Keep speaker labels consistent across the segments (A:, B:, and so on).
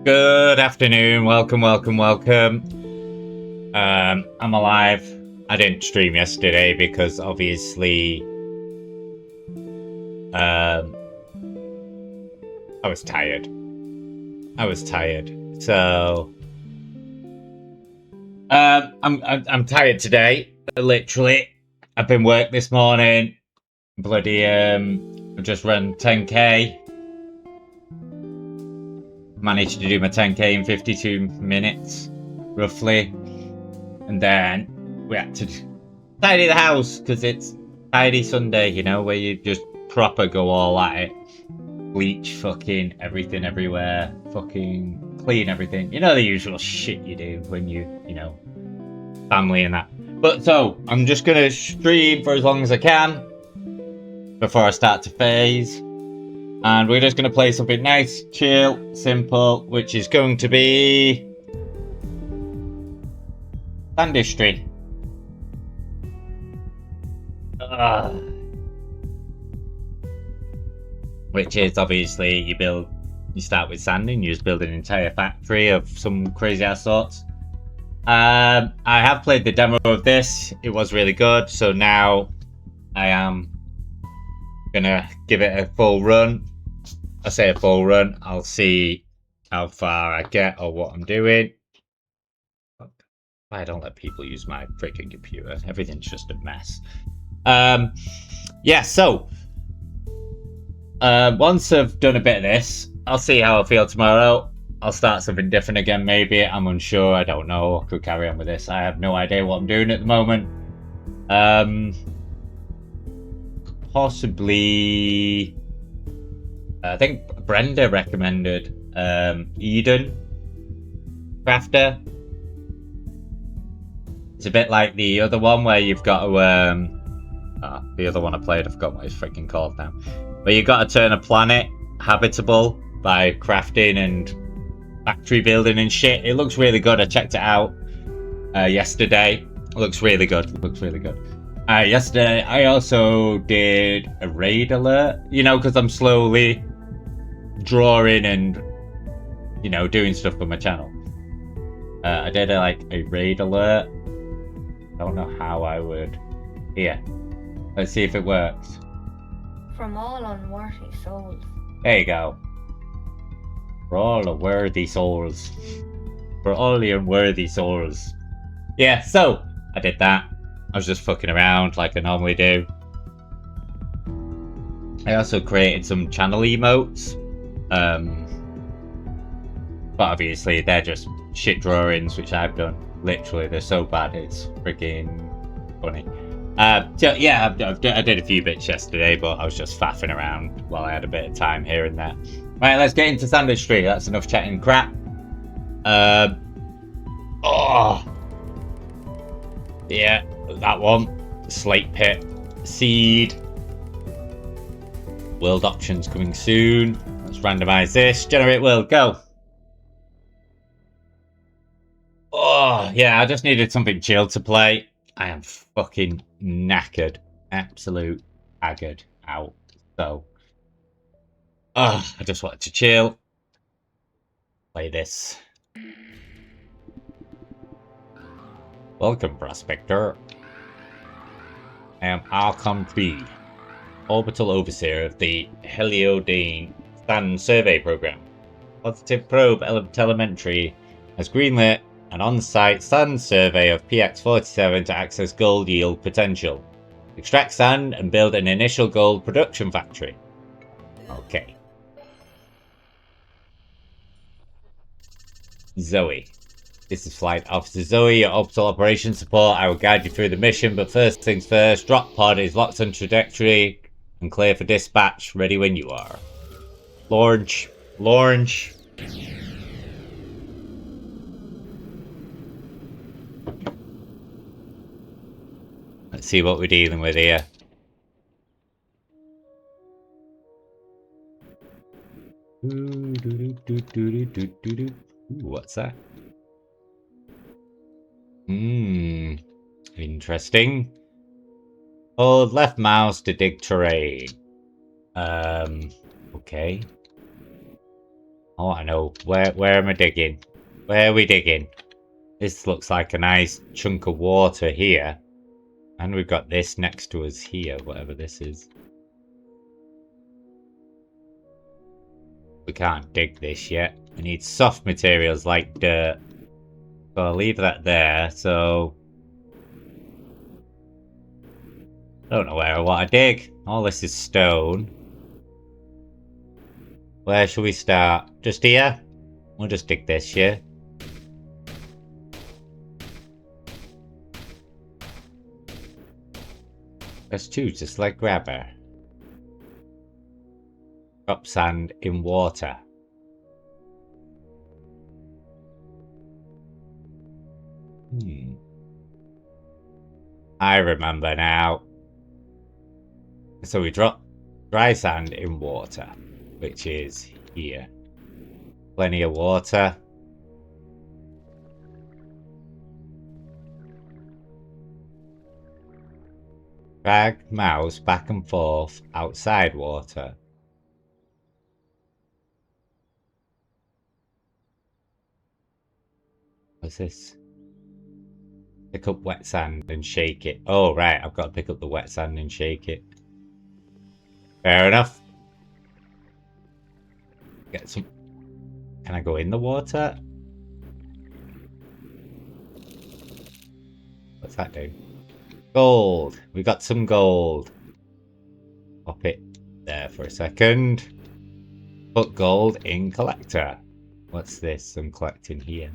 A: Good afternoon, welcome. I'm alive. I didn't stream yesterday because obviously um I was tired. So I'm tired today. Literally. I've been work this morning. Bloody I've just run 10k. Managed to do my 10k in 52 minutes, roughly. And then we had to tidy the house because it's tidy Sunday, you know, where you just proper go all at it. Bleach fucking everything everywhere, fucking clean everything. You know, the usual shit you do when you know, family and that. But so, I'm just gonna stream for as long as I can before I start to phase. And we're just gonna play something nice, chill, simple, which is going to be Sandustry. Which is obviously you start with sand and you just build an entire factory of some crazy ass sorts. I have played the demo of this. It was really good. So now I am gonna give it a full run. I say a full run. I'll see how far I get or what I'm doing. I don't let people use my freaking computer. Everything's just a mess. Yeah, so once I've done a bit of this, I'll see how I feel tomorrow. I'll start something different again, maybe. I'm unsure. I don't know. I could carry on with this. I have no idea what I'm doing at the moment. Possibly. I think Brenda recommended Eden Crafter. It's a bit like the other one where you've got to the other one I played, I forgot what it's freaking called now. But you've got to turn a planet habitable by crafting and factory building and shit. It looks really good. I checked it out yesterday. It looks really good. Yesterday I also did a raid alert, you know, because I'm slowly drawing and, you know, doing stuff for my channel. I did a raid alert. I don't know how I would. Here, let's see if it works.
B: From all unworthy souls.
A: There you go. For all the worthy souls. For all the unworthy souls. Yeah, so I did that. I was just fucking around like I normally do. I also created some channel emotes. But obviously they're just shit drawings which I've done. Literally, they're so bad it's freaking funny. So yeah, I did a few bits yesterday, but I was just faffing around while I had a bit of time here and there. Right, let's get into Sandustry. That's enough chatting crap. Yeah, that one. Slate Pit. Seed. World options coming soon. Let's randomize this. Generate world, go. Oh, yeah, I just needed something chill to play. I am fucking knackered. Absolute haggard out. So, I just wanted to chill. Play this. Welcome, Prospector. I am Archon Tree, Orbital Overseer of the Heliodane Stand Survey Program. Positive Probe Telemetry has greenlit an on-site sand survey of PX-47 to access gold yield potential. Extract sand and build an initial gold production factory. Okay. Zoe. This is Flight Officer Zoe, your orbital operations support. I will guide you through the mission, but first things first, drop pod is locked on trajectory and clear for dispatch. Ready when you are. Launch. Let's see what we're dealing with here. Ooh, what's that? Interesting. Hold left mouse to dig terrain. Okay. I want to know where am I digging? Where are we digging? This looks like a nice chunk of water here. And we've got this next to us here, whatever this is. We can't dig this yet. We need soft materials like dirt. So I'll leave that there, so... I don't know where I want to dig. All this is stone. Where shall we start? Just here? We'll just dig this, yeah? Let's choose just like grabber. Drop sand in water. I remember now. So we drop dry sand in water, which is here. Plenty of water. Drag mouse back and forth outside water. What's this? Pick up wet sand and shake it. Oh, right. I've got to pick up the wet sand and shake it. Fair enough. Get some... Can I go in the water? What's that do? Gold. We got some gold. Pop it there for a second. Put gold in collector. What's this I'm collecting here?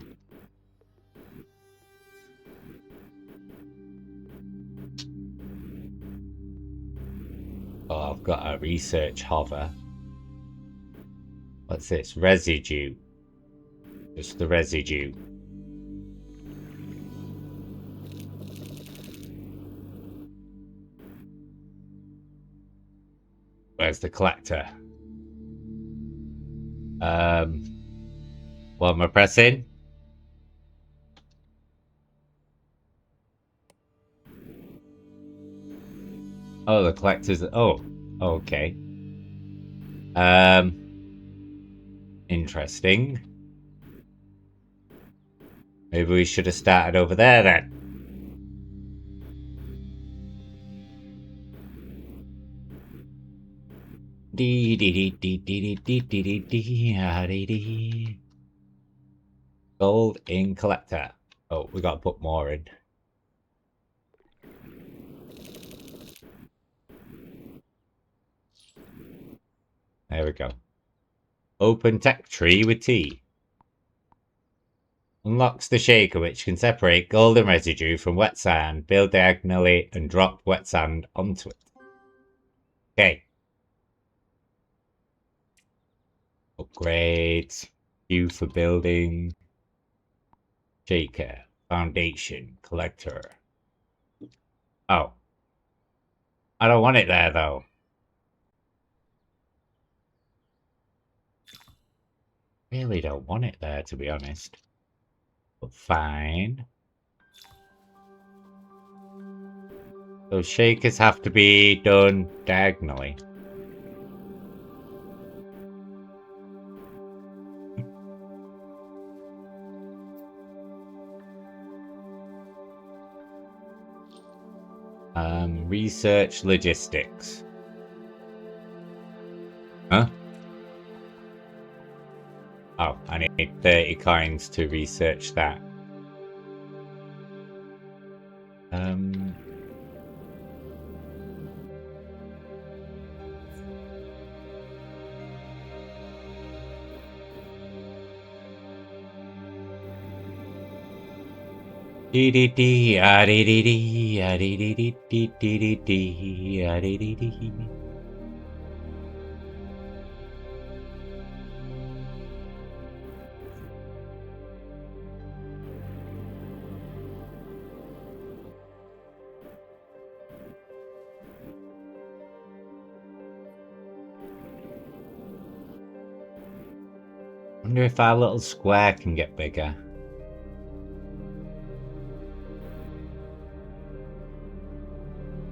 A: Oh, I've got a research hover. What's this? Residue. Just the residue. Where's the collector? What am I pressing? Oh, the collector's... Oh, okay. Interesting. Maybe we should have started over there then. Gold in collector. Oh, we gotta put more in. There we go. Open tech tree with T. Unlocks the shaker, which can separate golden residue from wet sand, build diagonally, and drop wet sand onto it. Okay. Upgrades. View for building. Shaker. Foundation. Collector. Oh. I don't want it there, though. Really don't want it there, to be honest. But fine. Those shakers have to be done diagonally. Research logistics. Huh? Oh, I need 30 coins to research that. Dee dee dee ah dee dee dee ah dee dee dee dee dee dee dee ah dee dee dee. Wonder if our little square can get bigger.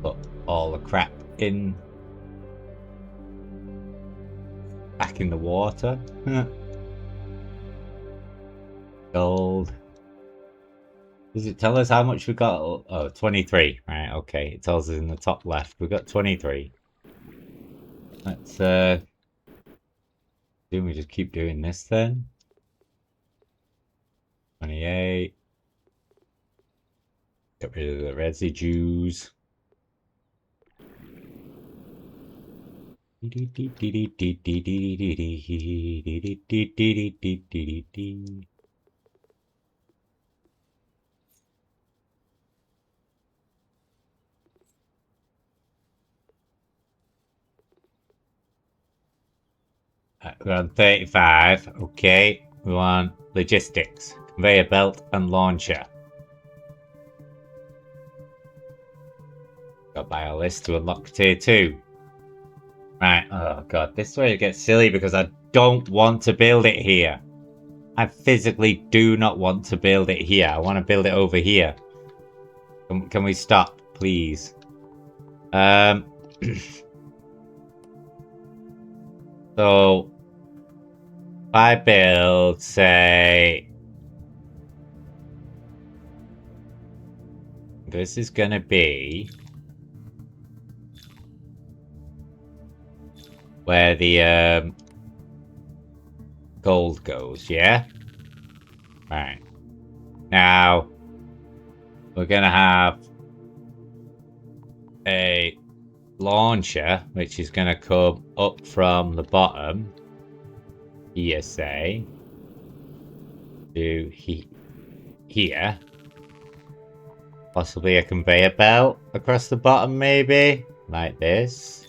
A: Put all the crap in back in the water. Gold. Does it tell us how much we got? Oh, 23. Right, okay. It tells us in the top left. We got 23. Let's do we just keep doing this then? 28. Get rid of the residues. We're on 35. Okay. We want logistics, conveyor belt, and launcher. Got to buy a list to unlock tier 2. Right. Oh god, this is where it gets silly because I don't want to build it here. I physically do not want to build it here. I want to build it over here. Can we stop, please? So, if I build, say, this is gonna be where the gold goes, yeah? Right. Now, we're gonna have a launcher, which is gonna come up from the bottom, here, say, to here. Possibly a conveyor belt across the bottom, maybe? Like this.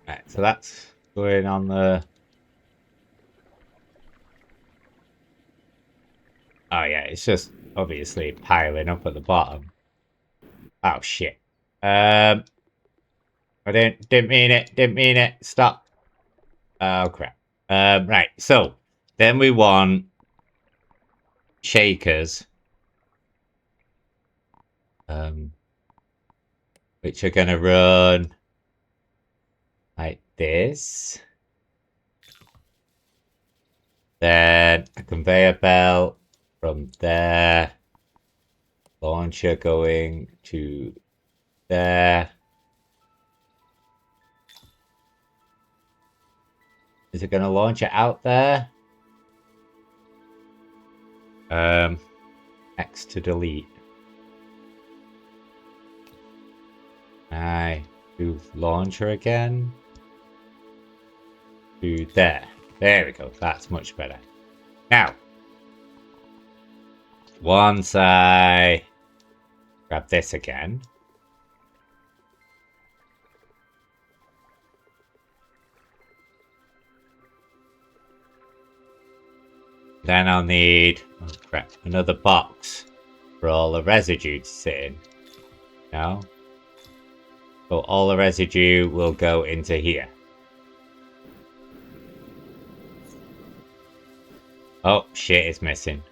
A: Right, so that's going on the... Oh yeah, it's just obviously piling up at the bottom. Oh shit. I didn't mean it. Stop. Oh crap. Right, so then we want shakers. Which are gonna run like this. Then a conveyor belt from there. Launcher going to there. Is it going to launch it out there? X to delete. I do launcher again. To there. There we go. That's much better. Now, once I grab this again. Then I'll need, oh crap, another box for all the residue to sit in. No? So all the residue will go into here. Oh, shit, it's missing.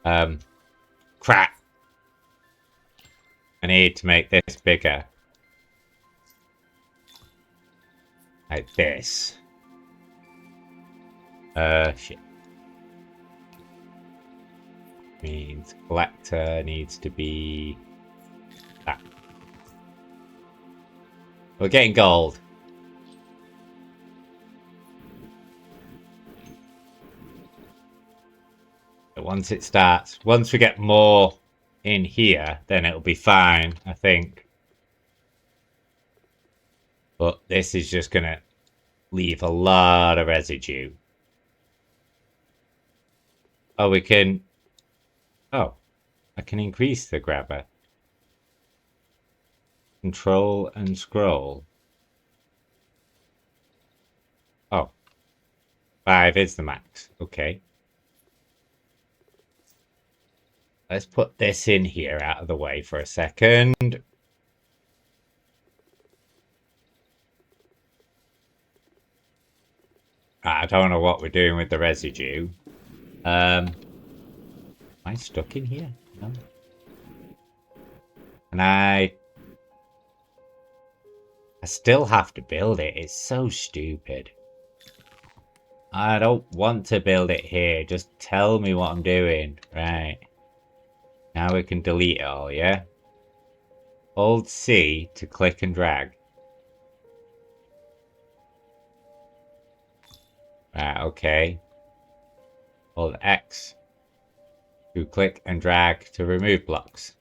A: Crap. I need to make this bigger. Like this. Shit. Means collector needs to be that. We're getting gold. But once it starts, once we get more in here, then it'll be fine, I think. But this is just gonna leave a lot of residue. Oh, we can... Oh, I can increase the grabber. Control and scroll. Oh. 5 is the max. Okay. Let's put this in here out of the way for a second. I don't know what we're doing with the residue. Am I stuck in here? No. And I still have to build it. It's so stupid. I don't want to build it here. Just tell me what I'm doing. Right. Now we can delete it all, yeah? Hold C to click and drag. Right, okay. Hold X to click and drag to remove blocks.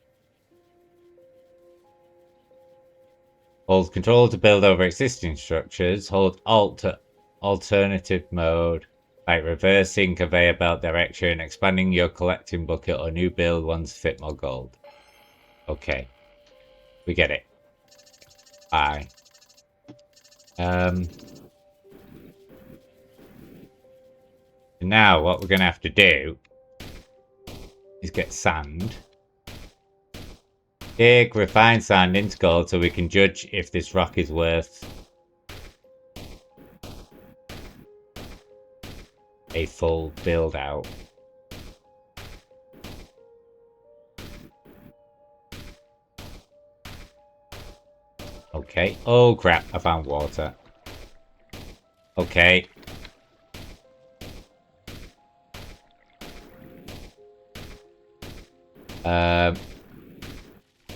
A: Hold Control to build over existing structures. Hold Alt to alternative mode, like reversing conveyor belt direction, expanding your collecting bucket, or new build ones fit more gold. Okay. We get it. Bye. Now what we're going to have to do is get sand. Dig refined sand into gold so we can judge if this rock is worth a full build out. Okay. Oh crap, I found water. Okay.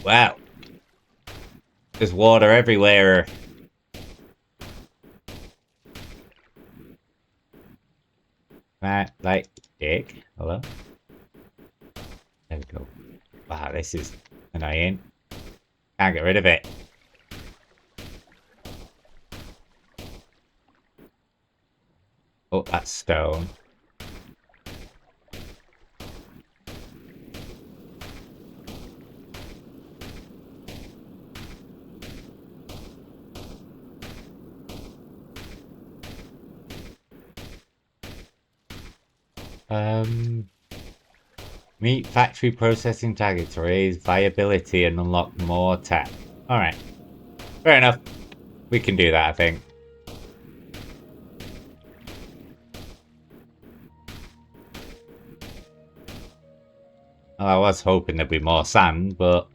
A: Wow. There's water everywhere. Right, like, dig. Hello? There we go. Wow, this is annoying. Can't get rid of it. Oh, that's stone. Meet factory processing target to raise viability and unlock more tech. Alright. Fair enough. We can do that, I think. Well, I was hoping there'd be more sand, but...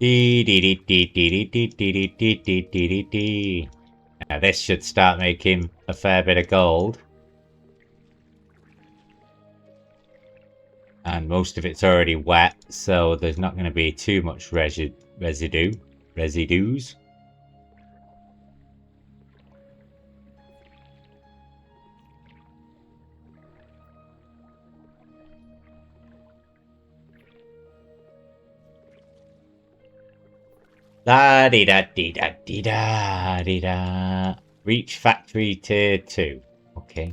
A: Now this should start making a fair bit of gold. And most of it's already wet, so there's not going to be too much residues. La dee da dee da dee da dee da. Reach factory tier 2. Okay.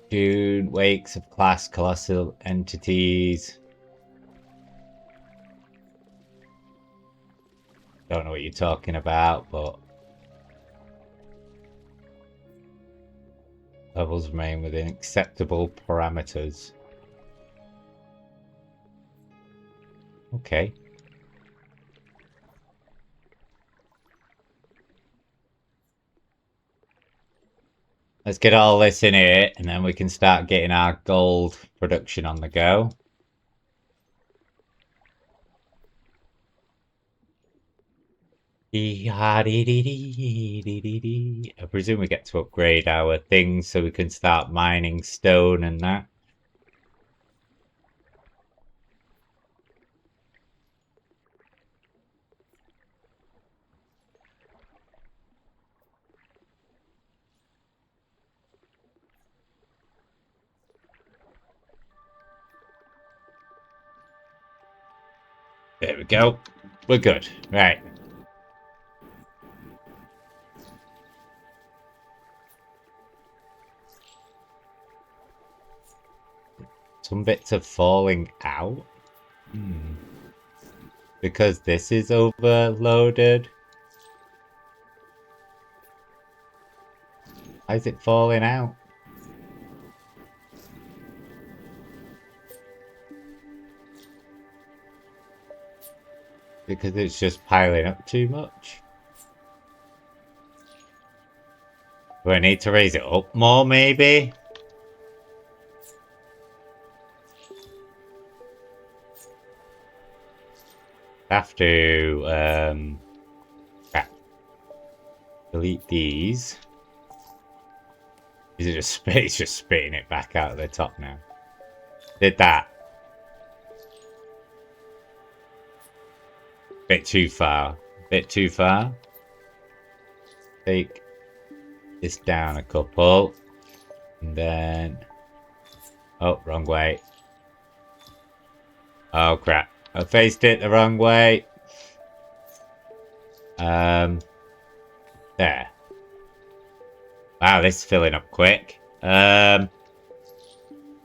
A: Dune wakes of class colossal entities. Don't know what you're talking about, but levels remain within acceptable parameters. Okay. Let's get all this in here, and then we can start getting our gold production on the go. I presume we get to upgrade our things so we can start mining stone and that. There we go. We're good. Right. Some bits are falling out. Because this is overloaded. Why is it falling out? Because it's just piling up too much. Do I need to raise it up more, maybe? Have to, crap. Delete these. Is it just spit? It's just spitting it back out of the top now. Did that. Bit too far. Bit too far. Take this down a couple. And then... Oh, wrong way. Oh, crap. I faced it the wrong way. There. Wow, this is filling up quick.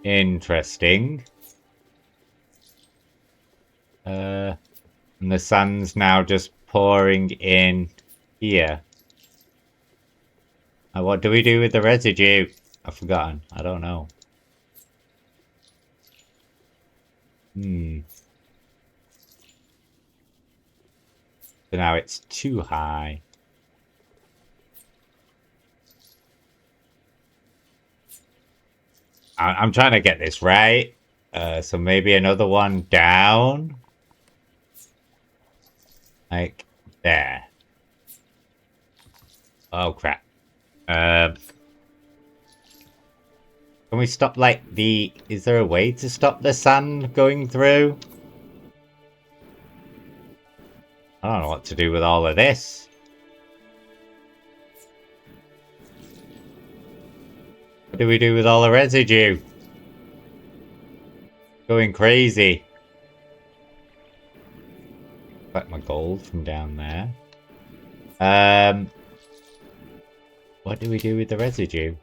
A: Interesting. And the sand's now just pouring in here. What do we do with the residue? I've forgotten. I don't know. So now it's too high. I'm trying to get this right. So maybe another one down. Like there. Oh crap. Can we stop like the... Is there a way to stop the sand going through? I don't know what to do with all of this. What do we do with all the residue? Going crazy. Collect my gold from down there. What do we do with the residue?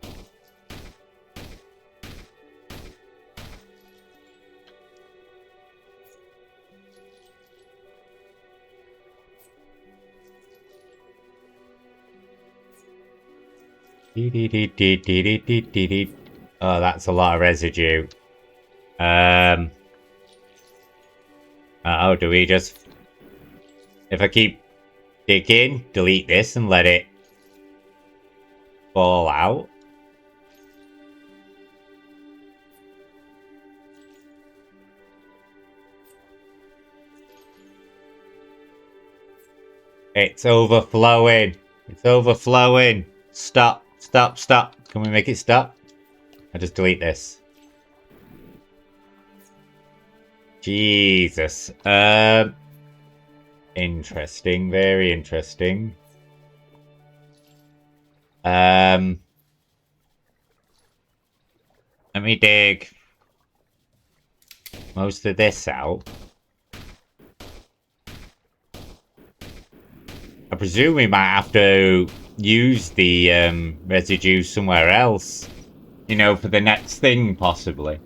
A: Oh, that's a lot of residue. Oh, do we just... If I keep digging, delete this and let it fall out? It's overflowing. It's overflowing. Stop. Stop. Stop. Can we make it stop? I'll just delete this. Jesus. Interesting. Very interesting. Let me dig most of this out. I presume we might have to use the residue somewhere else. You know, for the next thing, possibly.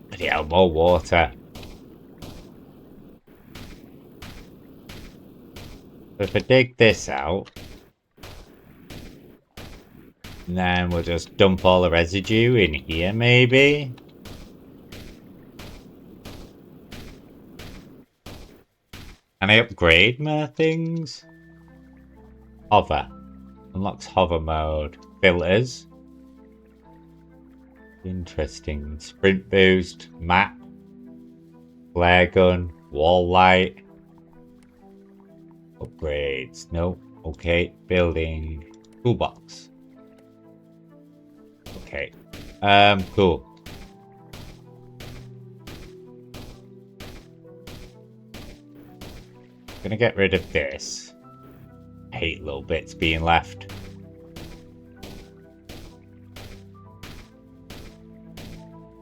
A: Bloody hell, more water. So if I dig this out, and then we'll just dump all the residue in here, maybe? Can I upgrade my things? Hover. Unlocks hover mode. Filters. Interesting. Sprint boost. Map. Flare gun. Wall light. Upgrades. No. Okay. Building. Toolbox. Okay. Cool. Gonna get rid of this. I hate little bits being left.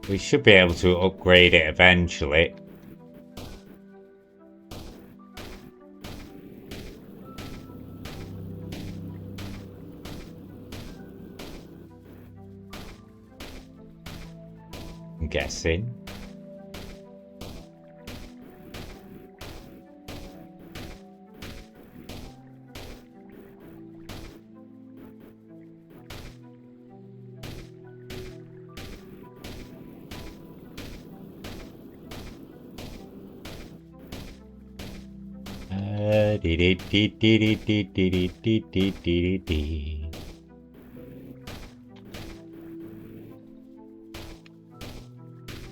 A: We should be able to upgrade it eventually. I'm guessing.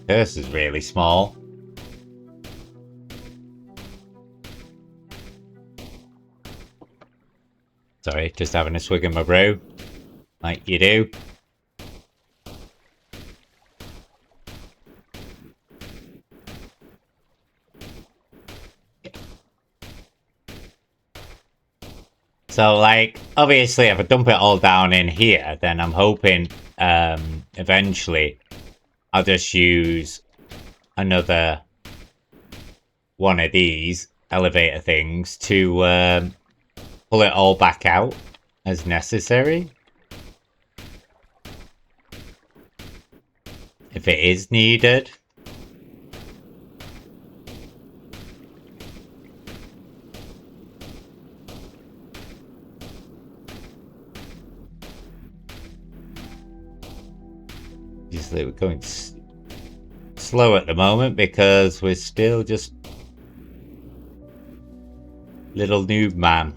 A: This is really small. Sorry, just having a swig of my brew. Like you do. So, like, obviously, if I dump it all down in here, then I'm hoping eventually I'll just use another one of these elevator things to pull it all back out as necessary. If it is needed. Obviously, we're going slow at the moment because we're still just little noob man.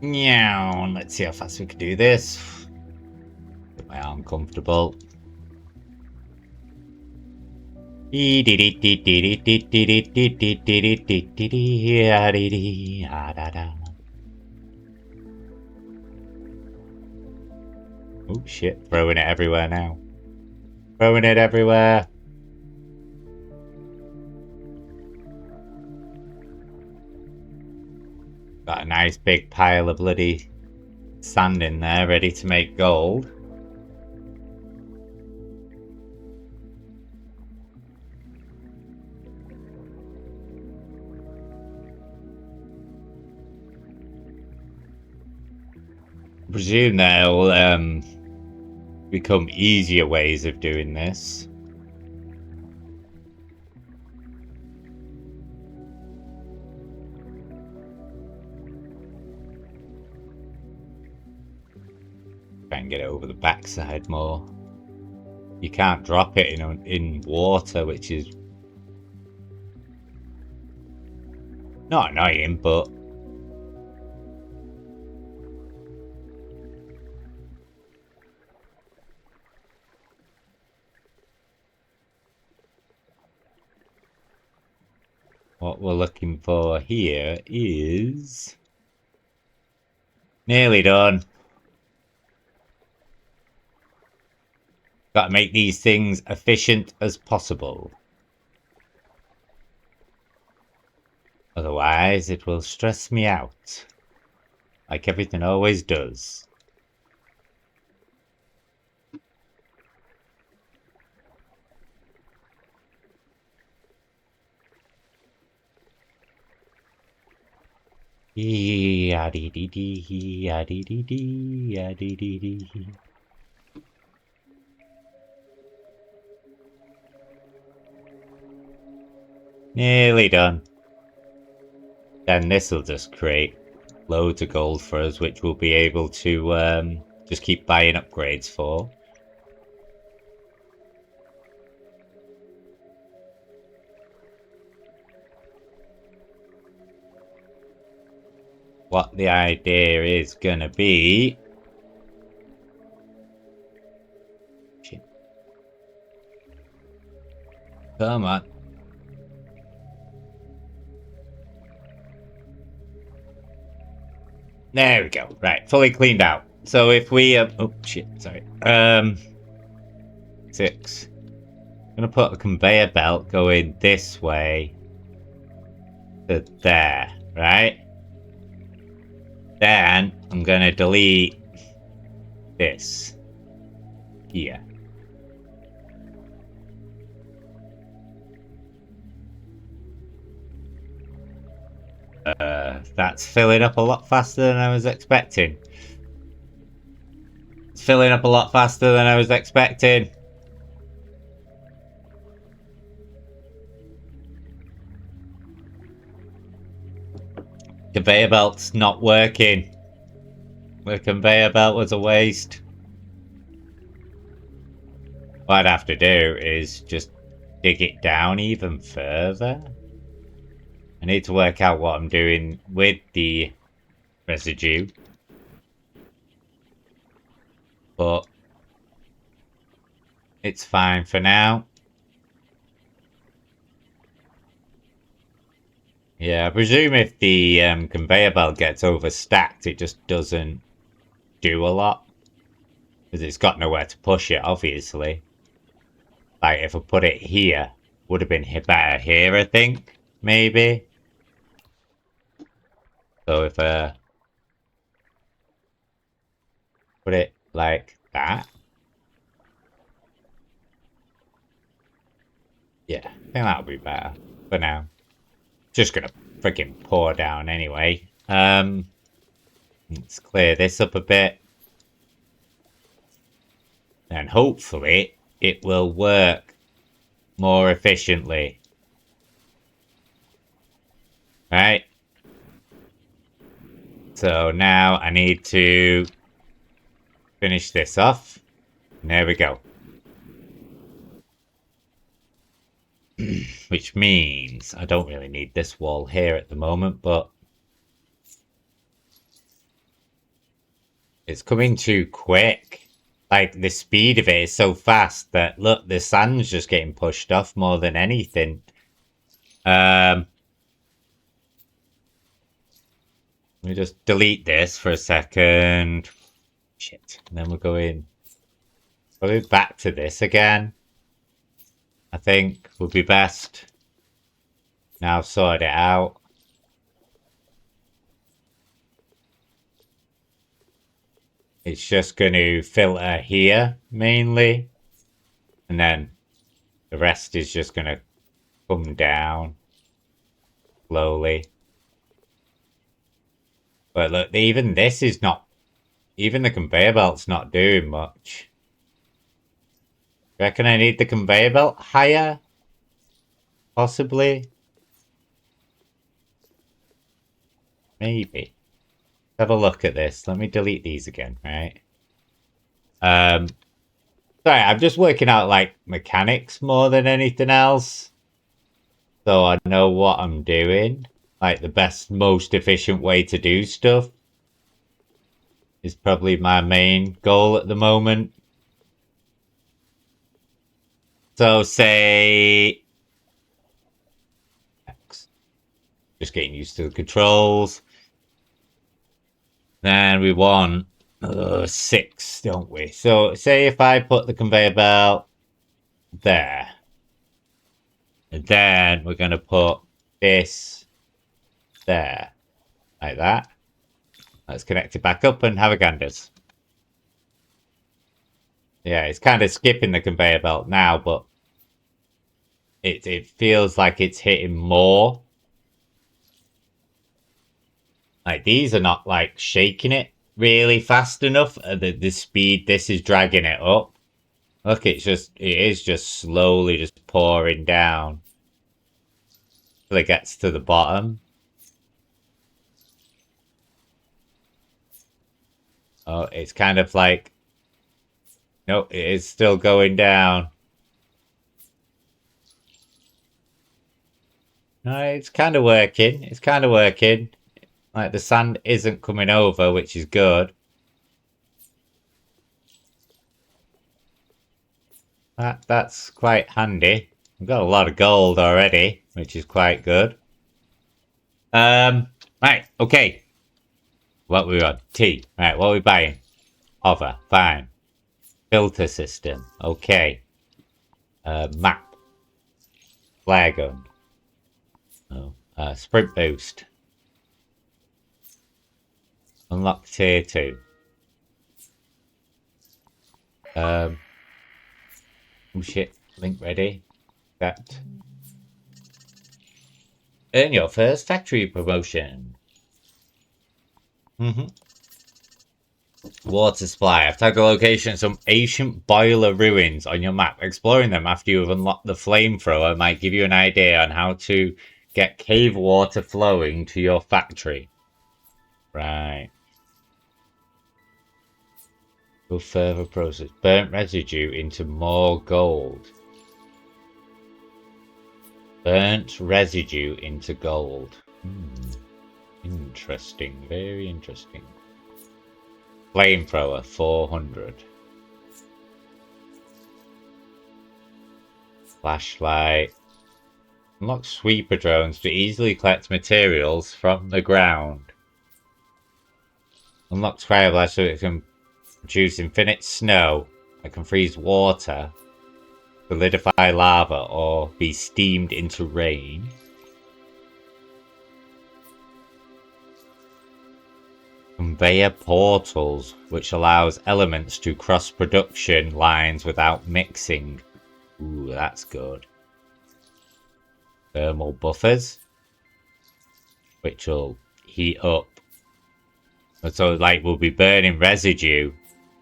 A: Meow. Let's see how fast we can do this. Get my arm comfortable. Oh shit, throwing it everywhere now. Throwing it everywhere. Got a nice big pile of bloody sand in there, ready to make gold. I presume there'll become easier ways of doing this. Try and get it over the backside more. You can't drop it in water, which is not annoying, but what we're looking for here is nearly done. Got to make these things efficient as possible. Otherwise, it will stress me out. Like everything always does. Nearly done. Then this will just create loads of gold for us, which we'll be able to just keep buying upgrades for. What the idea is gonna be... Shit. Come on. There we go. Right, fully cleaned out. So if we... oh, shit, sorry. 6. I'm gonna put a conveyor belt going this way to there, right? Then I'm gonna delete this here. That's filling up a lot faster than I was expecting. It's filling up a lot faster than I was expecting. Conveyor belt's not working. The conveyor belt was a waste. What I'd have to do is just dig it down even further. I need to work out what I'm doing with the residue. But it's fine for now. Yeah, I presume if the conveyor belt gets overstacked, it just doesn't do a lot. Because it's got nowhere to push it, obviously. Like, if I put it here, would have been better here, I think. Maybe. So if I put it like that. Yeah, I think that'll be better for now. Just gonna freaking pour down anyway. Let's clear this up a bit. And hopefully it will work more efficiently. Right? So now I need to finish this off. And there we go. Which means I don't really need this wall here at the moment, but it's coming too quick. Like, the speed of it is so fast that, look, the sand's just getting pushed off more than anything. Let me just delete this for a second. Shit. And then we're going back to this again. I think would be best. Now sort it out. It's just going to filter here, mainly. And then the rest is just going to come down slowly. But look, even this is not... Even the conveyor belt's not doing much. Reckon I need the conveyor belt higher? Possibly? Maybe. Have a look at this. Let me delete these again, right? Sorry, I'm just working out, like, mechanics more than anything else. So I know what I'm doing. Like, the best, most efficient way to do stuff is probably my main goal at the moment. So, say... X. Just getting used to the controls. Then we want 6, don't we? So, say if I put the conveyor belt there. And then we're going to put this there. Like that. Let's connect it back up and have a ganders. Yeah, it's kind of skipping the conveyor belt now, but it feels like it's hitting more. Like, these are not, like, shaking it really fast enough. The speed this is dragging it up. Look, it is just slowly just pouring down. Till it gets to the bottom. Oh, it's kind of like... Nope, it is still going down. No, it's kind of working. It's kind of working. Like, the sand isn't coming over, which is good. That's quite handy. We've got a lot of gold already, which is quite good. Right, okay. What we got? Tea. Right, what are we buying? Hover, fine. Filter system, okay. Map. Flare gun. Oh, sprint boost. Unlock tier 2. Oh shit, link ready. That. Earn your first factory promotion. Water supply. I've tagged a location some ancient boiler ruins on your map. Exploring them after you have unlocked the flamethrower might give you an idea on how to get cave water flowing to your factory. Right. Go further process. Burnt residue into more gold. Burnt residue into gold. Interesting. Very interesting. Flamethrower, 400. Flashlight. Unlock sweeper drones to easily collect materials from the ground. Unlock Cryo Blast so it can produce infinite snow. It can freeze water, solidify lava, or be steamed into rain. Conveyor portals, which allows elements to cross production lines without mixing. Ooh, that's good. Thermal buffers, which will heat up. So, like, we'll be burning residue,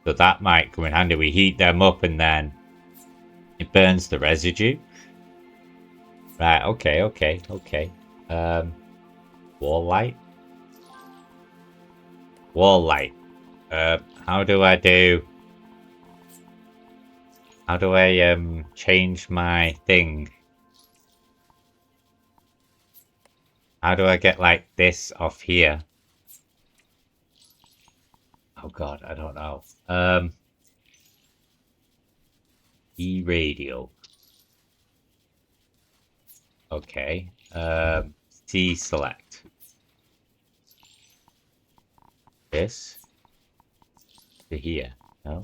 A: so that might come in handy. We heat them up and then it burns the residue. Right, okay. Wall light? Wall light. How do I change my thing? How do I get, like, this off here? Oh god, I don't know. E-radio. Okay. C select. This to here. No.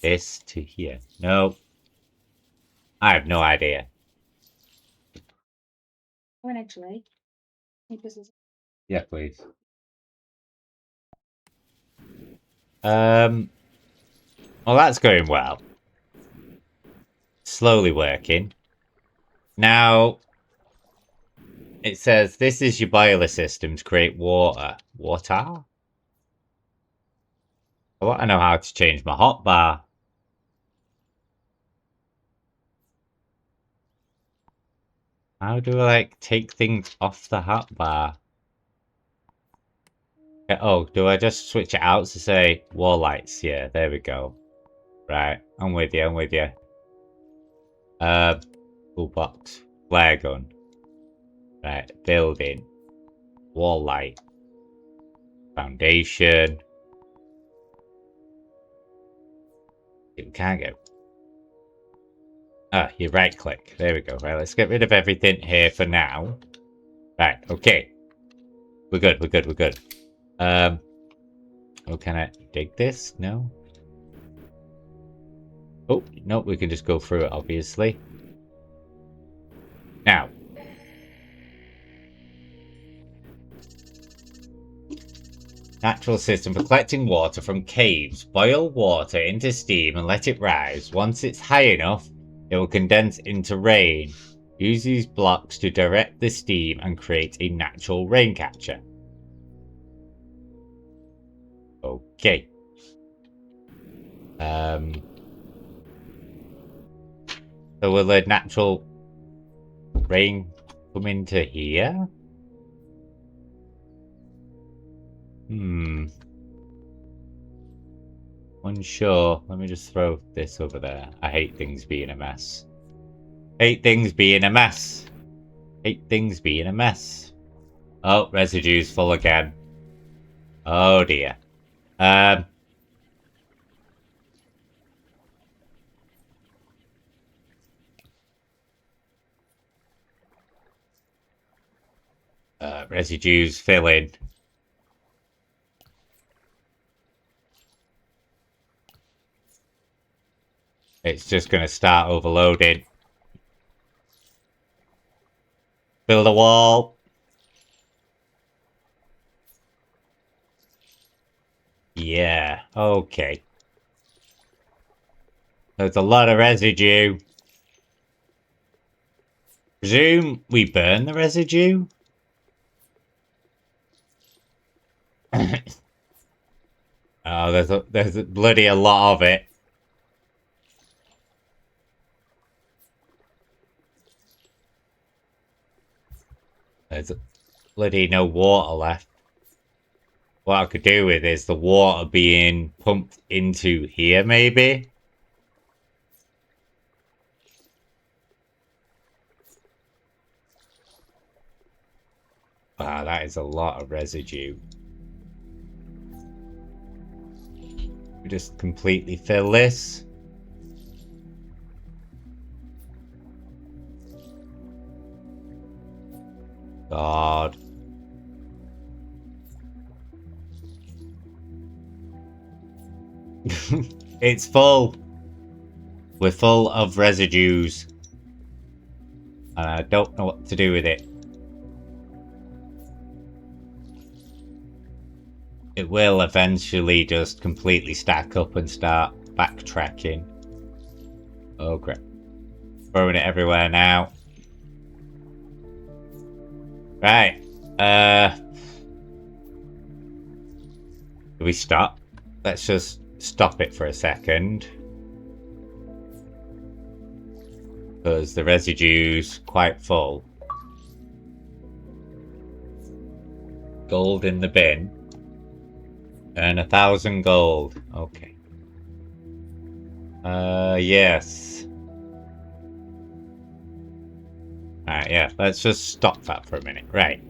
A: This to here. No. I have no idea.
C: Actually, I think this is.
A: Yeah, please. Well, that's going well. Slowly working. Now, it says this is your boiler system to create water. Water? I want to know how to change my hotbar. How do I, like, take things off the hotbar? Oh, do I just switch it out to say wall lights? Yeah, there we go. Right, I'm with you. Toolbox. Flare gun. Right, building. Wall light. Foundation. We can't go. Ah, you right click. There we go. Right, let's get rid of everything here for now. Right, okay. We're good. Oh, can I dig this? No? Oh, no, we can just go through it, obviously. Now. Natural system for collecting water from caves. Boil water into steam and let it rise. Once it's high enough, it will condense into rain. Use these blocks to direct the steam and create a natural rain catcher. Okay. So will the natural rain come into here? Unsure. Let me just throw this over there. I hate things being a mess. Hate things being a mess. Oh, residue's full again. Oh dear. Residue's filling. It's just going to start overloading. Build a wall. Yeah, okay. There's a lot of residue. Presume we burn the residue? Oh, there's bloody a lot of it. There's bloody no water left. What I could do with is the water being pumped into here, maybe? Wow, that is a lot of residue. We just completely fill this. God. It's full. We're full of residues. And I don't know what to do with it. It will eventually just completely stack up and start backtracking. Oh crap. Throwing it everywhere now. Right. Do we stop? Let's just stop it for a second. Because the residue's quite full. Gold in the bin. And 1,000 gold. Okay. Yes. Alright, yeah. Let's just stop that for a minute. Right.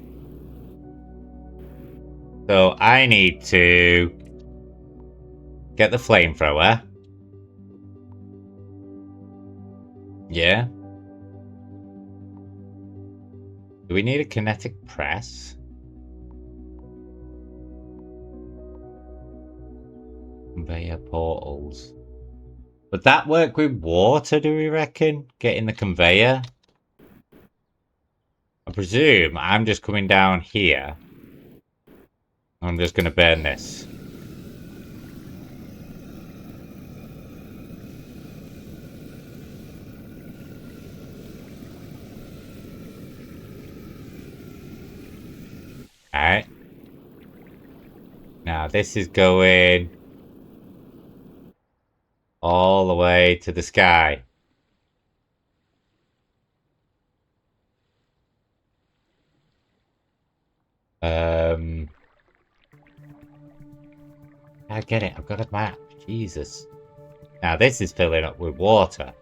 A: So I need to get the flamethrower. Yeah. Do we need a kinetic press? Conveyor portals. Would that work with water, do we reckon? Getting the conveyor? I presume I'm just coming down here. I'm just going to burn this. Alright. Now this is going all the way to the sky. I get it. I've got a map. Jesus. Now this is filling up with water.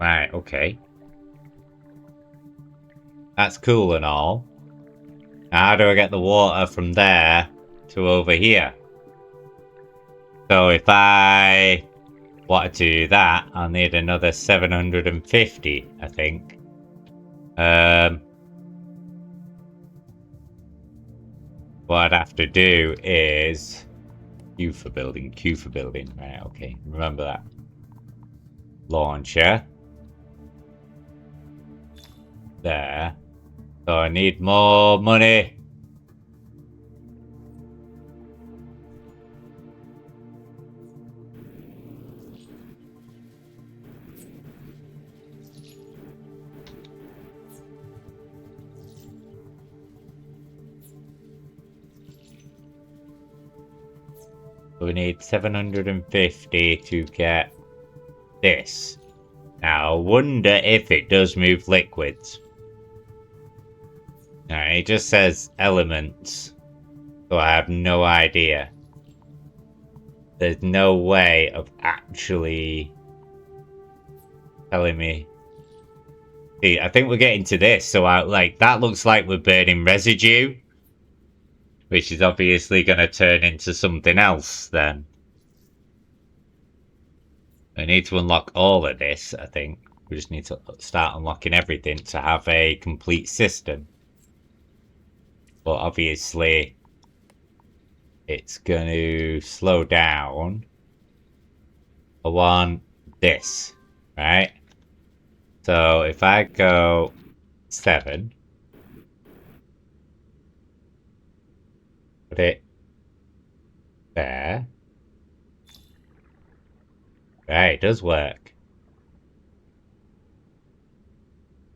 A: Right, okay. That's cool and all. Now how do I get the water from there to over here? So if I wanted to do that, I'll need another 750, I think. What I'd have to do is Q for building. Right, okay. Remember that. Launcher. There. So I need more money. We need 750 to get this. Now, I wonder if it does move liquids. Now, it just says elements, so I have no idea. There's no way of actually telling me. See, I think we're getting to this, so that looks like we're burning residue. Which is obviously going to turn into something else then. I need to unlock all of this, I think. We just need to start unlocking everything to have a complete system. But obviously, it's going to slow down. I want this, right? So if I go 7... Put it there. Right, it does work.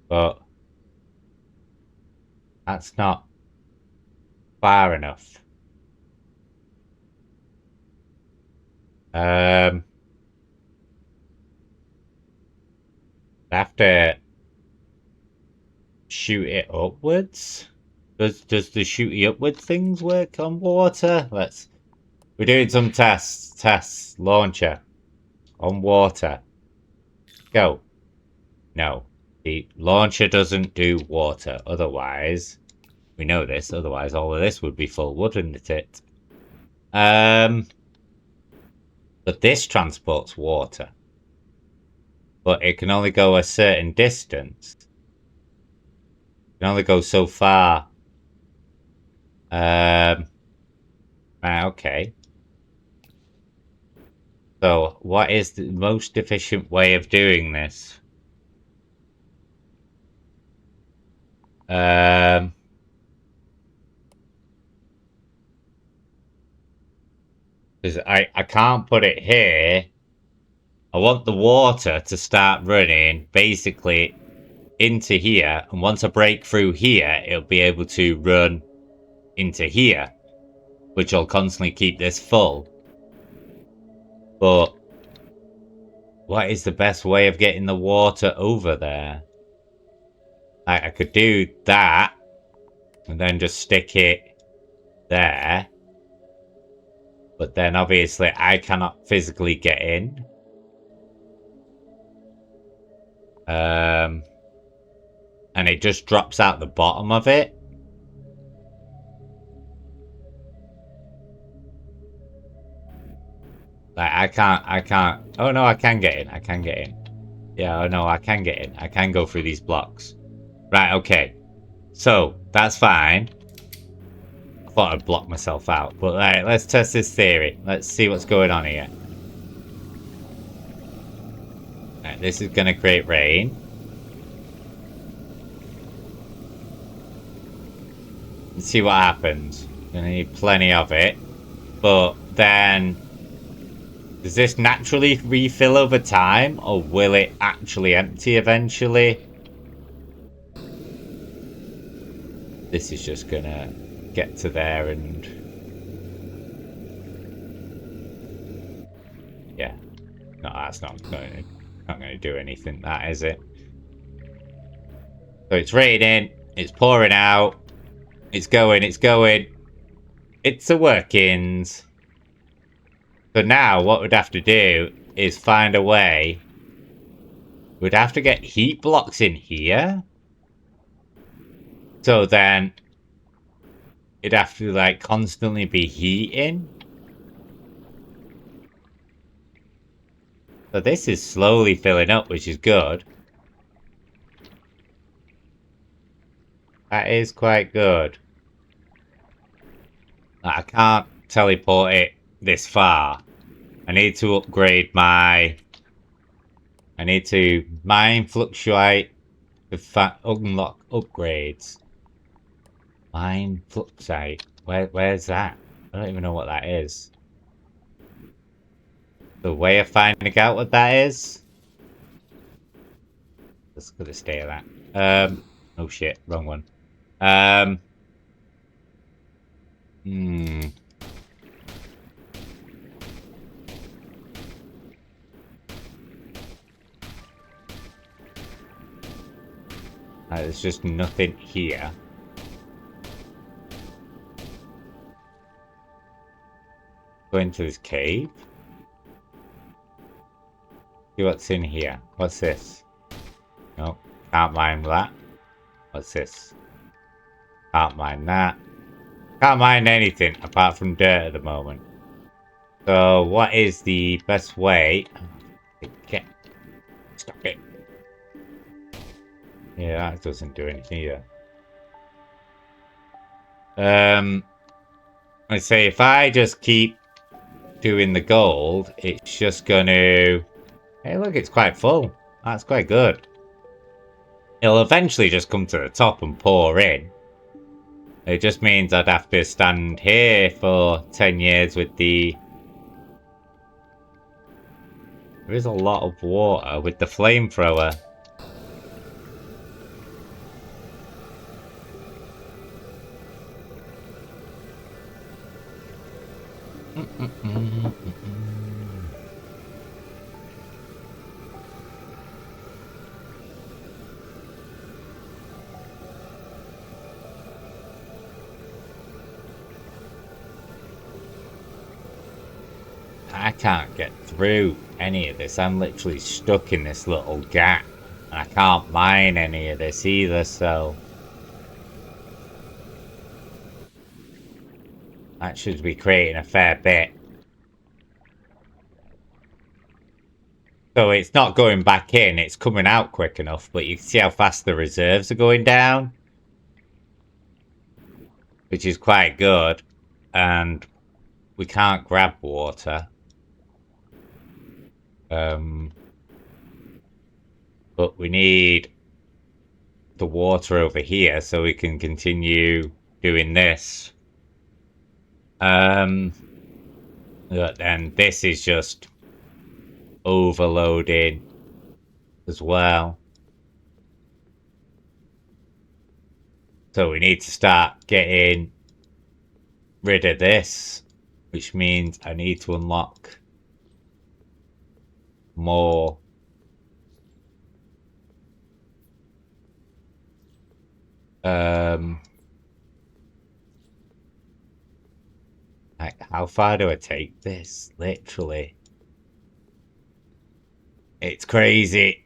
A: But that's not far enough. I have to shoot it upwards. Does the shooty upward things work on water? We're doing some tests. Launcher on water. Go. No. The launcher doesn't do water. Otherwise, we know this. Otherwise, all of this would be full, wouldn't it? But this transports water. But it can only go a certain distance. It can only go so far. Right, okay. So, what is the most efficient way of doing this? Because I can't put it here. I want the water to start running basically into here, and once I break through here, it'll be able to run into here, which will constantly keep this full. But what is the best way of getting the water over there? I could do that and then just stick it there. But then obviously I cannot physically get in. And it just drops out the bottom of it. Like I can't. Oh no, I can get in. I can get in. Yeah, oh no, I can get in. I can go through these blocks. Right, okay. So, that's fine. I thought I'd block myself out. But right, let's test this theory. Let's see what's going on here. Right, this is going to create rain. Let's see what happens. Gonna need plenty of it. But then... does this naturally refill over time? Or will it actually empty eventually? This is just gonna get to there and... yeah. No, that's not going to do anything, that is it? So it's raining, it's pouring out, it's going, it's going. It's a workings. So now what we'd have to do is find a way. We'd have to get heat blocks in here. So then it'd have to like constantly be heating. So this is slowly filling up, which is good. That is quite good. I can't teleport it this far. I need to upgrade my... I need to mine fluctuate to unlock upgrades. Mine fluctuate. Where's that? I don't even know what that is. The way of finding out what that is? Let's go to stay at that. Oh shit, wrong one. There's just nothing here. Go into this cave. See what's in here. What's this? Nope. Can't mine that. What's this? Can't mine that. Can't mine anything apart from dirt at the moment. So what is the best way to get... stop it. Yeah, that doesn't do anything either. I say if I just keep doing the gold, it's just gonna... hey look, it's quite full. That's quite good. It'll eventually just come to the top and pour in. It just means I'd have to stand here for 10 years with the... there is a lot of water with the flamethrower. I can't get through any of this. I'm literally stuck in this little gap. And I can't mine any of this either, so... that should be creating a fair bit. So it's not going back in, it's coming out quick enough, but you can see how fast the reserves are going down. Which is quite good. And we can't grab water. But we need the water over here so we can continue doing this. But then this is just overloading as well. So we need to start getting rid of this, which means I need to unlock more. Like, how far do I take this? Literally. It's crazy.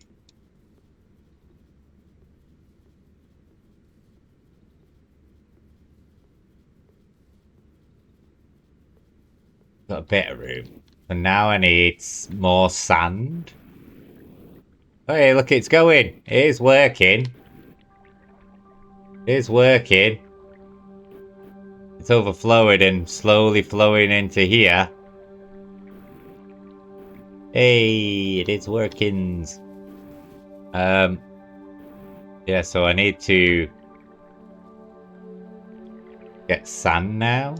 A: Got a bit of room. And now I need more sand. Oh, hey, look, it's going. It is working. It is working. It's overflowing and slowly flowing into here. Hey, it is working. Yeah, so I need to get sand now.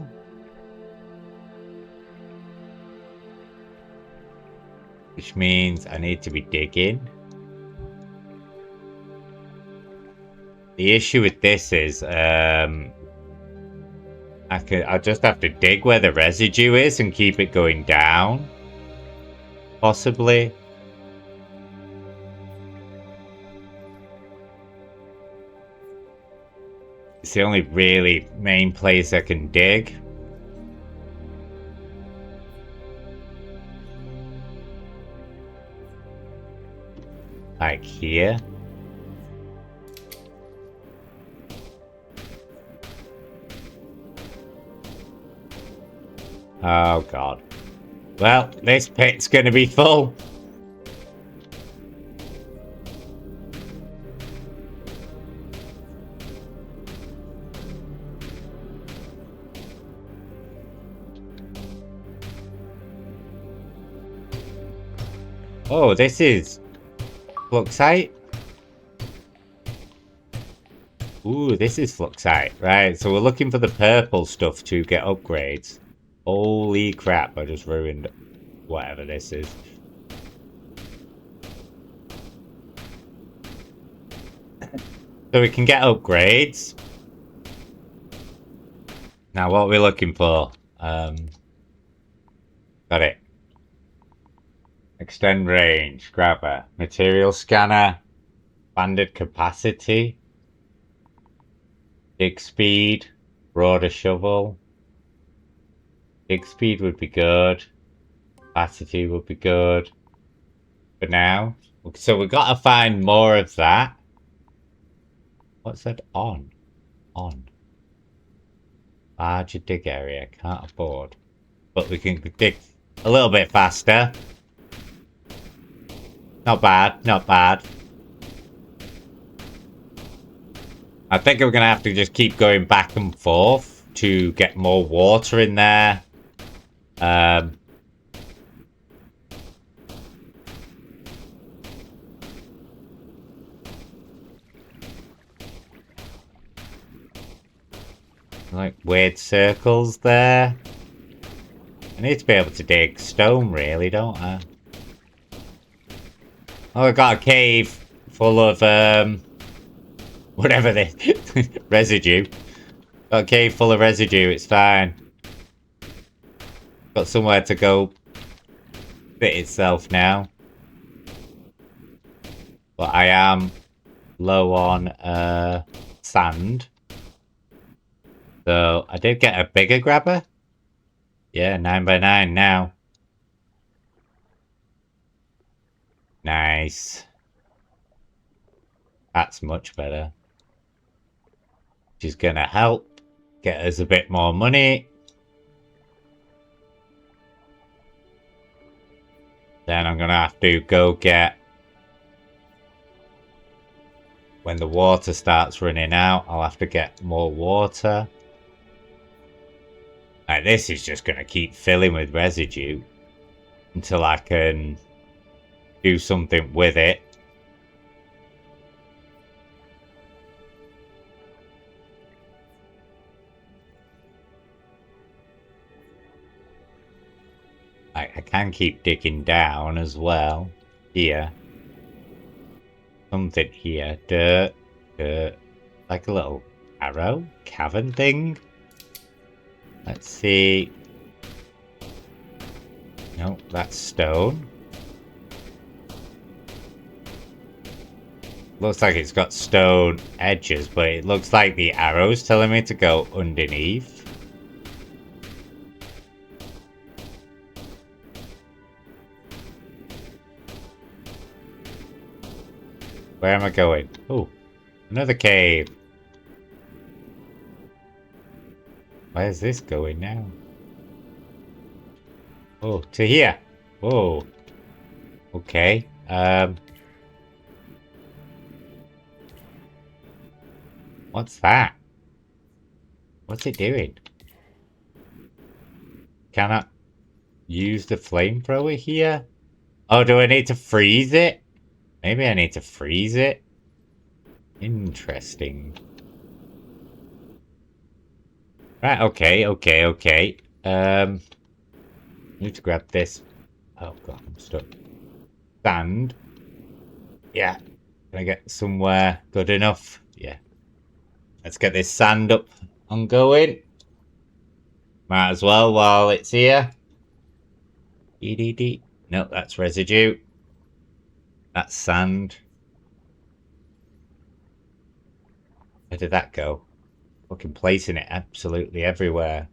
A: Which means I need to be digging. The issue with this is I'll just have to dig where the residue is and keep it going down. Possibly. It's the only really main place I can dig. Like here. Oh god. Well, this pit's gonna be full. Oh, this is Fluxite. Ooh, this is Fluxite. Right, so we're looking for the purple stuff to get upgrades. Holy crap, I just ruined whatever this is. So we can get upgrades. Now what are we looking for? Got it. Extend range, grabber, material scanner, banded capacity, dig speed, broader shovel. Dig speed would be good. Capacity would be good. For now. So we've got to find more of that. What's that on? On. Larger dig area. Can't afford. But we can dig a little bit faster. Not bad. Not bad. I think we're going to have to just keep going back and forth to get more water in there. Like weird circles there. I need to be able to dig stone, really, don't I? Oh, I got a cave full of whatever this residue. Got a cave full of residue. It's fine. Got somewhere to go fit itself now. But I am low on sand. So I did get a bigger grabber. Yeah, 9x9 now. Nice. That's much better. Which is gonna help get us a bit more money. Then I'm gonna have to go get... When the water starts running out, I'll have to get more water. Like, this is just gonna keep filling with residue until I can do something with it. I can keep digging down as well. Here. Something here. Dirt. Dirt. Like a little arrow? Cavern thing? Let's see. No, that's stone. Looks like it's got stone edges, but it looks like the arrow's telling me to go underneath. Where am I going? Oh, another cave. Where's this going now? Oh, to here. Whoa. Okay. What's that? What's it doing? Can I use the flamethrower here? Oh, do I need to freeze it? Maybe I need to freeze it? Interesting. Right, okay. Need to grab this. Oh god, I'm stuck. Sand. Yeah. Can I get somewhere good enough? Yeah. Let's get this sand up and going. Might as well while it's here. EDD. No, that's residue. That's sand. Where did that go? Fucking placing it absolutely everywhere.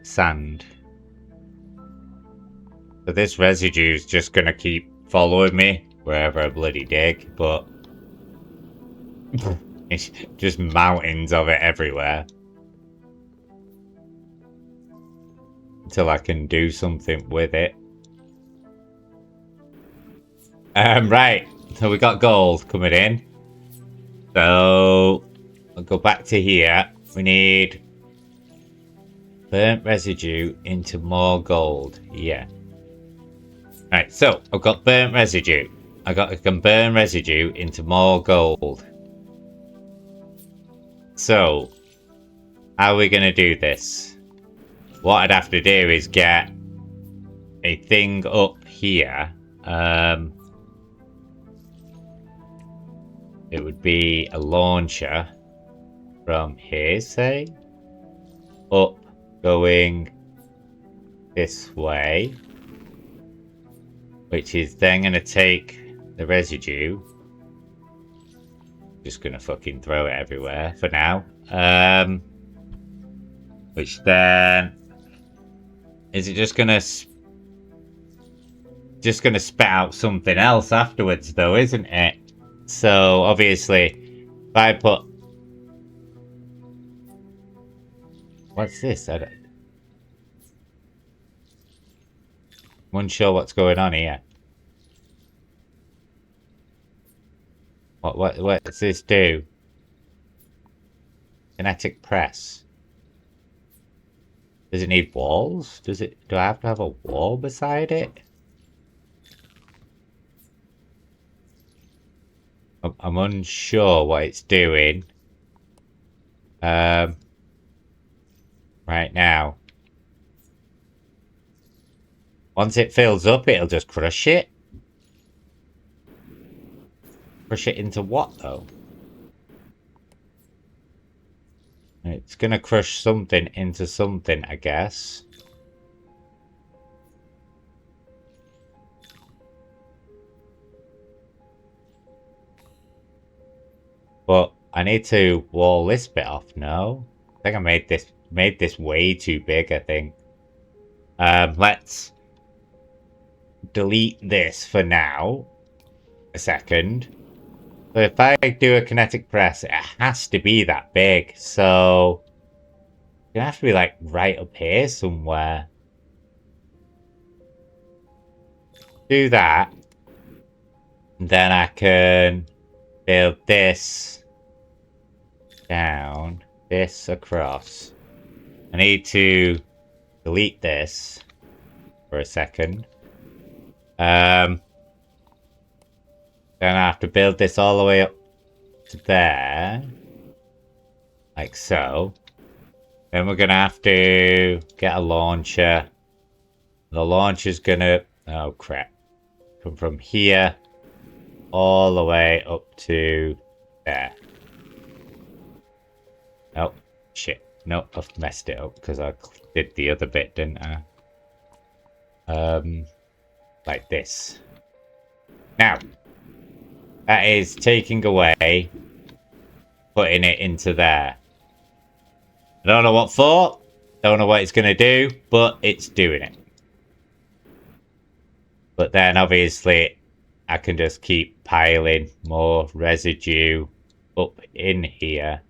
A: Sand. So this residue is just gonna keep following me wherever I bloody dig, but it's just mountains of it everywhere. Until I can do something with it. Right, so we got gold coming in. So I'll go back to here. We need burnt residue into more gold. Yeah. Right, so I've got burnt residue. I can burn residue into more gold. So how are we gonna do this? What I'd have to do is get a thing up here. It would be a launcher from here, say, up, going this way, which is then going to take the residue. Just going to fucking throw it everywhere for now. Which then, is it just going to spit out something else afterwards though, isn't it? So obviously, if I put... What's this? I'm unsure what's going on here. What does this do? Kinetic press. Does it need walls? Do I have to have a wall beside it? I'm unsure what it's doing. Right now. Once it fills up, it'll just crush it. Crush it into what, though? It's gonna crush something into something, I guess. But I need to wall this bit off, no? I think I made this way too big, I think. Let's delete this for now. A second. So if I do a kinetic press, it has to be that big. So it's gonna have to be like right up here somewhere. Do that. And then I can build this down, this across. I need to delete this for a second. Then I have to build this all the way up to there. Like so. Then we're gonna have to get a launcher. The launcher's gonna, oh crap, come from here all the way up to there. Oh, shit. No, I've messed it up because I did the other bit, didn't I? Like this. Now, that is taking away, putting it into there. I don't know what for, don't know what it's going to do, but it's doing it. But then, obviously, I can just keep piling more residue up in here.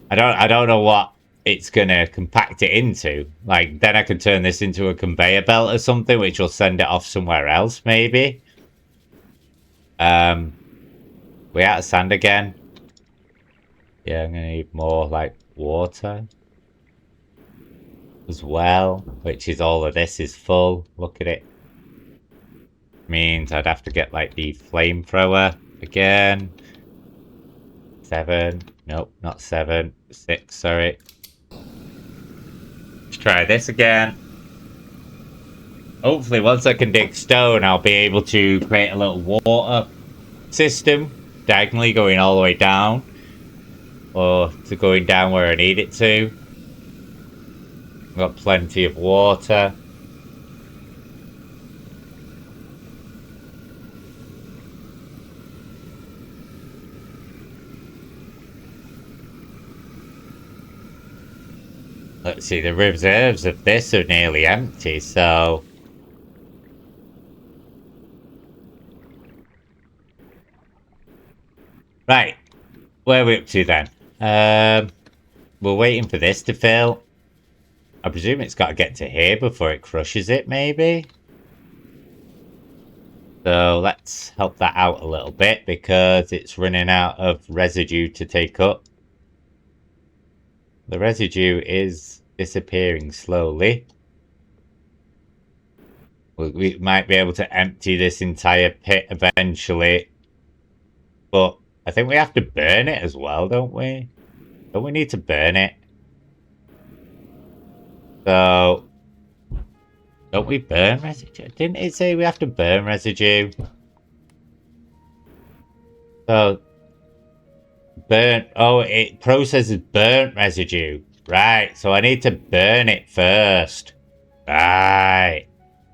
A: I don't know what it's gonna compact it into. Like, then I can turn this into a conveyor belt or something, which will send it off somewhere else, maybe. We out of sand again. Yeah, I'm gonna need more, like, water as well, which is all of this is full. Look at it. Means I'd have to get, like, the flamethrower again. 7. Nope, not 7. 6, sorry. Let's try this again. Hopefully, once I can dig stone, I'll be able to create a little water system diagonally going all the way down. Or to going down where I need it to. I've got plenty of water. Let's see, the reserves of this are nearly empty, so... Right, where are we up to then? We're waiting for this to fill. I presume it's got to get to here before it crushes it, maybe? So let's help that out a little bit, because it's running out of residue to take up. The residue is disappearing slowly. We might be able to empty this entire pit eventually. But I think we have to burn it as well, don't we? Don't we need to burn it? So... Don't we burn residue? Didn't it say we have to burn residue? So... Burnt... Oh, it processes burnt residue. Right, so I need to burn it first. Right.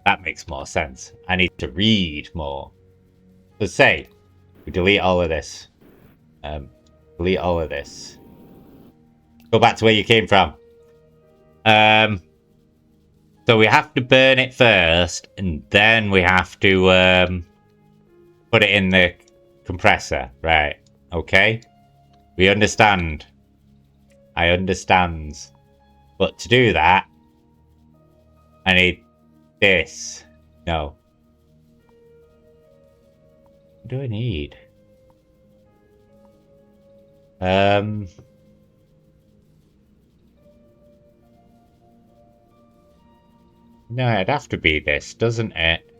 A: That makes more sense. I need to read more. So say, we delete all of this. Delete all of this. Go back to where you came from. So we have to burn it first, and then we have to put it in the compressor. Right, okay? We understand. I understand. But to do that, I need this. No. What do I need? No, it'd have to be this, doesn't it?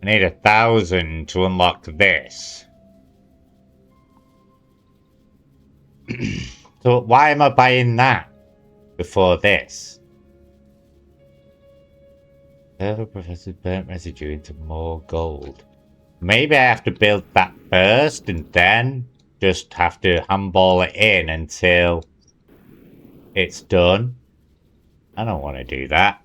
A: I need 1,000 to unlock this. So why am I buying that before this? Further processes burnt residue into more gold. Maybe I have to build that first and then just have to handball it in until it's done. I don't want to do that.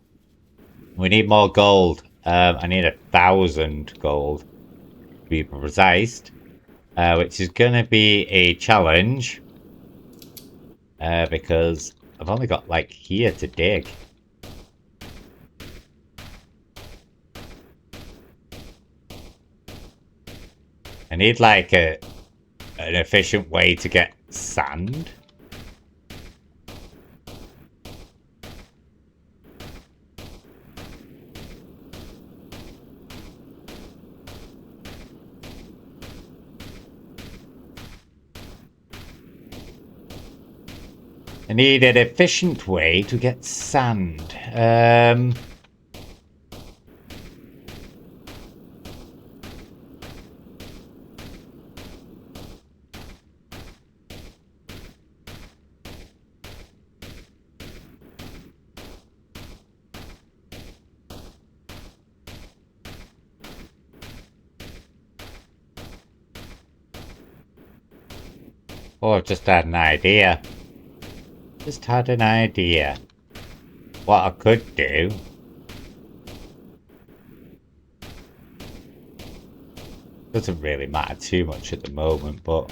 A: We need more gold. I need 1,000 gold to be precise, which is going to be a challenge because I've only got like here to dig. I need like an efficient way to get sand. I need an efficient way to get sand. Oh, I've just had an idea. Just had an idea. What I could do... Doesn't really matter too much at the moment, but...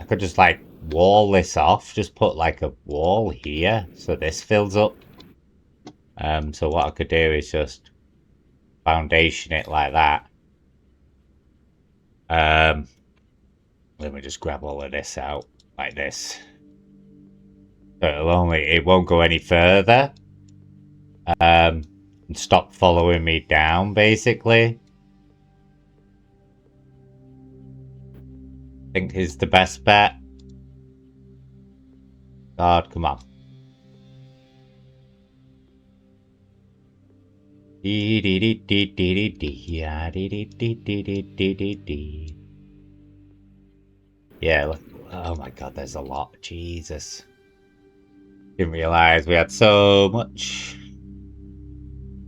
A: I could just, like, wall this off. Just put, like, a wall here, so this fills up. So what I could do is just foundation it like that. Let me just grab all of this out, like this. So it won't go any further. And stop following me down, basically. I think is the best bet. God, come on. Yeah, look. Oh my god, there's a lot. Jesus. Didn't realise we had so much.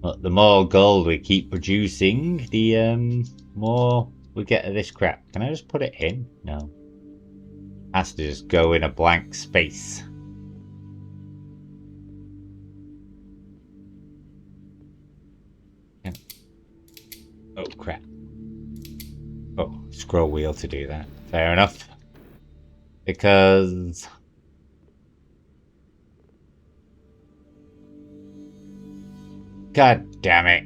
A: But the more gold we keep producing, the more we get of this crap. Can I just put it in? No. Has to just go in a blank space. Oh crap. Oh, scroll wheel to do that. Fair enough. Because... God damn it.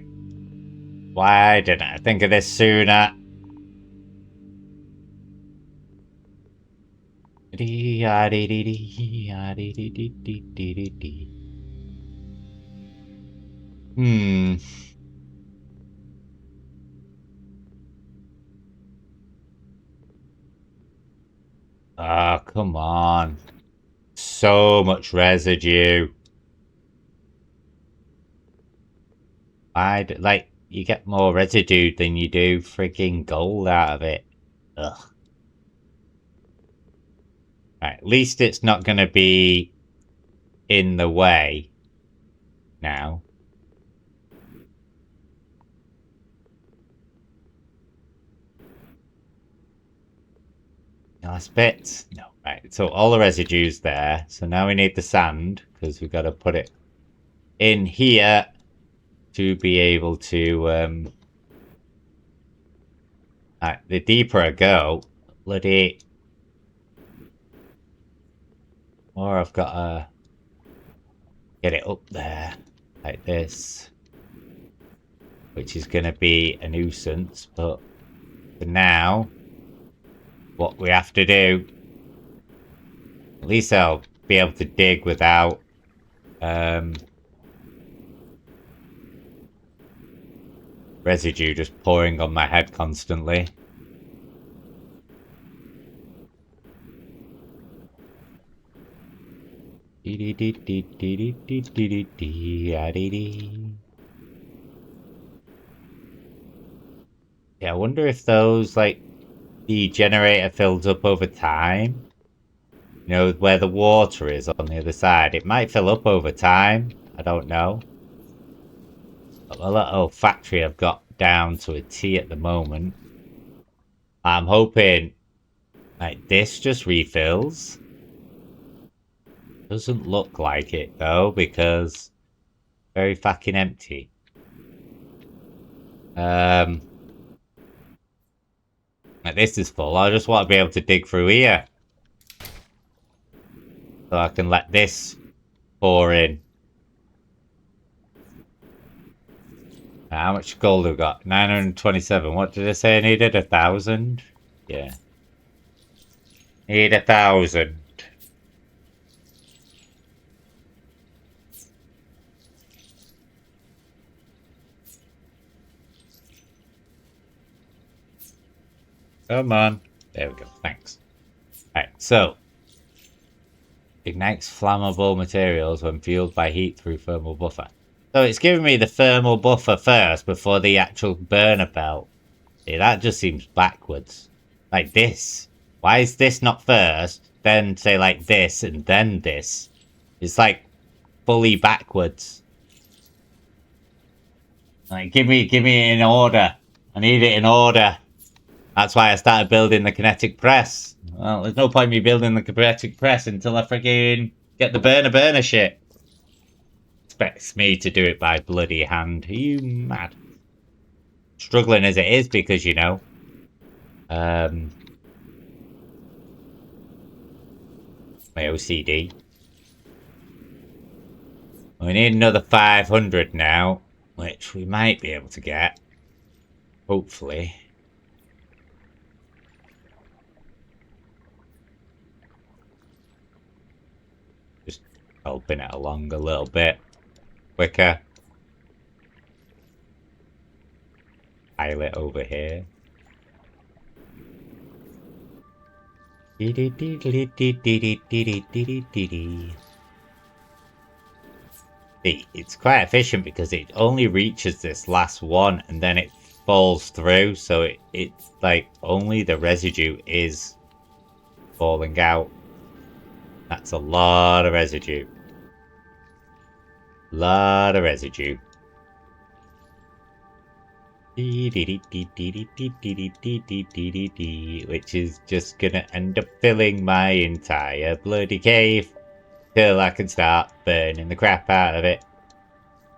A: Why didn't I think of this sooner? Hmm. Oh, come on. So much residue. Like, you get more residue than you do freaking gold out of it. Ugh. Right, at least it's not going to be in the way now. Last bit? No. Right, so all the residue's there. So now we need the sand, because we've got to put it in here to be able to... Right, the deeper I go, bloody... Or I've got to get it up there, like this. Which is going to be a nuisance, but for now, what we have to do, at least I'll be able to dig without residue just pouring on my head constantly. Yeah, I wonder if those, like, the generator fills up over time. You know, where the water is on the other side. It might fill up over time. I don't know. But the little factory I've got down to a T at the moment. I'm hoping, like, this just refills. Doesn't look like it, though, because very fucking empty. Like, this is full. I just want to be able to dig through here. So I can let this pour in. How much gold we got? 927. What did I say I needed? 1,000? Yeah. Need 1,000. Come on. There we go. Thanks. Right, so. Ignites flammable materials when fueled by heat through thermal buffer. So it's giving me the thermal buffer first before the actual burner belt. Yeah, that just seems backwards. Like this. Why is this not first, then say like this, and then this? It's like fully backwards. Like, give me it in order. I need it in order. That's why I started building the kinetic press. Well, there's no point me building the kinetic press until I freaking get the burner shit. Expects me to do it by bloody hand. Are you mad? Struggling as it is because, you know, my OCD. We need another 500 now, which we might be able to get. Hopefully. Just helping it along a little bit quicker. Pilot over here. It's quite efficient because it only reaches this last one and then it falls through, so it's like only the residue is falling out. That's a lot of residue. Lot of residue. Which is just gonna end up filling my entire bloody cave till I can start burning the crap out of it.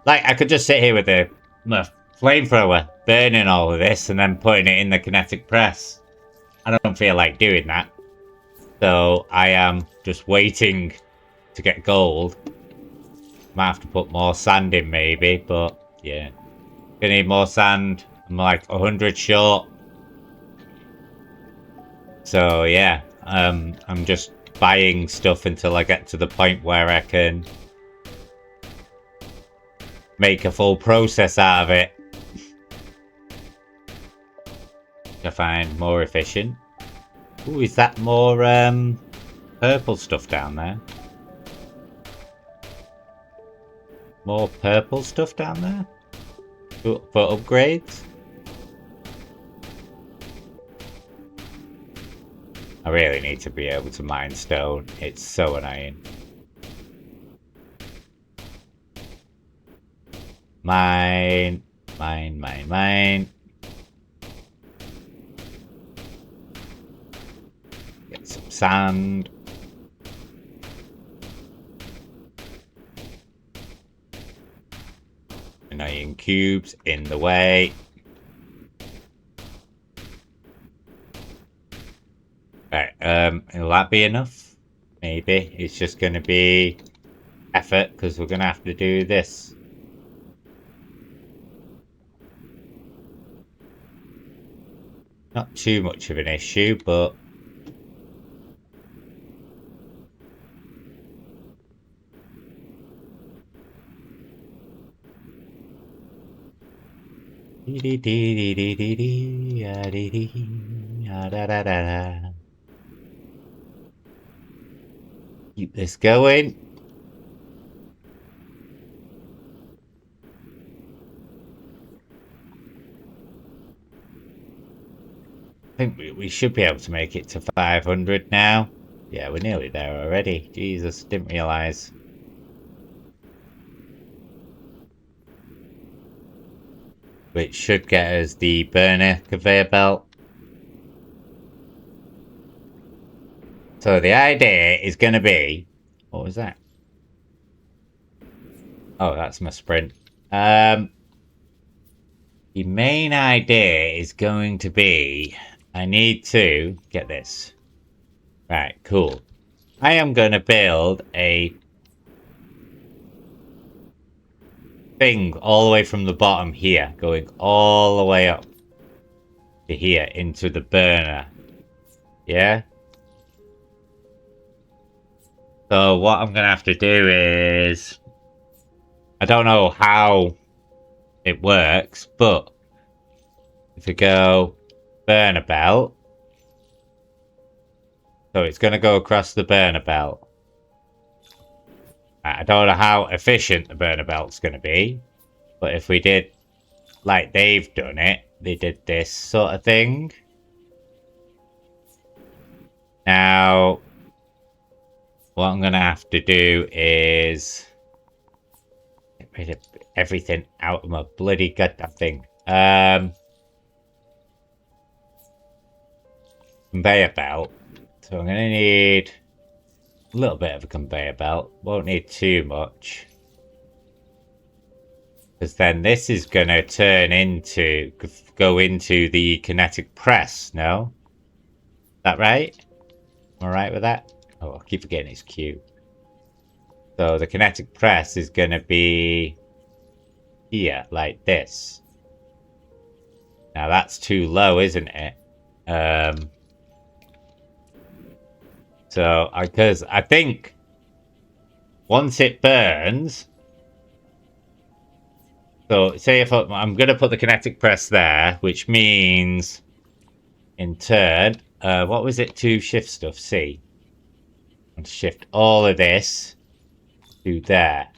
A: Like, I could just sit here with a flamethrower burning all of this and then putting it in the kinetic press. I don't feel like doing that. So I am just waiting to get gold. Might have to put more sand in maybe, but yeah. Gonna need more sand. I'm like 100 short. So yeah, I'm just buying stuff until I get to the point where I can make a full process out of it. I find more efficient. Ooh, is that more purple stuff down there? More purple stuff down there? For upgrades? I really need to be able to mine stone. It's so annoying. Mine. Get some sand. Annoying cubes in the way. Right, will that be enough? Maybe. It's just going to be effort because we're going to have to do this. Not too much of an issue, but keep this going. I think we should be able to make it to 500 now. Yeah, we're nearly there already. Jesus, didn't realise. Which should get us the burner conveyor belt. So the idea is going to be... What was that? Oh, that's my sprint. The main idea is going to be... I need to get this. Right, cool. I am going to build a thing all the way from the bottom here, going all the way up to here into the burner. Yeah? So what I'm gonna have to do is... I don't know how it works, but if we go burner belt, so it's gonna go across the burner belt. I don't know how efficient the burner belt's gonna be, but if we did like they've done it, they did this sort of thing. Now, what I'm gonna have to do is get rid of everything out of my bloody goddamn thing. Conveyor belt. So I'm gonna need a little bit of a conveyor belt. Won't need too much. Because then this is gonna turn into, go into the kinetic press, no? Is that right? Am I right with that? Oh, I keep forgetting it's Q. So the kinetic press is gonna be here, like this. Now that's too low, isn't it? So, because I think once it burns, so say if I'm going to put the kinetic press there, which means in turn, what was it to shift stuff? C. And shift all of this to there.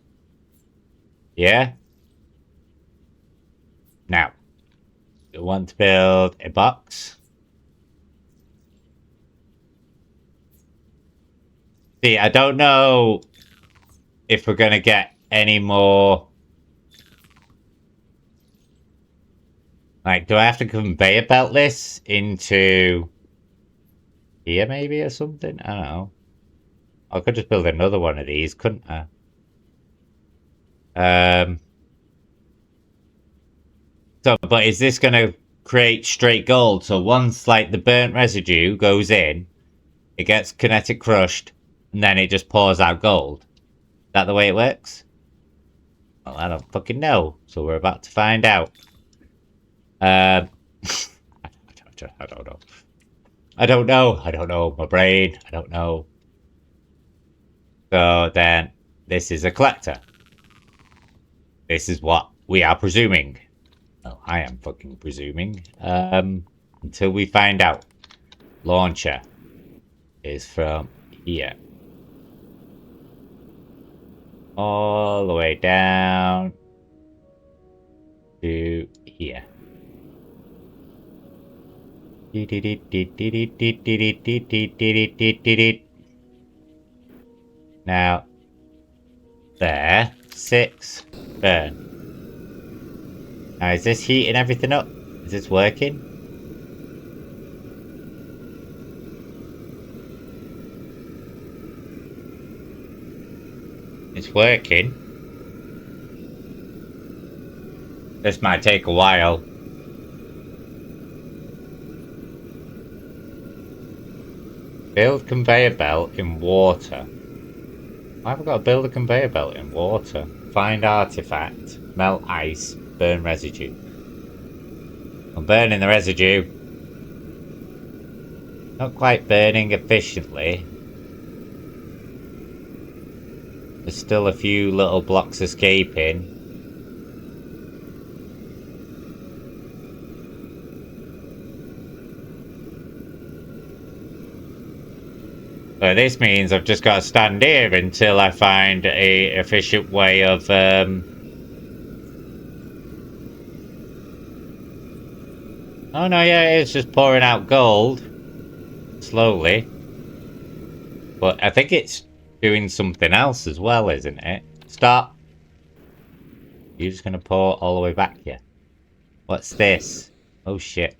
A: Yeah? Now, I want to build a box. See, I don't know if we're going to get any more... Like, do I have to conveyor belt this into here maybe or something? I don't know. I could just build another one of these, couldn't I? So, but is this going to create straight gold? So once, like, the burnt residue goes in, it gets kinetic crushed, and then it just pours out gold. Is that the way it works? Well, I don't fucking know. So we're about to find out. I don't know. I don't know. I don't know. My brain. I don't know. So then, this is a collector. This is what we are presuming. Oh, I am fucking presuming. Until we find out. Launcher is from here. All the way down to here. Now, there, 6, burn. Now, is this heating everything up? Is this working? It's working. This might take a while. Build conveyor belt in water. Why have I got to build a conveyor belt in water? Find artifact. Melt ice. Burn residue. I'm burning the residue. Not quite burning efficiently. There's still a few little blocks escaping. So this means I've just got to stand here until I find a efficient way of Oh no, yeah, it's just pouring out gold. Slowly. But I think it's doing something else as well, isn't it? Stop. You're just gonna pour all the way back here. What's this? Oh shit.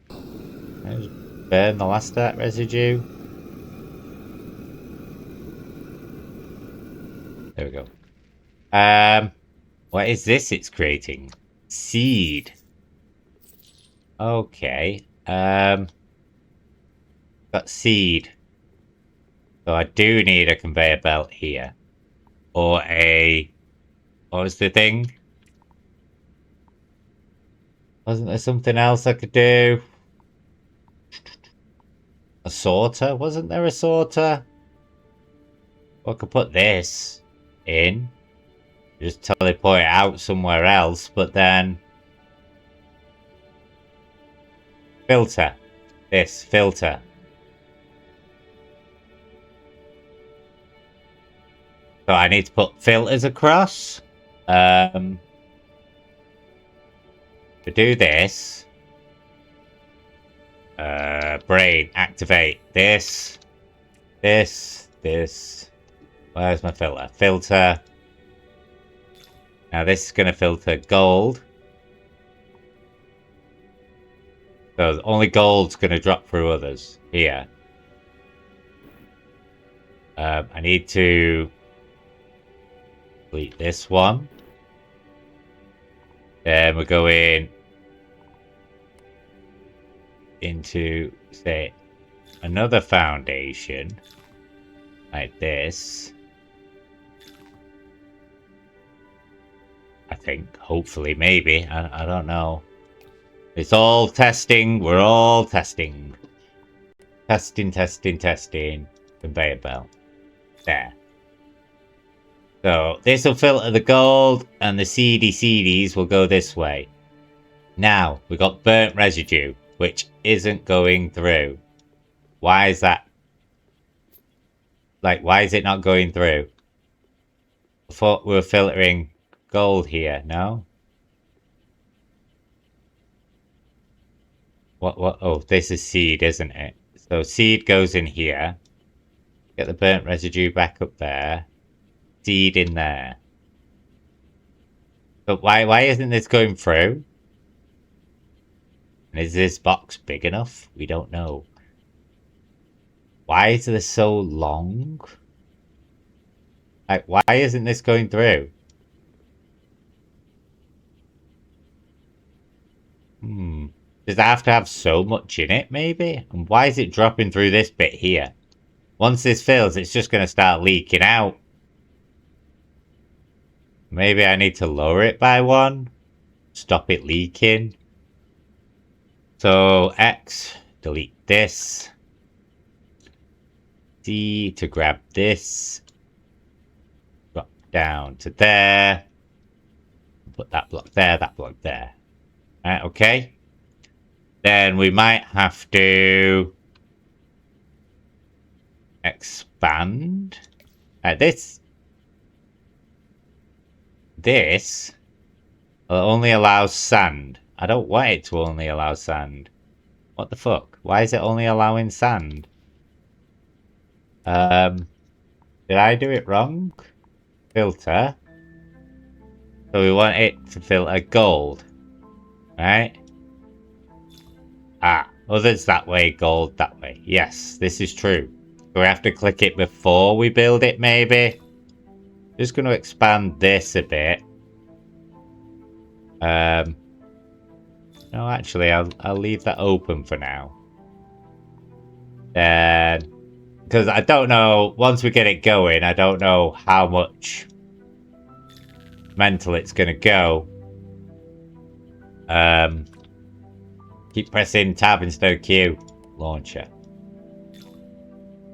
A: Let's burn the last of that residue. There we go. What is this it's creating? Seed. Okay. Got seed. So I do need a conveyor belt here. Or a... What was the thing? Wasn't there something else I could do? A sorter? Wasn't there a sorter? I could put this in. Just teleport it out somewhere else, but then... Filter. This, filter. So I need to put filters across. To do this... brain, activate this. This. Where's my filter? Filter. Now this is going to filter gold. So only gold's going to drop through others. Here. I need to delete this one. Then we're going into, say, another foundation. Like this. I think. Hopefully, maybe. I don't know. It's all testing. We're all testing. Testing. Conveyor belt. There. So, this will filter the gold, and the CDs will go this way. Now, we've got burnt residue, which isn't going through. Why is that? Like, why is it not going through? I thought we were filtering gold here, no? What? Oh, this is seed, isn't it? So seed goes in here. Get the burnt residue back up there. Seed in there. But why isn't this going through? And is this box big enough? We don't know. Why is this so long? Like, why isn't this going through? Does it have to have so much in it, maybe? And why is it dropping through this bit here? Once this fills, it's just going to start leaking out. Maybe I need to lower it by 1. Stop it leaking. So, X, delete this. D to grab this. Drop down to there. Put that block there, that block there. Alright, okay. Then we might have to expand. This only allows sand. I don't want it to only allow sand. What the fuck? Why is it only allowing sand? Did I do it wrong? Filter. So we want it to filter gold. Right? Ah, others that way, gold that way. Yes, this is true. So we have to click it before we build it, maybe? Just going to expand this a bit. No, actually, I'll leave that open for now. Then, because I don't know, once we get it going, I don't know how much mental it's going to go. Keep pressing tab instead of Q. Launcher.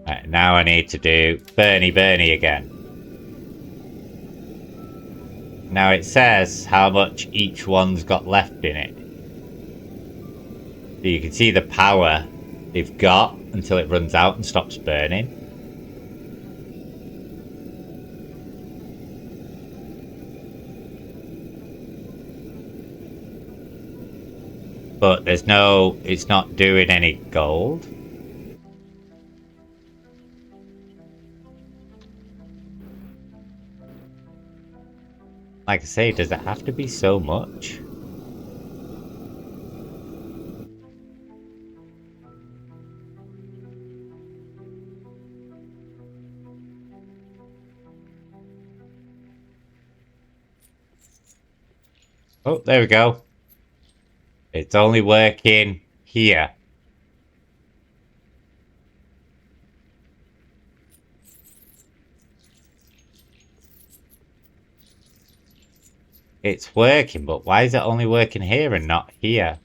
A: Right, now I need to do Bernie again. Now it says how much each one's got left in it. So you can see the power they've got until it runs out and stops burning. But there's no, it's not doing any gold. Like I say, does it have to be so much? Oh, there we go. It's only working here. It's working, but why is it only working here and not here?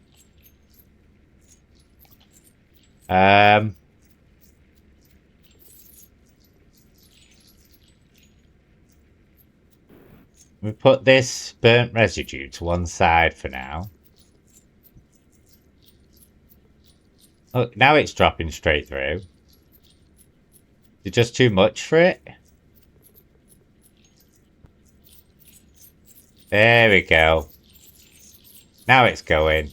A: We put this burnt residue to one side for now. Look, now it's dropping straight through. Is it just too much for it? There we go. Now it's going.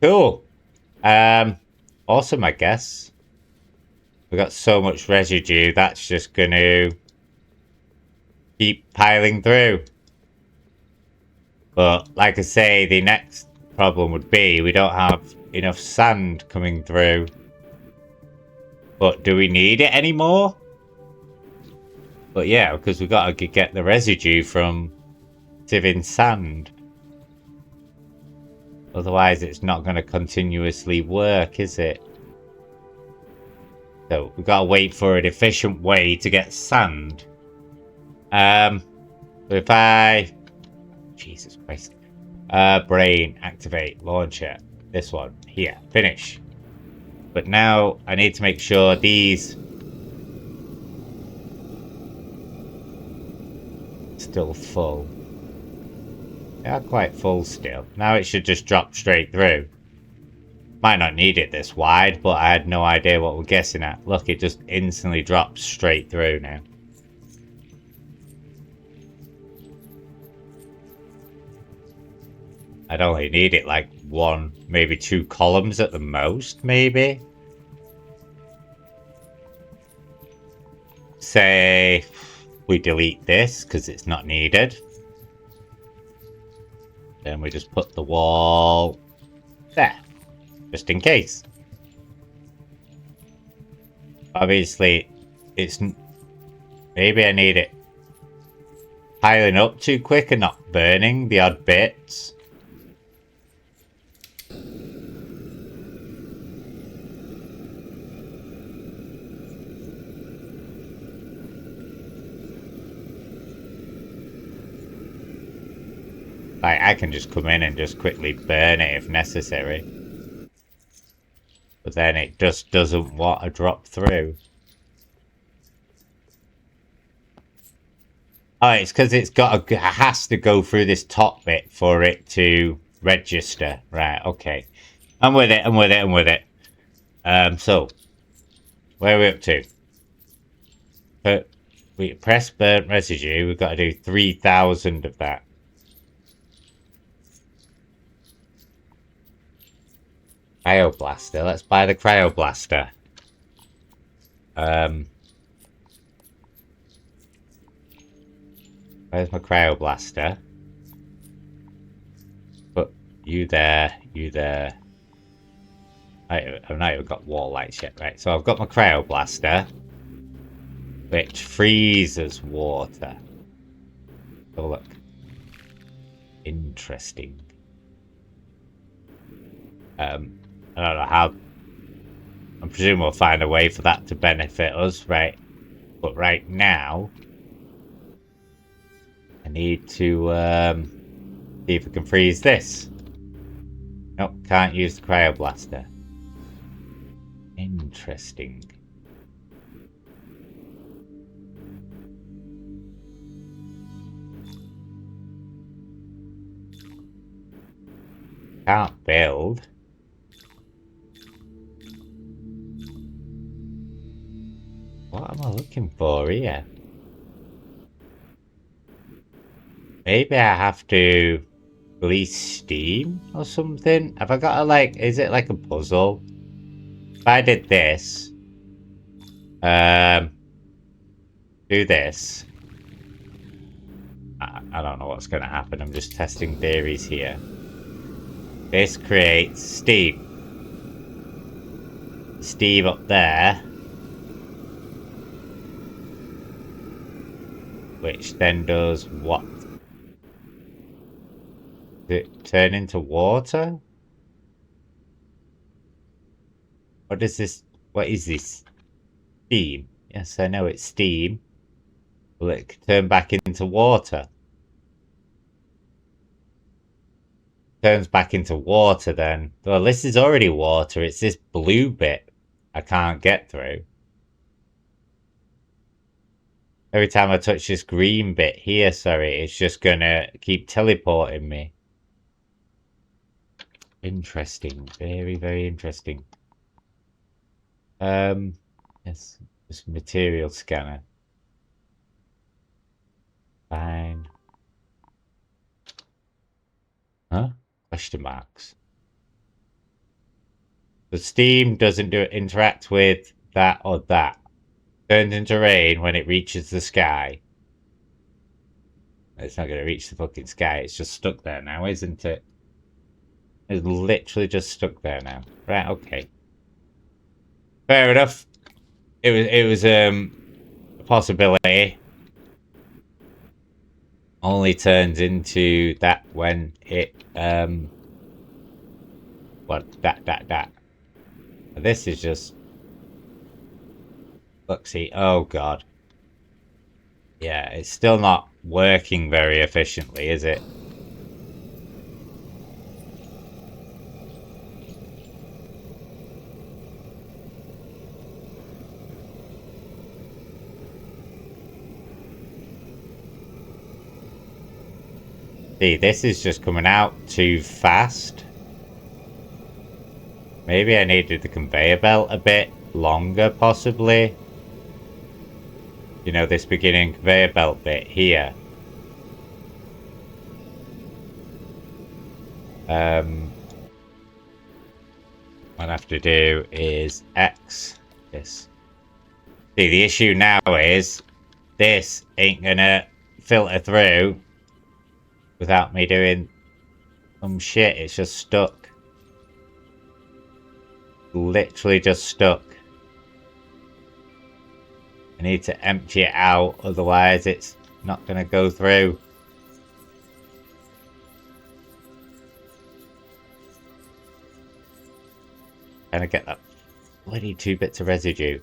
A: Cool. Awesome, I guess. We got so much residue, that's just going to keep piling through. But like I say, the next problem would be we don't have enough sand coming through. But do we need it anymore? But yeah, because we've got to get the residue from sieving sand. Otherwise, it's not going to continuously work, is it? So we've got to wait for an efficient way to get sand. If I... Jesus Christ. Brain, activate, launcher. This one, here, finish. But now I need to make sure these... still full. They are quite full still. Now it should just drop straight through. Might not need it this wide, but I had no idea what we're guessing at. Look, it just instantly drops straight through now. I'd only need it like 1, maybe 2 columns at the most, maybe. Say we delete this because it's not needed. Then we just put the wall there, just in case. Obviously, it's... maybe I need it piling up too quick and not burning the odd bits. Like, I can just come in and just quickly burn it if necessary. But then it just doesn't want to drop through. Oh, it's because it has to go through this top bit for it to register. Right, okay. I'm with it, I'm with it, I'm with it. So, where are we up to? We press burnt residue, we've got to do 3,000 of that. Cryoblaster. Let's buy the cryoblaster. Where's my cryoblaster? Put you there, you there. I've not even got wall lights yet, right? So I've got my cryoblaster, which freezes water. Oh look. Interesting. I don't know how. I presume we'll find a way for that to benefit us, right? But right now, I need to see if we can freeze this. Nope, can't use the cryoblaster. Interesting. Can't build. What am I looking for here? Maybe I have to release steam or something? Have I got to like, is it like a puzzle? If I did this, do this. I don't know what's going to happen. I'm just testing theories here. This creates steam. Steam up there. Which then does what? Does it turn into water? What is this? What is this? Steam. Yes, I know it's steam. Will it turn back into water? Turns back into water then. Well, this is already water. It's this blue bit I can't get through. Every time I touch this green bit here, sorry, it's just gonna keep teleporting me. Interesting. Very, very interesting. Yes, just material scanner. Fine. Huh? Question marks. The steam doesn't interact with that or that. Turns into rain when it reaches the sky. It's not going to reach the fucking sky. It's just stuck there now, isn't it? It's literally just stuck there now. Right, okay. Fair enough. It was a possibility. Only turns into that when it what that. This is just look, see, oh god. Yeah, it's still not working very efficiently, is it? See, this is just coming out too fast. Maybe I needed the conveyor belt a bit longer, possibly. You know, this beginning conveyor belt bit here. What I have to do is X this. See, the issue now is this ain't gonna filter through without me doing some shit. It's just stuck. Literally just stuck. I need to empty it out, otherwise it's not gonna go through. Trying to get that bloody 2 bits of residue.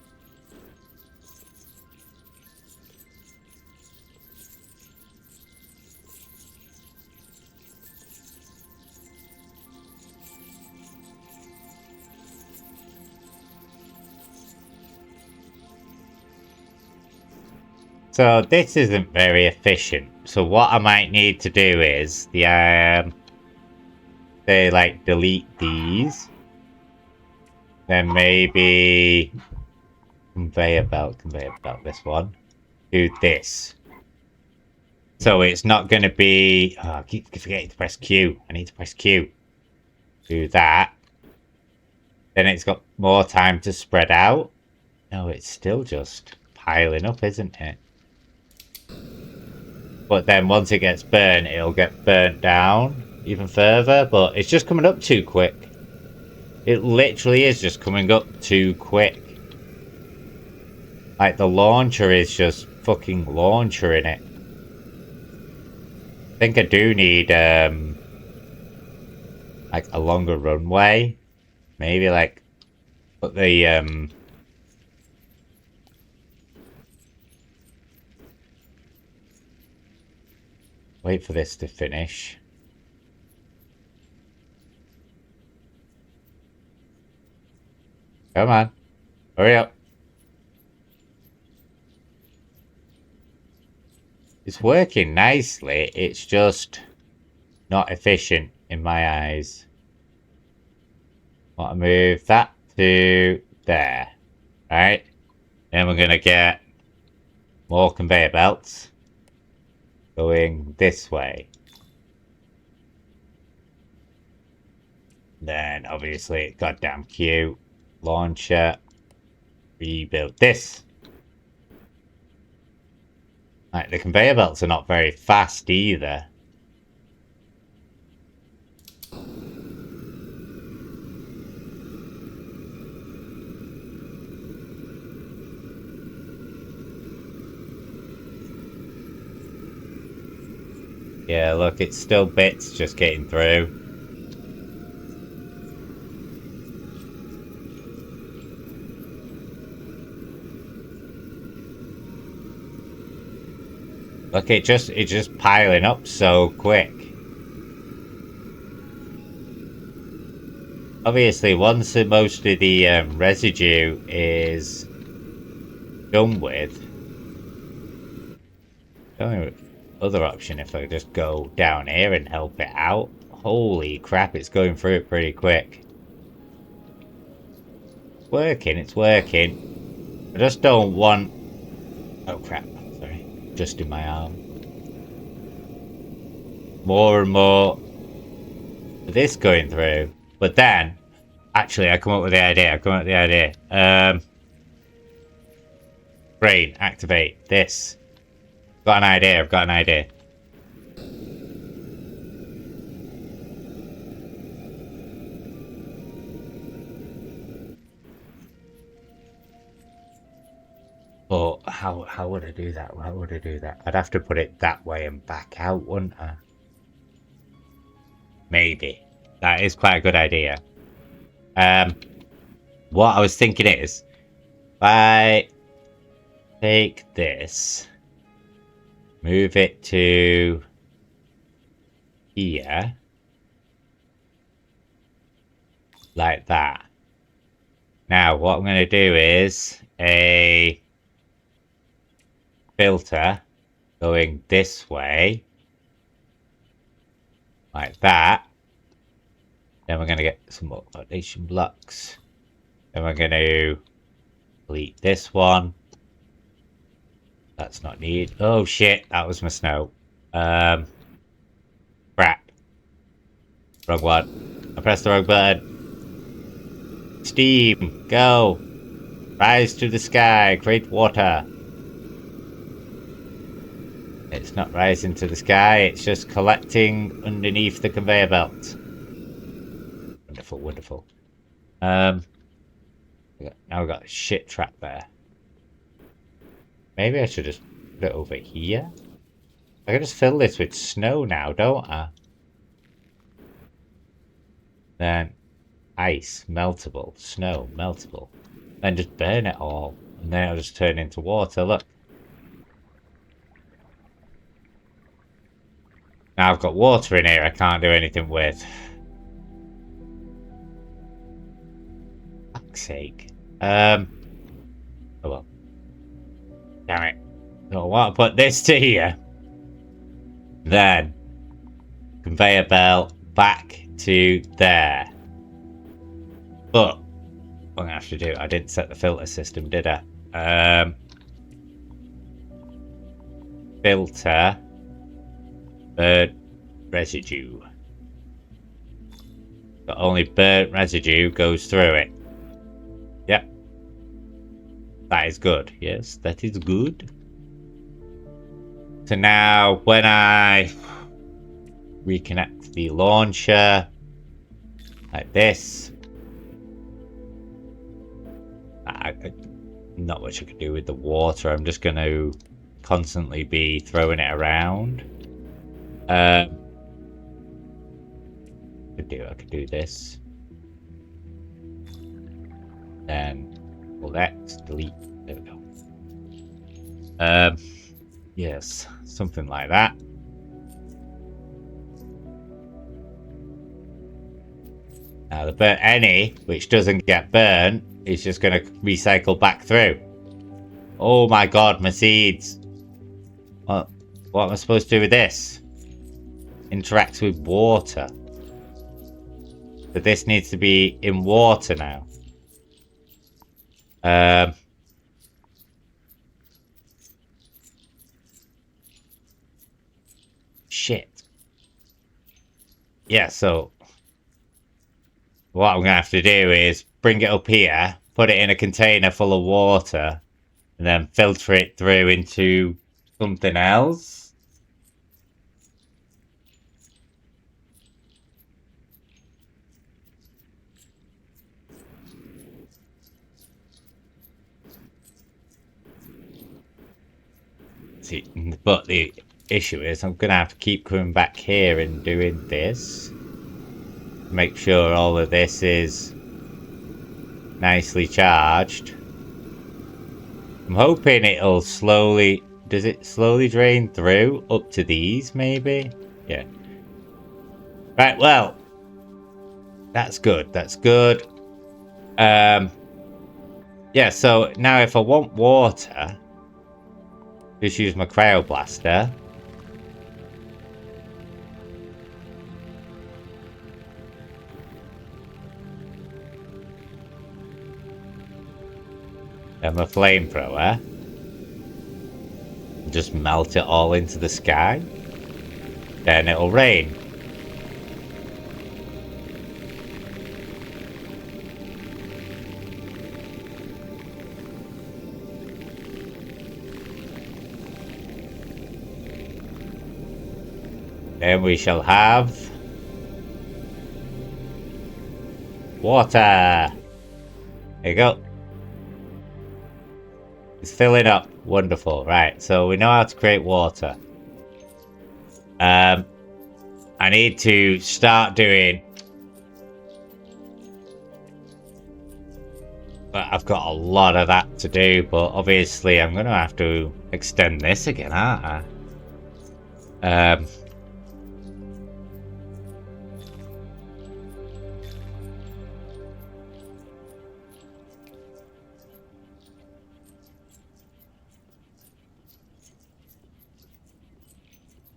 A: So this isn't very efficient. So what I might need to do is the say like delete these. Then maybe conveyor belt, this one. Do this. So it's not going to be... Oh, I keep forgetting to press Q. I need to press Q. Do that. Then it's got more time to spread out. No, it's still just piling up, isn't it? But then once it gets burnt, it'll get burnt down even further. But it's just coming up too quick. It literally is just coming up too quick. Like, the launcher is just fucking launchering it. I think I do need, like, a longer runway. Maybe, like, put the, wait for this to finish. Come on. Hurry up. It's working nicely. It's just not efficient in my eyes. Want to move that to there. Right? Then we're going to get more conveyor belts going this way. Then obviously goddamn Q. Launcher, rebuild this. Like, the conveyor belts are not very fast either. Yeah, look, it's still bits just getting through. Look, it's just piling up so quick. Obviously, once most of the residue is done with, the only other option if I just go down here and help it out. Holy crap, it's going through it pretty quick. It's working. I just don't want... Oh crap, sorry. Just in my arm. More and more of this going through. But then, actually I come up with the idea. Brain, activate this. I've got an idea. But how would I do that? How would I do that? I'd have to put it that way and back out, wouldn't I? Maybe. That is quite a good idea. What I was thinking is, if I take this, move it to here, like that. Now, what I'm going to do is a filter going this way, like that. Then we're going to get some more foundation blocks. Then we're going to delete this one. That's not needed. Oh shit, that was my snow. Crap. Wrong one. I pressed the wrong button. Steam, go. Rise to the sky, create water. It's not rising to the sky, it's just collecting underneath the conveyor belt. Wonderful, wonderful. Now we've got a shit trap there. Maybe I should just put it over here? I can just fill this with snow now, don't I? Then ice, meltable, snow, meltable. Then just burn it all. And then it'll just turn into water, look. Now I've got water in here I can't do anything with. Fuck's sake. Oh well. Damn it. So I want to put this to here. Then conveyor belt back to there. But what I'm gonna have to do, I didn't set the filter system, did I? Filter burnt residue. But only burnt residue goes through it. Yep. That is good. Yes, that is good. So now when I reconnect the launcher like this, not much I can do with the water. I'm just going to constantly be throwing it around. I could do this. Then let's delete. There we go. Yes, something like that. Now the burnt any which doesn't get burnt is just going to recycle back through. Oh my god, my seeds. What am I supposed to do with this? Interacts with water. But this needs to be in water now. Shit. Yeah, so what I'm gonna have to do is bring it up here, put it in a container full of water, and then filter it through into something else. See, but the issue is I'm gonna have to keep coming back here and doing this. Make sure all of this is nicely charged. I'm hoping it'll slowly does it slowly drain through up to these maybe? Yeah. Right, well, that's good. That's good. Yeah, so now if I want water, just use my cryoblaster. And my flamethrower. Just melt it all into the sky. Then it'll rain. Then we shall have water. There you go. It's filling up. Wonderful. Right, so we know how to create water. I need to start doing... But I've got a lot of that to do, but obviously I'm going to have to extend this again, aren't I?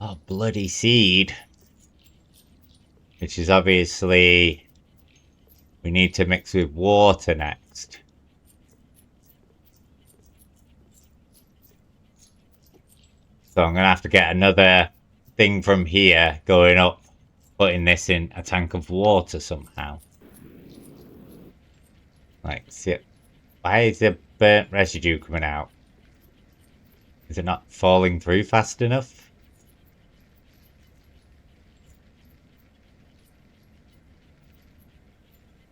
A: Oh, bloody seed. Which is obviously... We need to mix with water next. So I'm going to have to get another thing from here going up, putting this in a tank of water somehow. Like, see, why is the burnt residue coming out? Is it not falling through fast enough?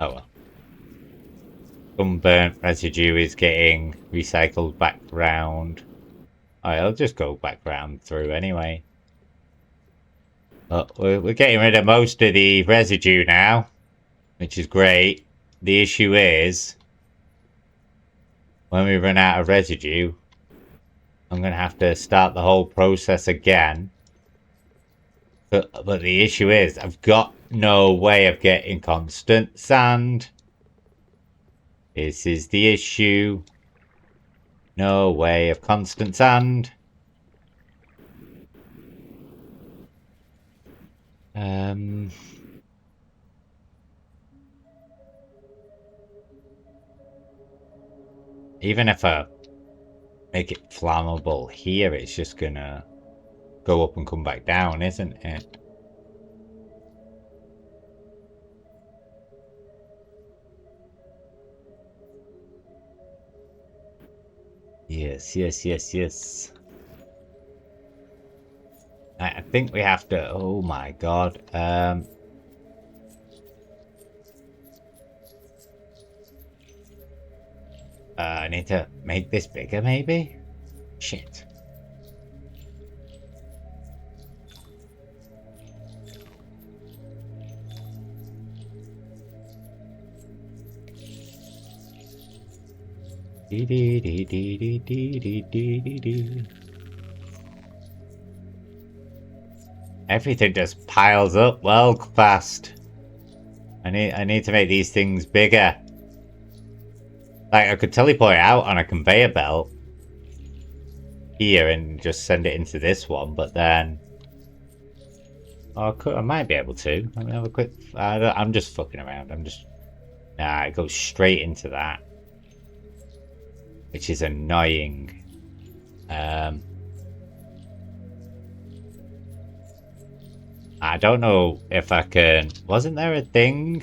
A: Oh well. Some burnt residue is getting recycled back round. Oh, it'll just go back round through anyway. But we're getting rid of most of the residue now, which is great. The issue is, when we run out of residue, I'm going to have to start the whole process again. But the issue is, I've got no way of getting constant sand. This is the issue. No way of constant sand. Even if I make it flammable here, it's just gonna go up and come back down, isn't it? Yes, yes, yes, yes. I think we have to... Oh my god. I need to make this bigger, maybe? Shit. Everything just piles up well fast. I need to make these things bigger. Like, I could teleport it out on a conveyor belt here and just send it into this one, but then... Oh, I might be able to. Let me have a quick... I'm just fucking around. Nah, it goes straight into that. Which is annoying. I don't know if I can... Wasn't there a thing?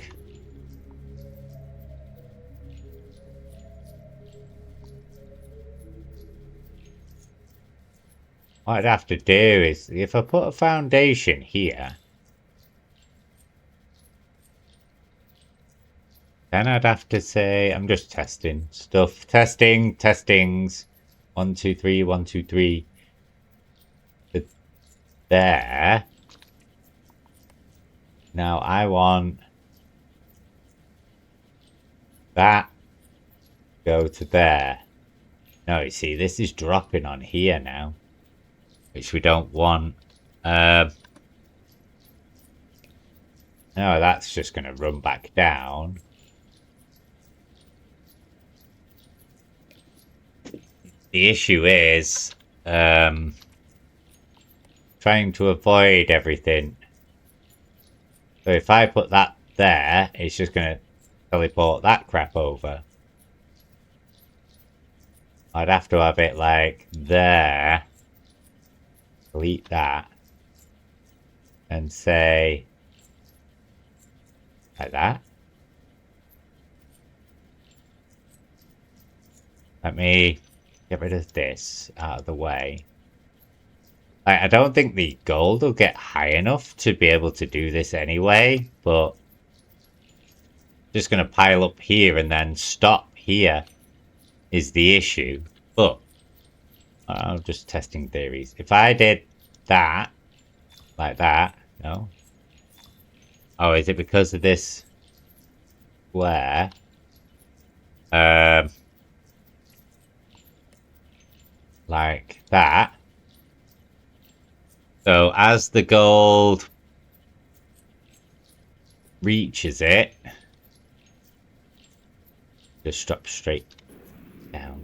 A: What I'd have to do is, if I put a foundation here, then I'd have to say, I'm just testing stuff. Testings. 1, 2, 3, 1, 2, 3. But there. Now I want that go to there. No, you see, this is dropping on here now. which we don't want. No, that's just going to run back down. The issue is trying to avoid everything. So if I put that there, it's just going to teleport that crap over. I'd have to have it like there. Delete that. And say like that. Let me get rid of this out of the way. I don't think the gold will get high enough to be able to do this anyway, but just going to pile up here and then stop here is the issue. But I'm just testing theories. If I did that, like that, no? Oh, is it because of this square? Like that. So as the gold reaches it, just drop straight down.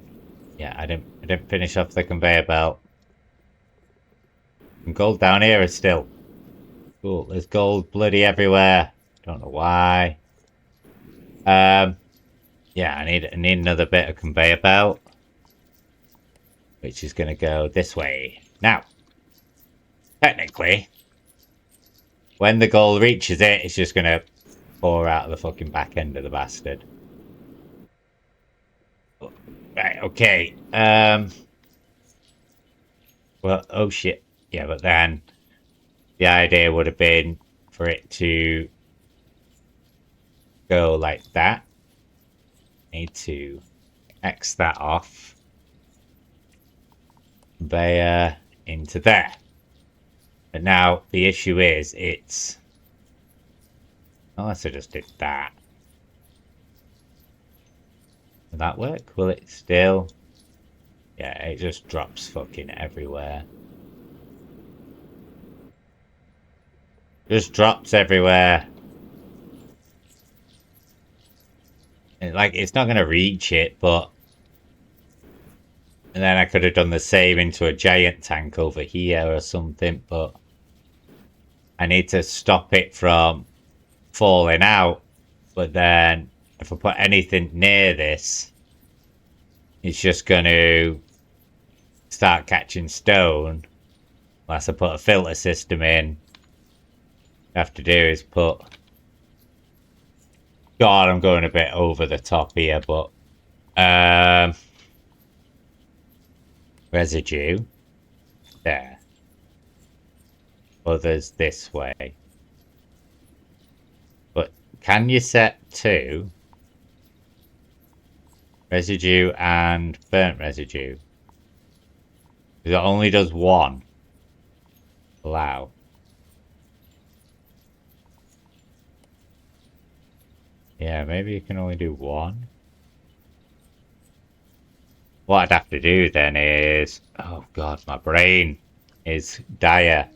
A: Yeah, I didn't finish off the conveyor belt. And gold down here is still cool. There's gold bloody everywhere. Don't know why. Yeah, I need another bit of conveyor belt, which is going to go this way. Now, technically, when the gold reaches it, it's just going to pour out of the fucking back end of the bastard. Right, okay. Well, oh shit. Yeah, but then the idea would have been for it to go like that. Need to X that off. Conveyor into there. But now the issue is it's... Unless I just did that. Will that work? Will it still? Yeah, it just drops fucking everywhere. Just drops everywhere. And like, it's not going to reach it, but... And then I could have done the same into a giant tank over here or something, but... I need to stop it from falling out. But then, if I put anything near this, it's just going to start catching stone. Unless I put a filter system in. What I have to do is put... God, I'm going a bit over the top here, but... residue. There. Others this way. But can you set two? Residue and burnt residue. Because it only does one. Allow. Yeah, maybe you can only do one. What I'd have to do then is... Oh god, my brain is dire.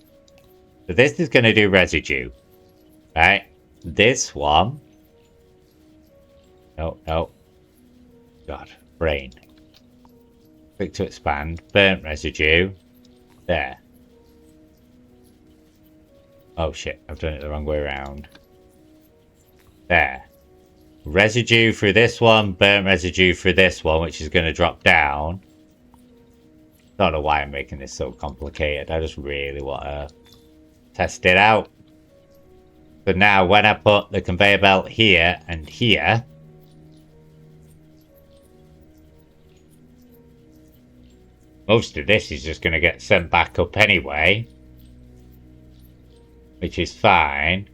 A: So this is going to do residue. Right? This one... No, no. God, brain. Click to expand. Burnt residue. There. Oh shit, I've done it the wrong way around. There. Residue through this one, burnt residue through this one, which is going to drop down. Don't know why I'm making this so complicated. I just really want to test it out. So now when I put the conveyor belt here and here, most of this is just going to get sent back up anyway, which is fine.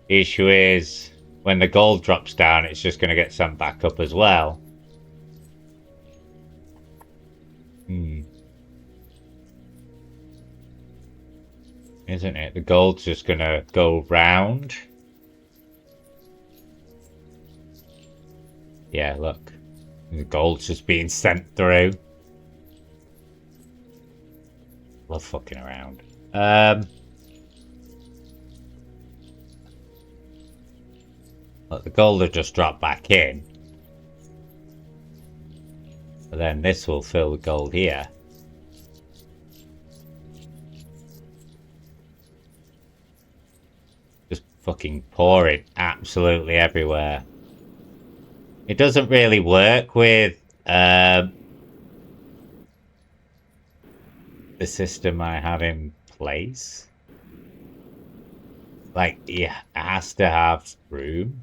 A: The issue is when the gold drops down, it's just going to get sent back up as well. Isn't it? The gold's just going to go round. Yeah, look. The gold's just being sent through. Love fucking around. Look, the gold will just drop back in. But then this will fill the gold here. Just fucking pour it absolutely everywhere. It doesn't really work with the system I have in place. Like, yeah, it has to have room.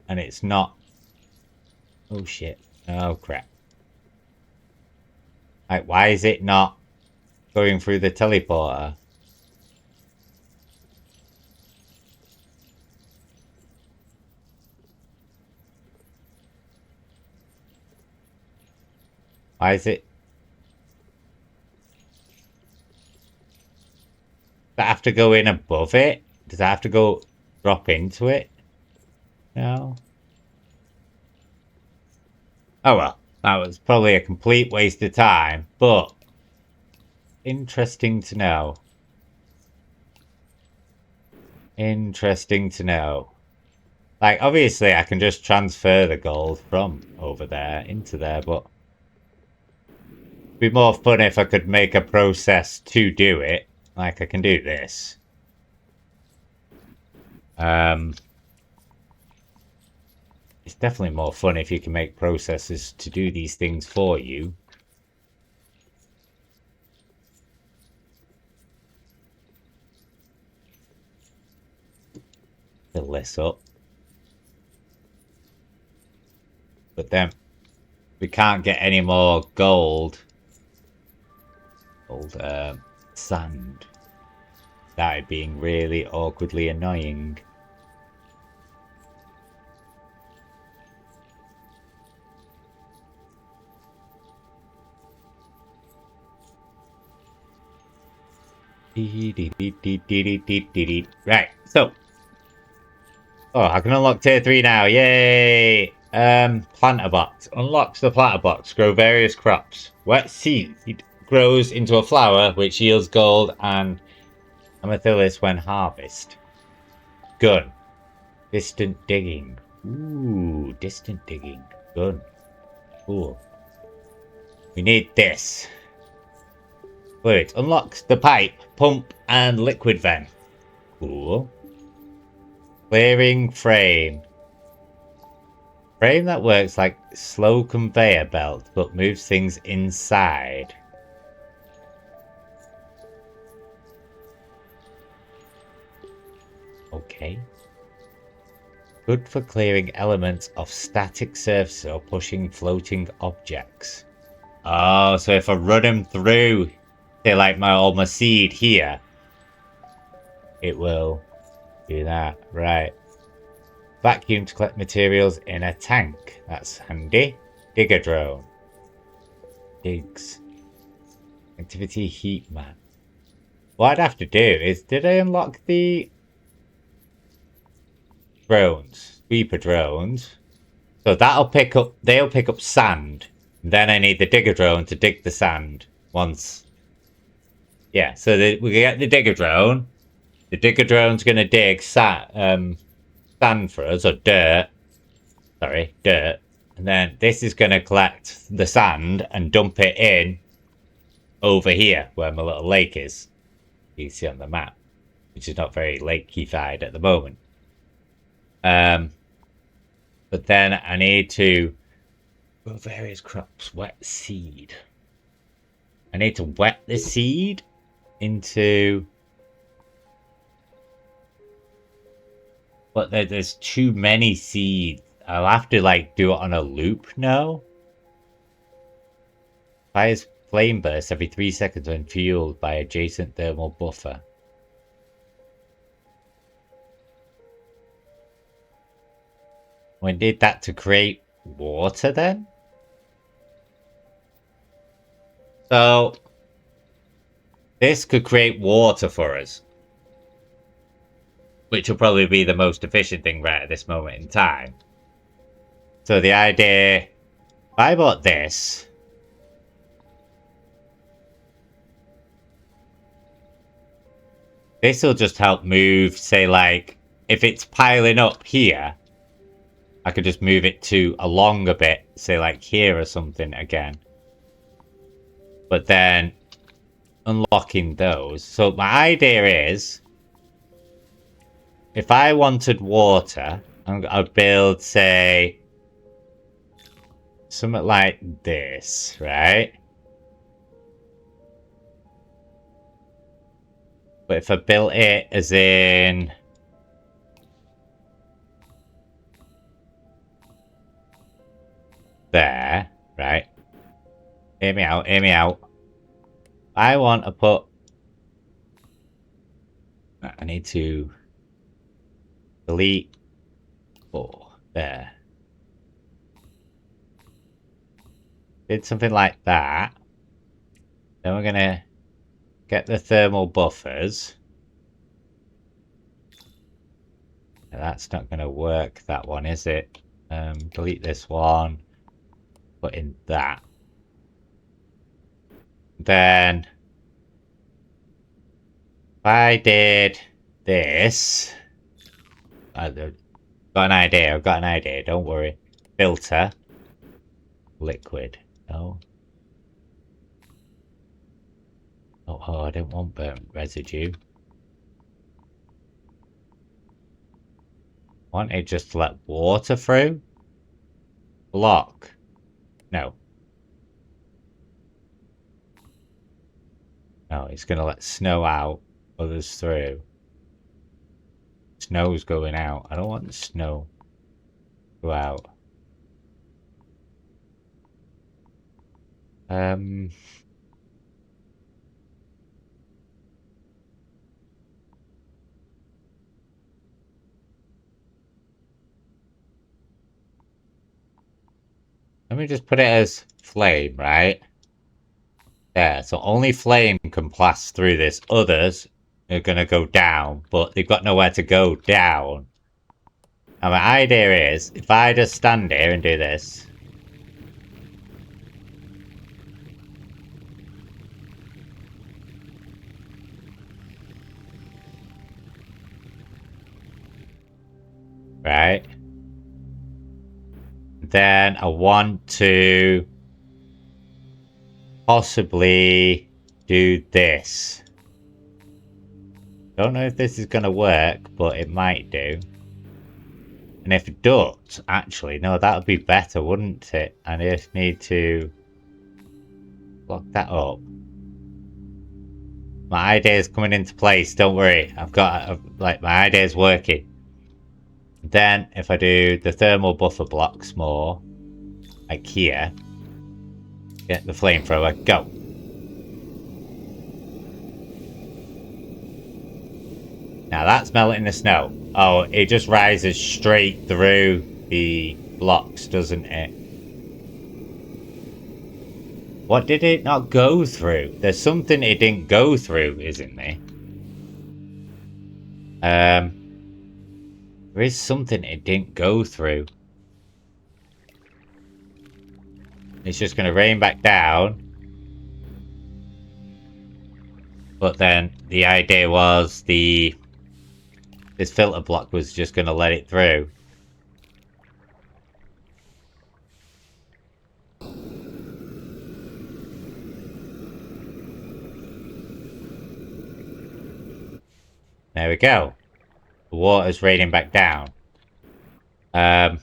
A: And it's not... Oh shit. Oh crap. Like, why is it not going through the teleporter? Why is it... Does it have to go in above it? Does it have to go drop into it? No. Oh well, that was probably a complete waste of time, but interesting to know. Interesting to know. Like, obviously I can just transfer the gold from over there into there, but it'd be more fun if I could make a process to do it. Like, I can do this. It's definitely more fun if you can make processes to do these things for you. Fill this up. But then we can't get any more gold. Sand. That being really awkwardly annoying. Right, so. Oh, I can unlock tier 3 now. Yay! Planter box. Unlocks the planter box. Grow various crops. Wet seed grows into a flower which yields gold and amethyst when harvested. Gun. Distant digging. Ooh, distant digging. Gun. Cool. We need this. Fluid. Unlocks the pipe, pump, and liquid vent. Cool. Clearing frame. Frame that works like slow conveyor belt, but moves things inside. Okay. Good for clearing elements of static surfaces or pushing floating objects. Oh, so if I run them through, say like all my seed here, it will do that. Right. Vacuum to collect materials in a tank. That's handy. Digger drone. Digs. Activity heat map. What I'd have to do is, did I unlock the drones? Sweeper drones. So they'll pick up sand. Then I need the digger drone to dig the sand once. Yeah, so we get the digger drone. The digger drone's going to dig sand for us, or dirt. Sorry, dirt. And then this is going to collect the sand and dump it in over here, where my little lake is. You can see on the map, which is not very lakey-fied at the moment. But then I need to grow various crops. Wet seed. I need to wet the seed into... But there's too many seeds. I'll have to, like, do it on a loop now. Fires flame bursts every 3 seconds when fueled by adjacent thermal buffer. We did that to create water then? So, this could create water for us. Which will probably be the most efficient thing right at this moment in time. So the idea, if I bought this, This will just help move, say, like, if it's piling up here, I could just move it to along a bit, say, like here or something again. But then unlocking those. So my idea is, if I wanted water, I'd build, say, something like this, right? But if I built it as in... there, right? Hear me out, hear me out. I want to put... I need to delete 4 there. Did something like that. Then we're gonna get the thermal buffers. Now, that's not gonna work, that one, is it? Delete this one. Put in that. Then if I did this, I've got an idea, don't worry. Filter, liquid, no. Oh, I don't want burnt residue. Want it just to let water through? Block. No. No, it's gonna let snow out, others through. Snow's going out. I don't want the snow to go out. Let me just put it as flame, right? There, so only flame can pass through this. Others are gonna go down, but they've got nowhere to go down. And my idea is, if I just stand here and do this. Right? Then I want to possibly do this. Don't know if this is going to work, but it might do. And if it does, actually, no, that would be better, wouldn't it? I just need to block that up. My idea is coming into place, don't worry. My idea is working. Then, if I do the thermal buffer blocks more, like here, get the flamethrower, go. Now that's melting the snow. Oh, it just rises straight through the blocks, doesn't it? What did it not go through? There's something it didn't go through, isn't there? There is something it didn't go through. It's just going to rain back down. But then the idea was this filter block was just going to let it through. There we go. The water's raining back down. But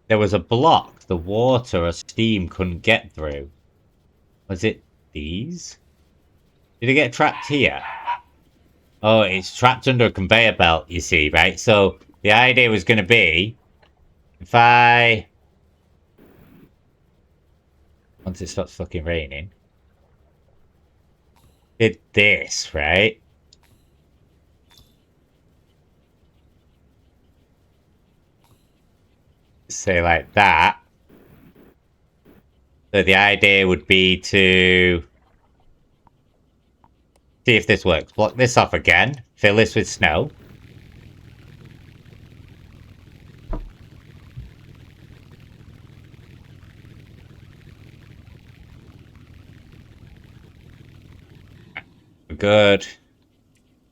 A: there was a block the water or steam couldn't get through. Was it these? Did it get trapped here? Oh, it's trapped under a conveyor belt, you see, right? So the idea was going to be, if I... once it stops fucking raining, did this, right? Say like that. So the idea would be to see if this works. Block this off again. Fill this with snow. good.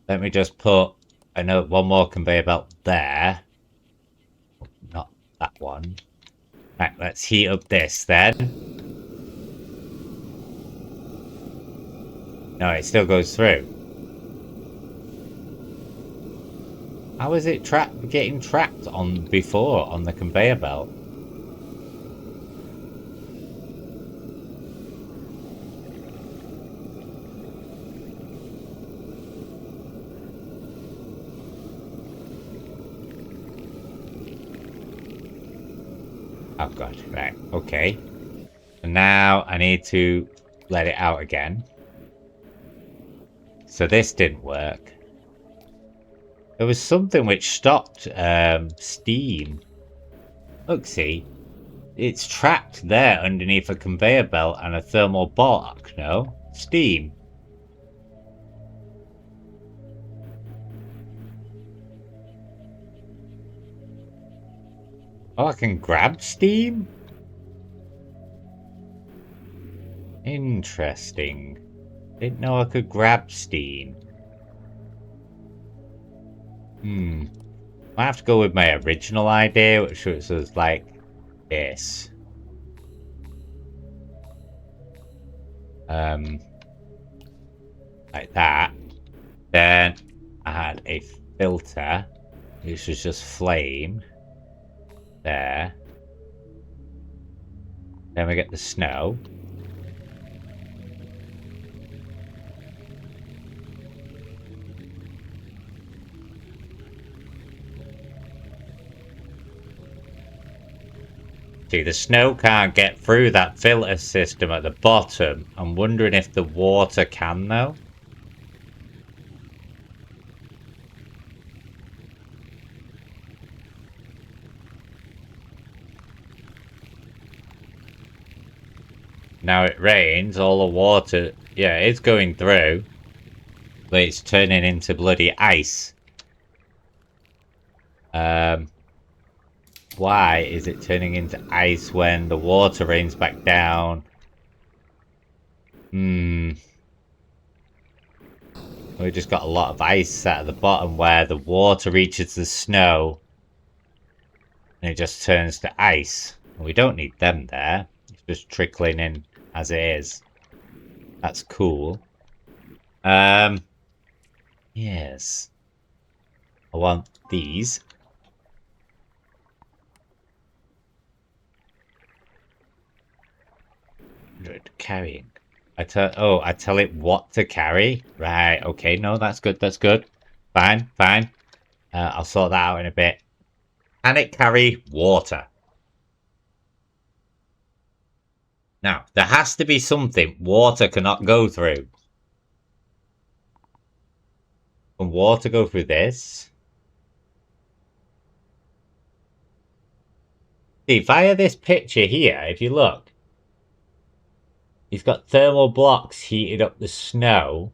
A: Let me just put one more conveyor belt there. Not that one. Right, let's heat up this then. No, it still goes through. How is it getting trapped on before on the conveyor belt? Oh god, right, okay. And now I need to let it out again. So this didn't work. There was something which stopped steam. Look, see? It's trapped there underneath a conveyor belt and a thermal block, no? Steam. Oh, I can grab steam? Interesting. Didn't know I could grab steam. I have to go with my original idea, which was like this. Like that. Then I had a filter, which was just flame. There. Then we get the snow. See, the snow can't get through that filter system at the bottom. I'm wondering if the water can, though. Now it rains, all the water... Yeah, it's going through. But it's turning into bloody ice. Why is it turning into ice when the water rains back down? We just got a lot of ice sat at the bottom where the water reaches the snow. And it just turns to ice. We don't need them there. It's just trickling in as it is. That's cool. Yes. I want these. Carrying. I tell it what to carry? Right, okay, no, that's good, that's good. Fine, fine. I'll sort that out in a bit. Can it carry water? Now, there has to be something water cannot go through. Can water go through this? See, via this picture here, if you look, he's got thermal blocks heated up the snow,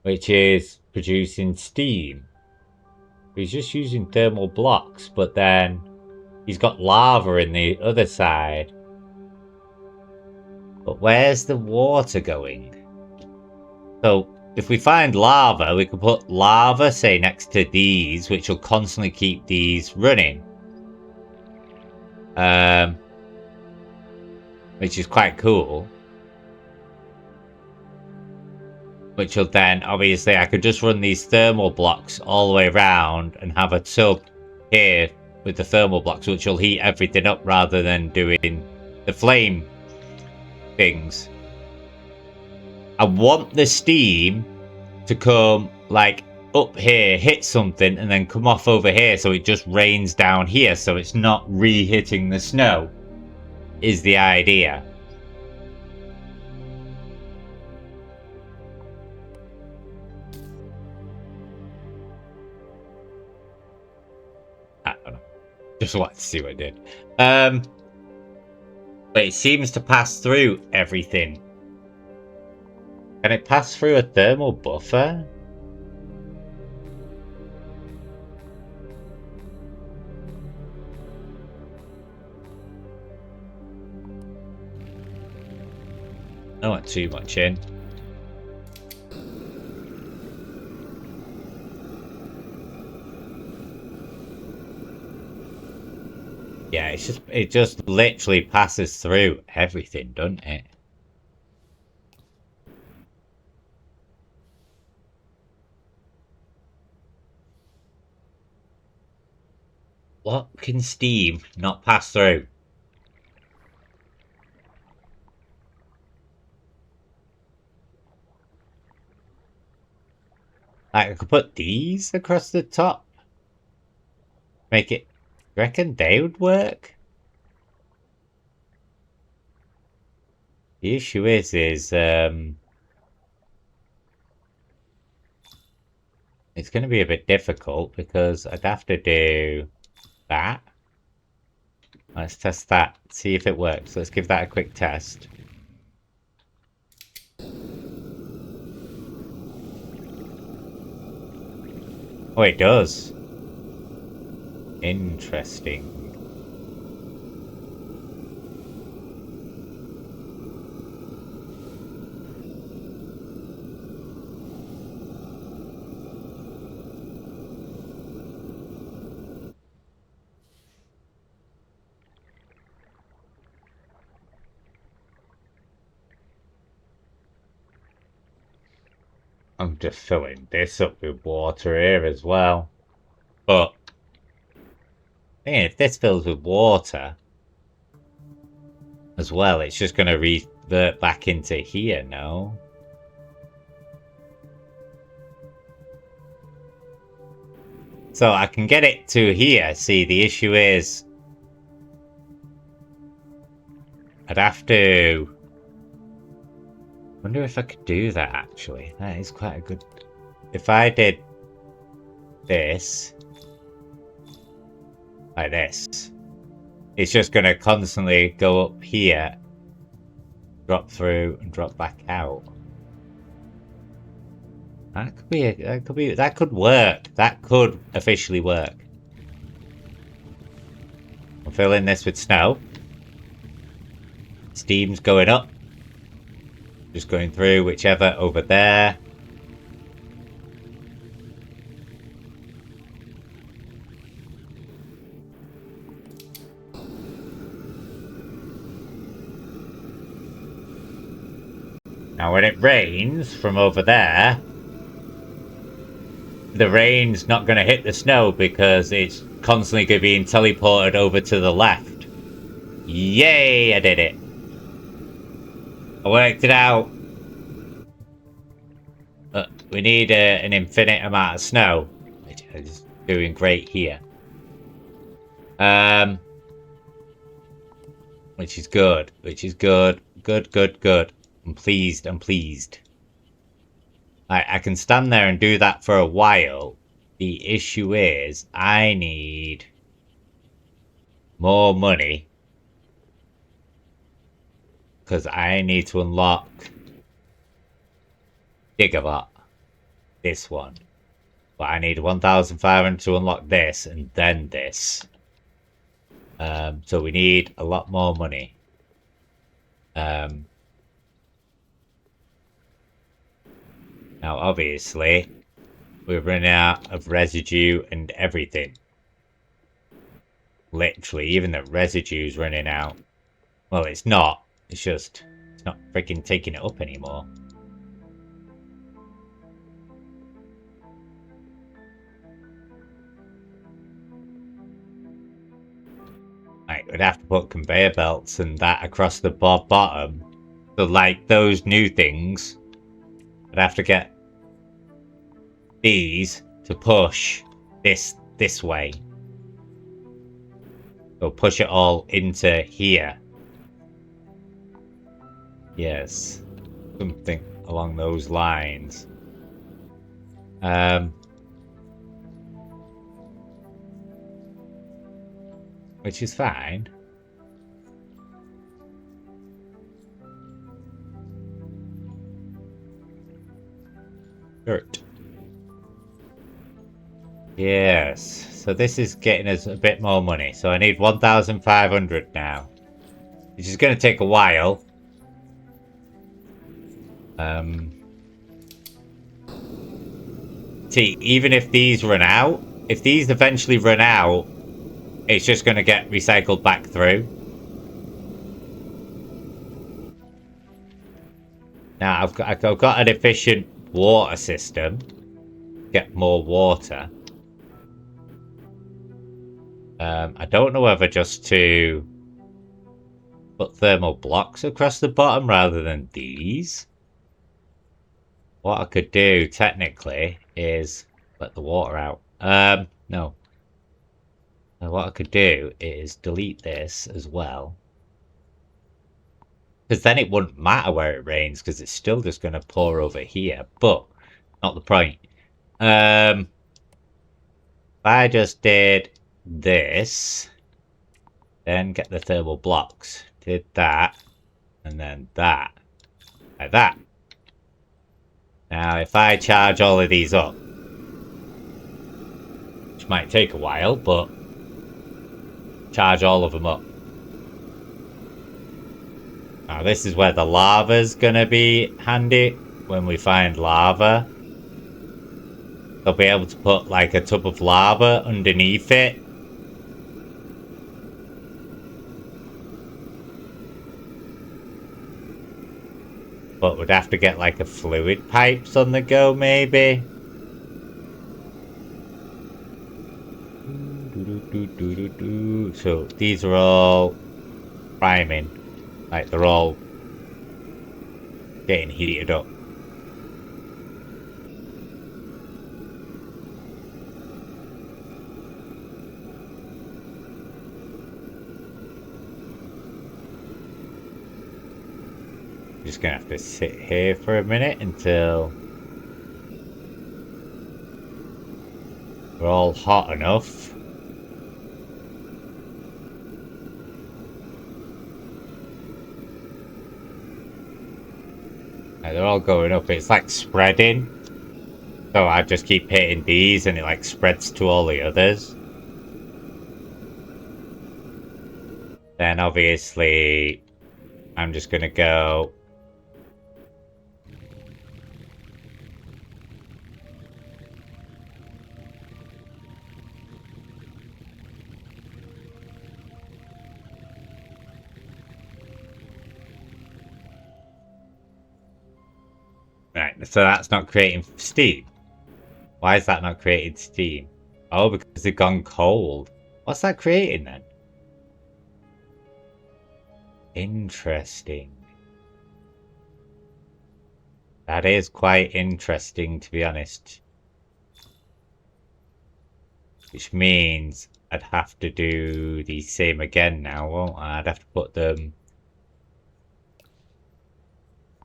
A: which is producing steam. He's just using thermal blocks, but then he's got lava in the other side. But where's the water going? So, if we find lava, we could put lava, say, next to these, which will constantly keep these running. Which is quite cool. Which will then, obviously, I could just run these thermal blocks all the way around and have a tub here with the thermal blocks, which will heat everything up rather than doing the flame things. I want the steam to come, like, up here, hit something, and then come off over here so it just rains down here so it's not re-hitting the snow, is the idea. I don't know. Just wanted to see what it did. But it seems to pass through everything. Can it pass through a thermal buffer? Not too much in. Yeah, it just literally passes through everything, doesn't it? What can steam not pass through? Like, I could put these across the top. Make it... Reckon they would work? The issue is, it's going to be a bit difficult because I'd have to do that. Let's test that, see if it works. Let's give that a quick test. Oh, it does. Interesting. I'm just filling this up with water here as well. But, if this fills with water as well, it's just going to revert back into here, no? So I can get it to here. See, the issue is I'd have to... wonder if I could do that, actually. That is quite a good... If I did this, like this, it's just going to constantly go up here, drop through, and drop back out. That could work. That could officially work. I'm filling this with snow. Steam's going up. Just going through whichever over there. Now when it rains from over there, the rain's not going to hit the snow because it's constantly going to be teleported over to the left. Yay, I did it. I worked it out. We need an infinite amount of snow. It's doing great here. Which is good. Which is good. Good, good, good. I'm pleased. I'm pleased. I can stand there and do that for a while. The issue is I need more money. Because I need to unlock Gigawatt. This one. But I need 1,500 to unlock this and then this. So we need a lot more money. Now, obviously, we're running out of residue and everything. Literally, even the residue's running out. Well, it's not. It's just, it's not freaking taking it up anymore. Like, we'd have to put conveyor belts and that across the bottom. So, like, those new things, I'd have to get these to push this way. So push it all into here. Yes. Something along those lines. Which is fine. Dirt. Yes. So this is getting us a bit more money. So I need 1,500 now. Which is going to take a while. See, even if these run out, if these eventually run out, it's just going to get recycled back through. Now I've got an efficient water system. Get more water. I don't know whether just to put thermal blocks across the bottom rather than these. What I could do technically is let the water out. No. What I could do is delete this as well. Because then it wouldn't matter where it rains because it's still just going to pour over here. But not the point. If I just did this, then get the thermal blocks. Did that, and then that. Like that. Now, if I charge all of these up, which might take a while, but charge all of them up. Now, this is where the lava's gonna be handy when we find lava. They'll be able to put like a tub of lava underneath it. But we'd have to get like a fluid pipes on the go, maybe. So these are all priming. Like they're all getting heated up. Just gonna have to sit here for a minute until we're all hot enough. They're all going up. It's like spreading. So I just keep hitting these and it like spreads to all the others. Then obviously I'm just gonna go right, so that's not creating steam. Why is that not creating steam? Oh, because they've gone cold. What's that creating then? Interesting. That is quite interesting, to be honest. Which means I'd have to do the same again now, won't I? I'd have to put them...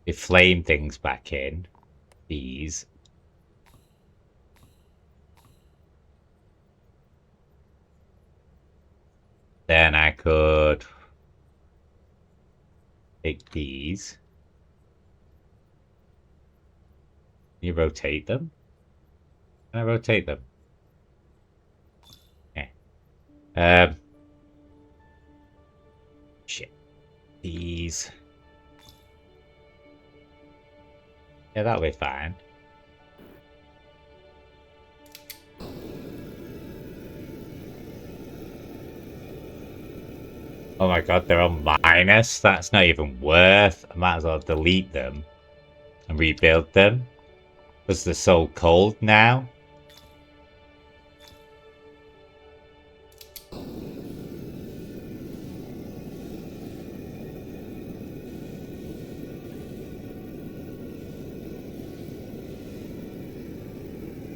A: the flame things back in. These. Then I could take these. Can you rotate them? Can I rotate them? Yeah. Shit. These. Yeah, that'll be fine. Oh my god, they're on minus? That's not even worth. I might as well delete them and rebuild them. Because they're so cold now.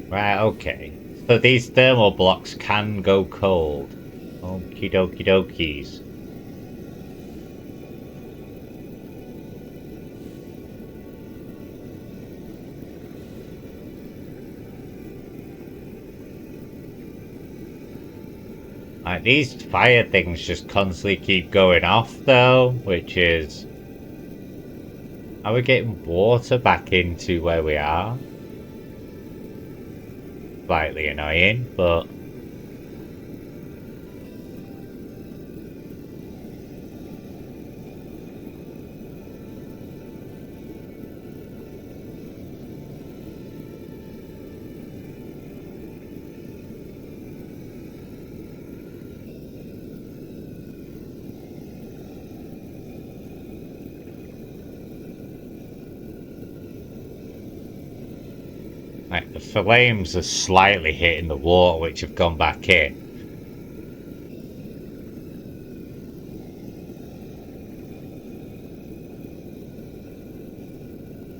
A: Right, okay. So these thermal blocks can go cold. Okie dokie dokies. Like, these fire things just constantly keep going off though, which is... Are we getting water back into where we are? Slightly annoying, but... Like, the flames are slightly hitting the water, which have gone back in.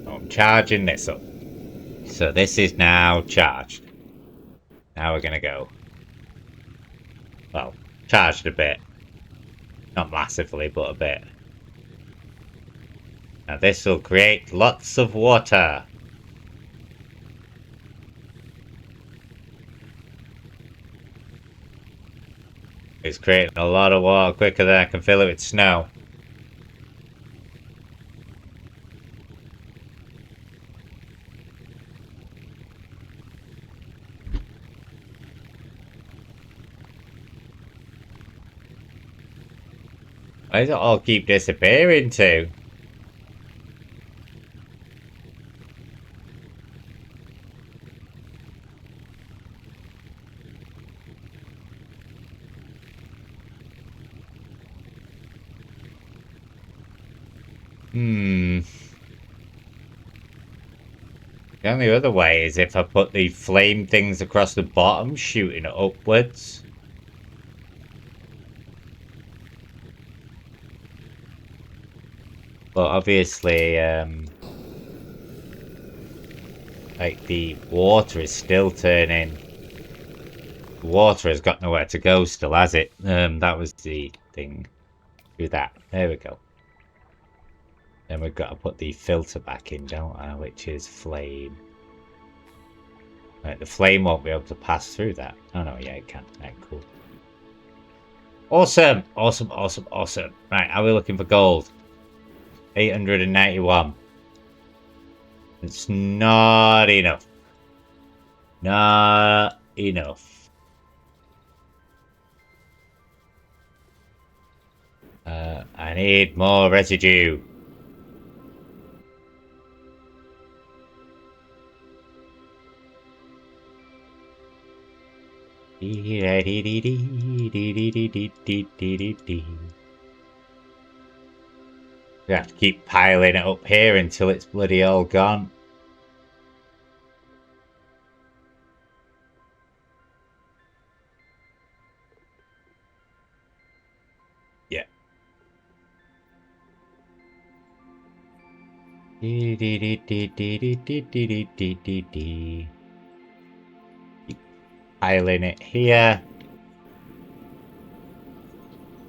A: I'm charging this up. So this is now charged. Now we're gonna go. Well, charged a bit. Not massively, but a bit. Now this will create lots of water. It's creating a lot of water quicker than I can fill it with snow. Why does it all keep disappearing too? The only other way is if I put the flame things across the bottom, shooting it upwards. But obviously, like the water is still turning. The water has got nowhere to go still, has it? That was the thing. Do that. There we go. Then we've got to put the filter back in, don't I? Which is flame. Right, the flame won't be able to pass through that. Oh no, yeah, it can. Right, cool. Awesome! Awesome, awesome, awesome. Right, are we looking for gold? 891. It's not enough. Not enough. I need more residue. We have to keep piling it up here until it's bloody all gone. Yeah. Keep piling it here.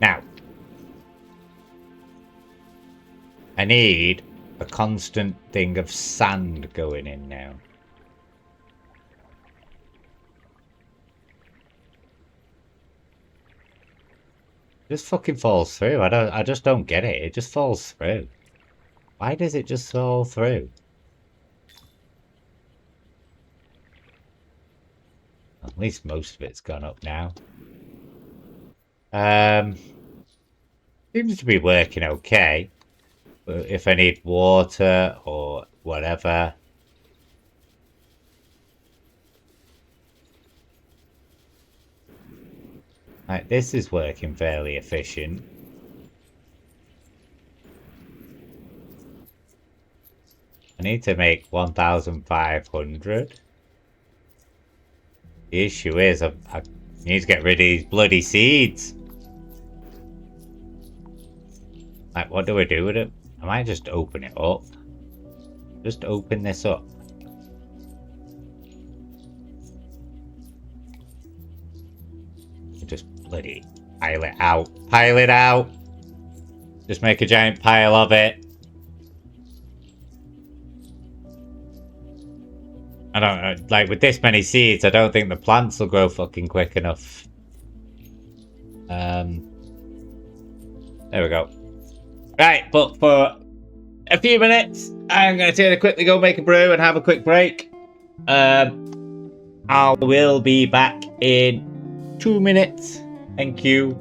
A: Now, I need a constant thing of sand going in now. It just fucking falls through. I just don't get it. It just falls through. Why does it just fall through? At least most of it's gone up now. Seems to be working okay. But if I need water or whatever. Like, this is working fairly efficient. I need to make 1,500. The issue is I need to get rid of these bloody seeds. Like, what do I do with it? I might just open it up. Just open this up. Just bloody pile it out. Pile it out! Just make a giant pile of it. I don't know, like with this many seeds, I don't think the plants will grow fucking quick enough. There we go. Right, but for a few minutes, I'm going to quickly go make a brew and have a quick break. I will be back in 2 minutes. Thank you.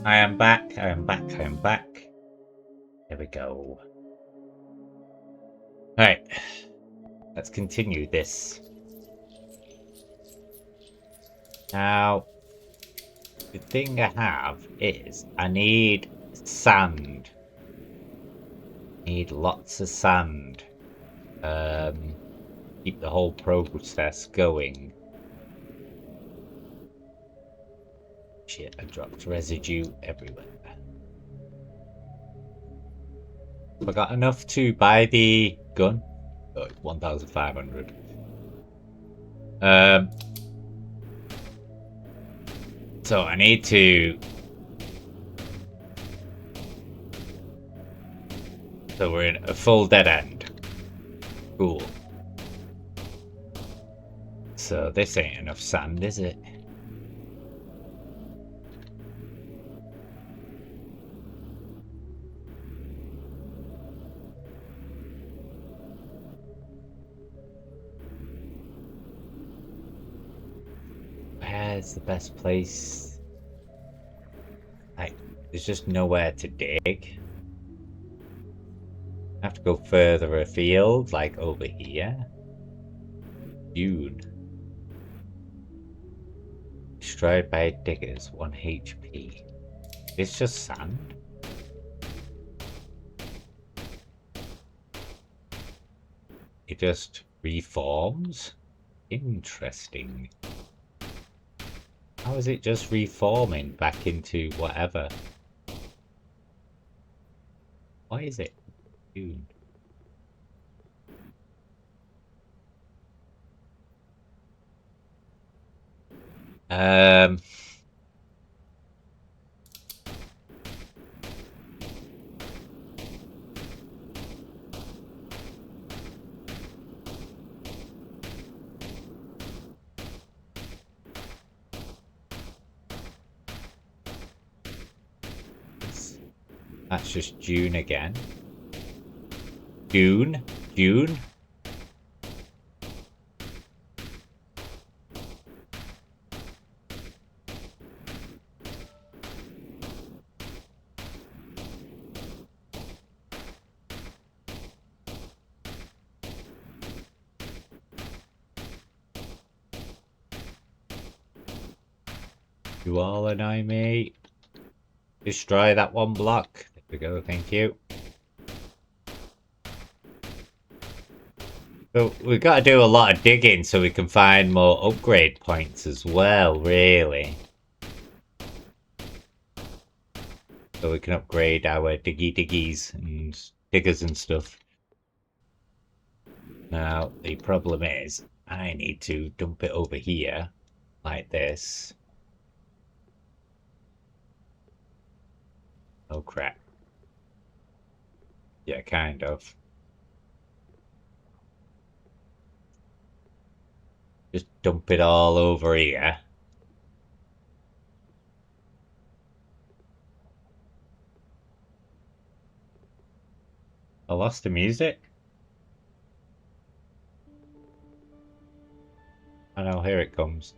A: I am back. I am back. I am back. There we go. Alright. Let's continue this. Now, the thing I have is I need sand. Need lots of sand. Keep the whole process going. Shit, I dropped residue everywhere. I got enough to buy the gun. Oh, it's 1,500. So I need to. So we're in a full dead end. Cool. So this ain't enough sand, is it? Where's the best place? Like, there's just nowhere to dig. I have to go further afield, like over here. Dune. Destroyed by diggers, 1 HP. It's just sand. It just reforms? Interesting. How is it just reforming back into whatever? Why is it? Dune. That's just June again. June? June? You all annoy me. Destroy that one block. There we go, thank you. So we've got to do a lot of digging so we can find more upgrade points as well, really. So we can upgrade our diggies and diggers and stuff. Now, the problem is, I need to dump it over here, like this. Oh crap. Yeah, kind of. Just dump it all over here. I lost the music. I know, here it comes.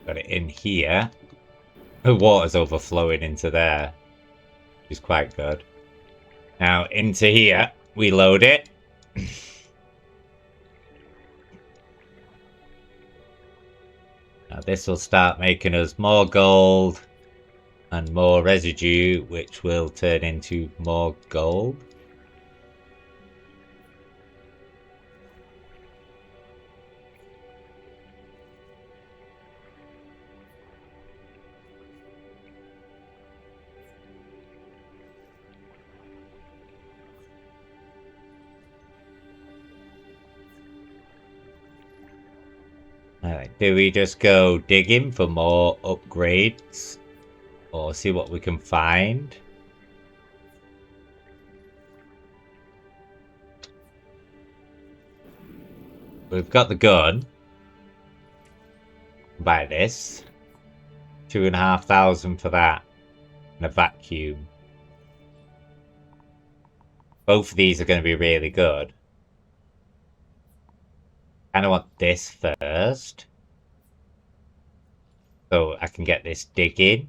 A: Got it in here. The water's overflowing into there, which is quite good. Now, into here, we load it. Now, this will start making us more gold and more residue, which will turn into more gold. Alright, do we just go digging for more upgrades? Or see what we can find? We've got the gun. Buy this. 2,500 for that. And a vacuum. Both of these are going to be really good. Kind of want this first. So I can get this digging.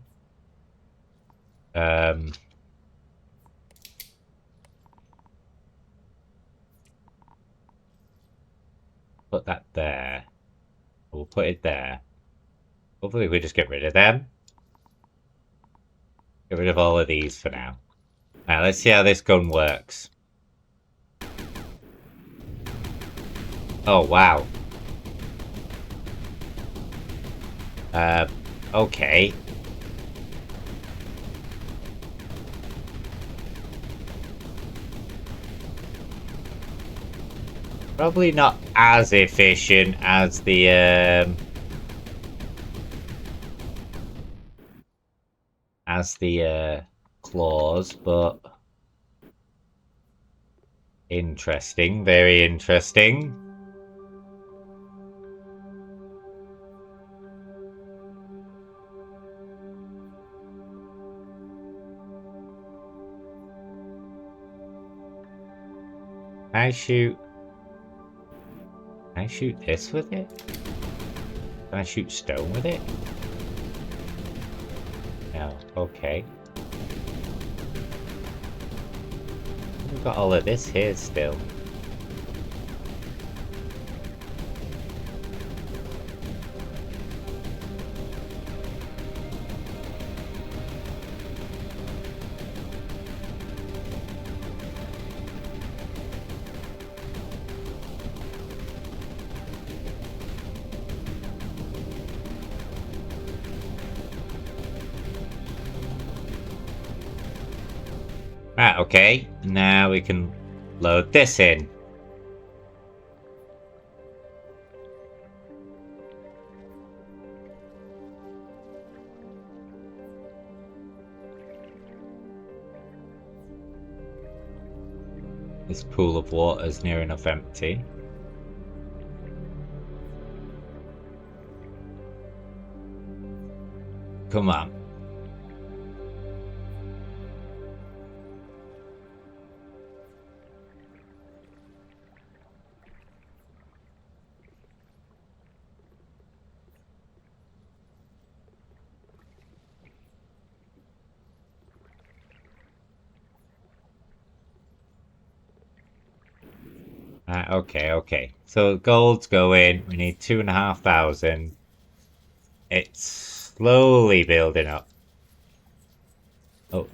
A: Put that there. We'll put it there. Hopefully we just get rid of them. Get rid of all of these for now. Alright, let's see how this gun works. Oh, wow. Okay. Probably not as efficient as the claws, but interesting, very interesting. Can I shoot this with it? Can I shoot stone with it? No, okay. We've got all of this here still. Right, okay. Now we can load this in. This pool of water is near enough empty. Come on. Okay. So gold's going. We need 2,500. It's slowly building up. Oh.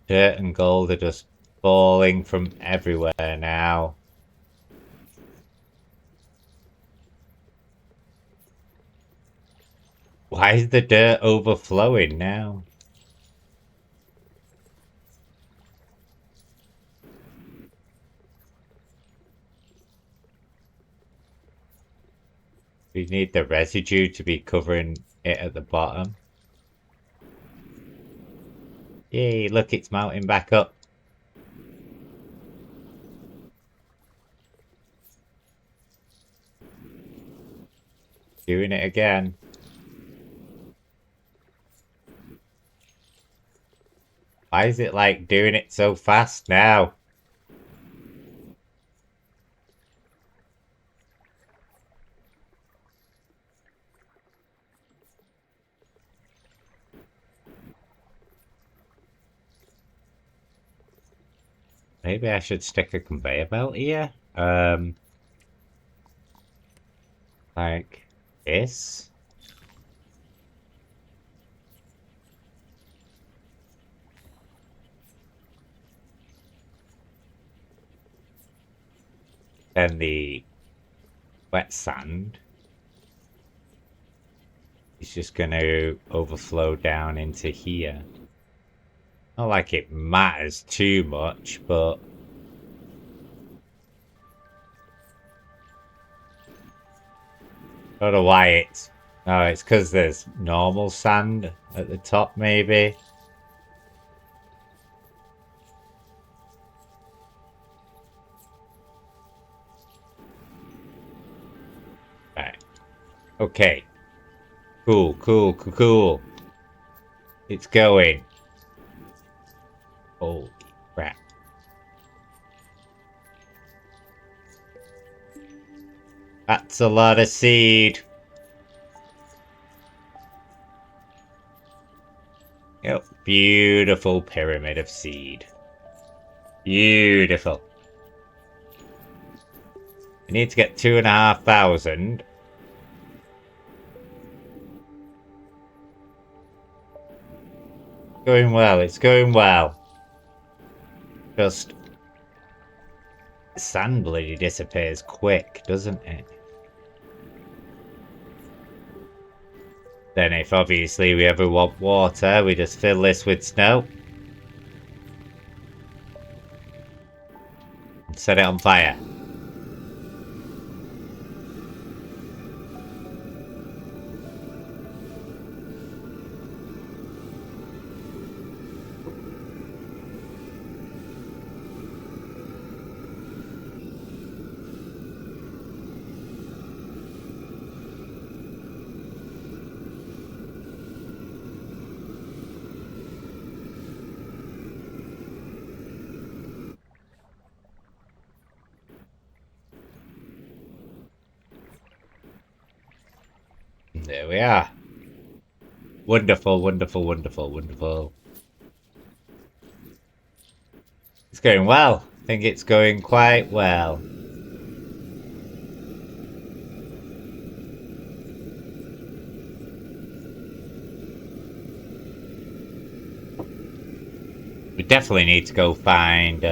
A: Dirt and gold are just falling from everywhere now. Why is the dirt overflowing now? We need the residue to be covering it at the bottom. Yay, look, it's mounting back up. Doing it again. Why is it like doing it so fast now? Maybe I should stick a conveyor belt here. Like this. Then the wet sand is just going to overflow down into here. Not like it matters too much, but I don't know why it's... Oh, it's because there's normal sand at the top, maybe. Right. Okay. Cool, cool, cool, cool. It's going. Holy crap. That's a lot of seed. Yep. Beautiful pyramid of seed. Beautiful. We need to get 2,500. Going well, it's going well. Just sand bloody disappears quick, doesn't it? Then if obviously we ever want water, we just fill this with snow. And set it on fire. There we are. Wonderful, wonderful, wonderful, wonderful. It's going well. I think it's going quite well. We definitely need to go find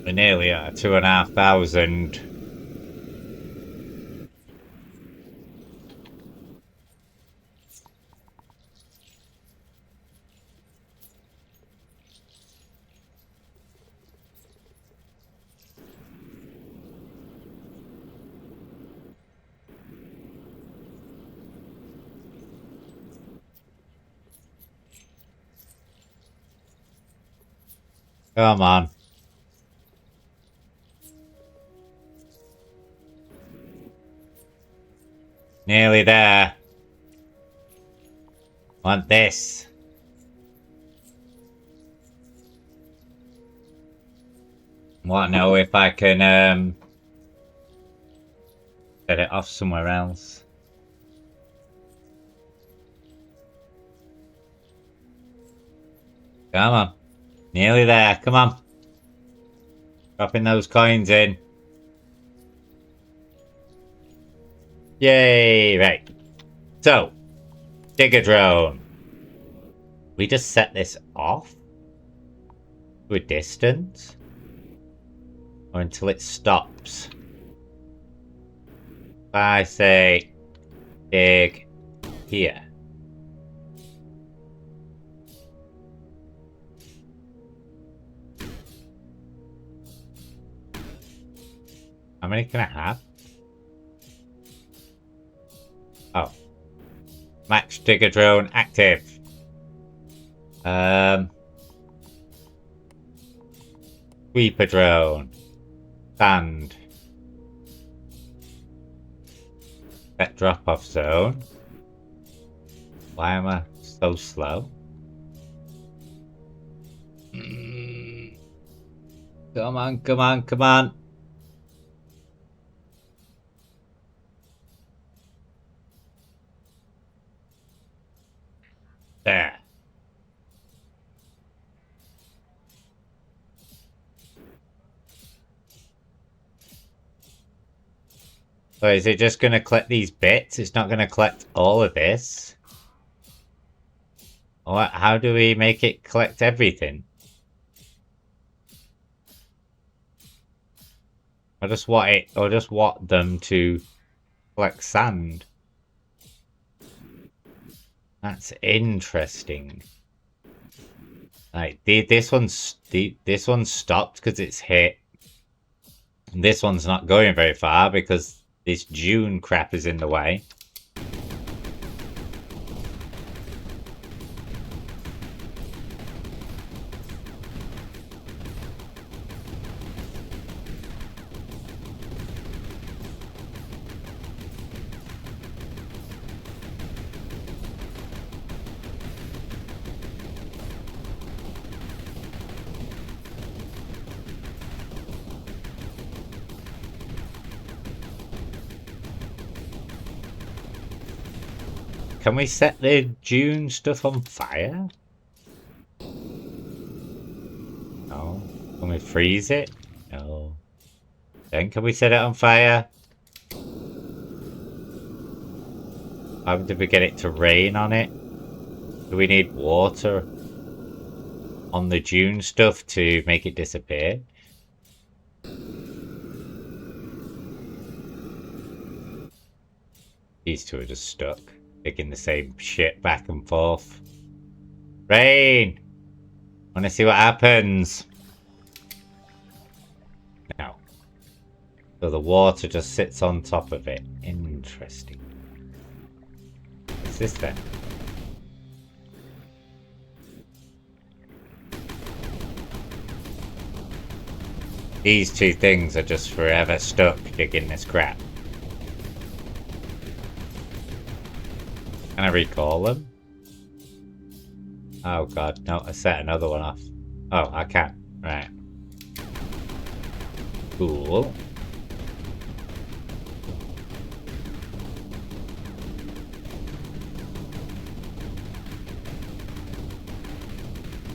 A: we're nearly at 2,500. Come on. Nearly there. Want this. Want to know if I can set it off somewhere else. Come on. Nearly there. Come on. Dropping those coins in. Yay! Right. So, Digger Drone. We just set this off to a distance? Or until it stops? If I say dig here. How many can I have? Oh. Max Digger Drone active. Sweeper Drone. Sand. Set drop-off zone. Why am I so slow? Come on, come on, come on. There. So is it just going to collect these bits? It's not going to collect all of this? Or how do we make it collect everything? I just want them to collect sand. That's interesting. Like this one's stopped because it's hit. And this one's not going very far because this June crap is in the way. Can we set the dune stuff on fire? No. Can we freeze it? No. Then can we set it on fire? How did we get it to rain on it? Do we need water on the dune stuff to make it disappear? These two are just stuck, picking the same shit back and forth. Rain! Wanna see what happens? No. So the water just sits on top of it. Interesting. What's this then? These two things are just forever stuck digging this crap. Can I recall them? Oh god, no, I set another one off. Oh, I can. Right. Cool.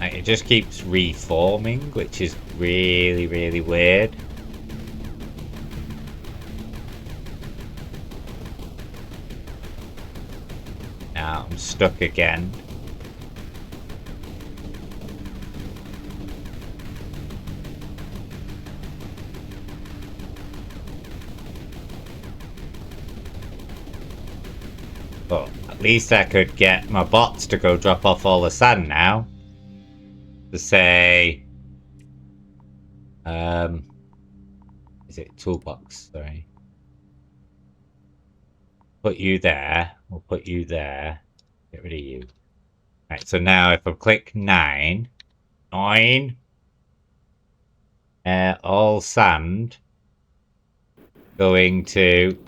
A: It just keeps reforming, which is really, really weird. Now I'm stuck again. But at least I could get my bots to go drop off all the sand now. To say, is it toolbox? Sorry. Put you there. We'll put you there. Get rid of you. Right. So now, if I click 9, all sand going to.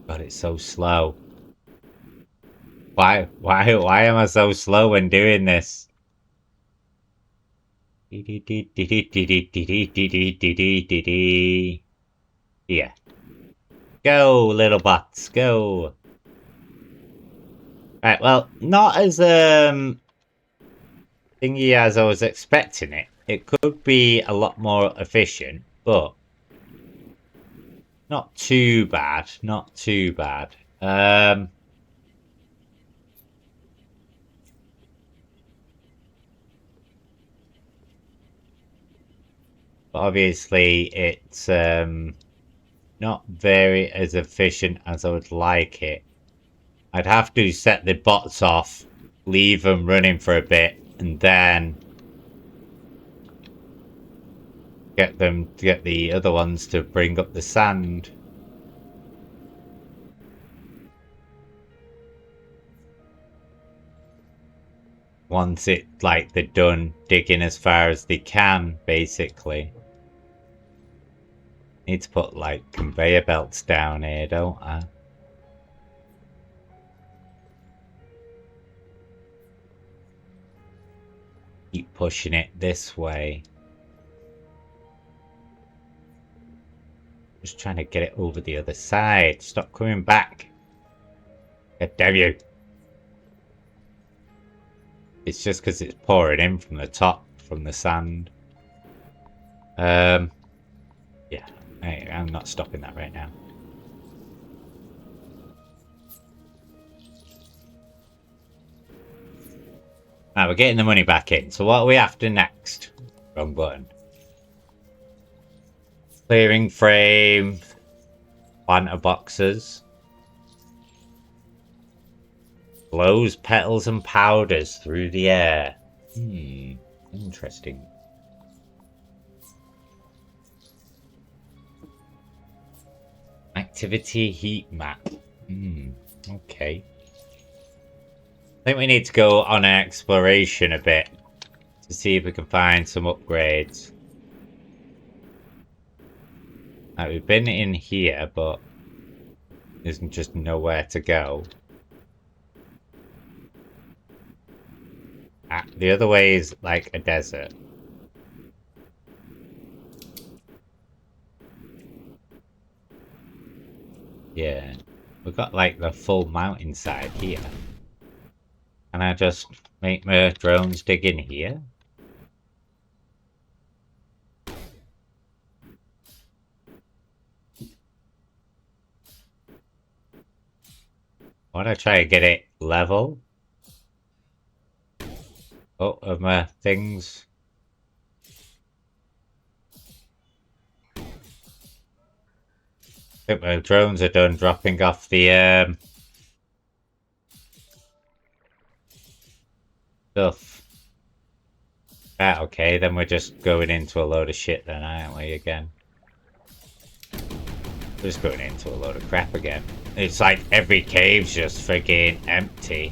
A: God, it's so slow. Why am I so slow when doing this? Yeah. Go, little bots, go. Right, well, not as thingy as I was expecting it. It could be a lot more efficient, but not too bad. Not too bad. But obviously it's not very as efficient as I would like it. I'd have to set the bots off, leave them running for a bit, and then get the other ones to bring up the sand. Once it, like, they're done digging as far as they can, basically. Need to put, like, conveyor belts down here, don't I? Keep pushing it this way. Just trying to get it over the other side. Stop coming back. God damn you. It's just because it's pouring in from the top, from the sand. Yeah, I'm not stopping that right now. Now we're getting the money back in. So what are we after next? Wrong button. Clearing frame. Planter boxes. Blows petals and powders through the air. Interesting. Activity heat map. Okay. I think we need to go on an exploration a bit to see if we can find some upgrades. Now, we've been in here, but there's just nowhere to go. The other way is like a desert. Yeah. We've got like the full mountainside here. Can I just make my drones dig in here? I want to try to get it level. Oh, of my things. I think my drones are done dropping off the stuff. Ah, okay, then we're just going into a load of shit then, aren't we, again? We're just going into a load of crap again. It's like every cave's just freaking empty.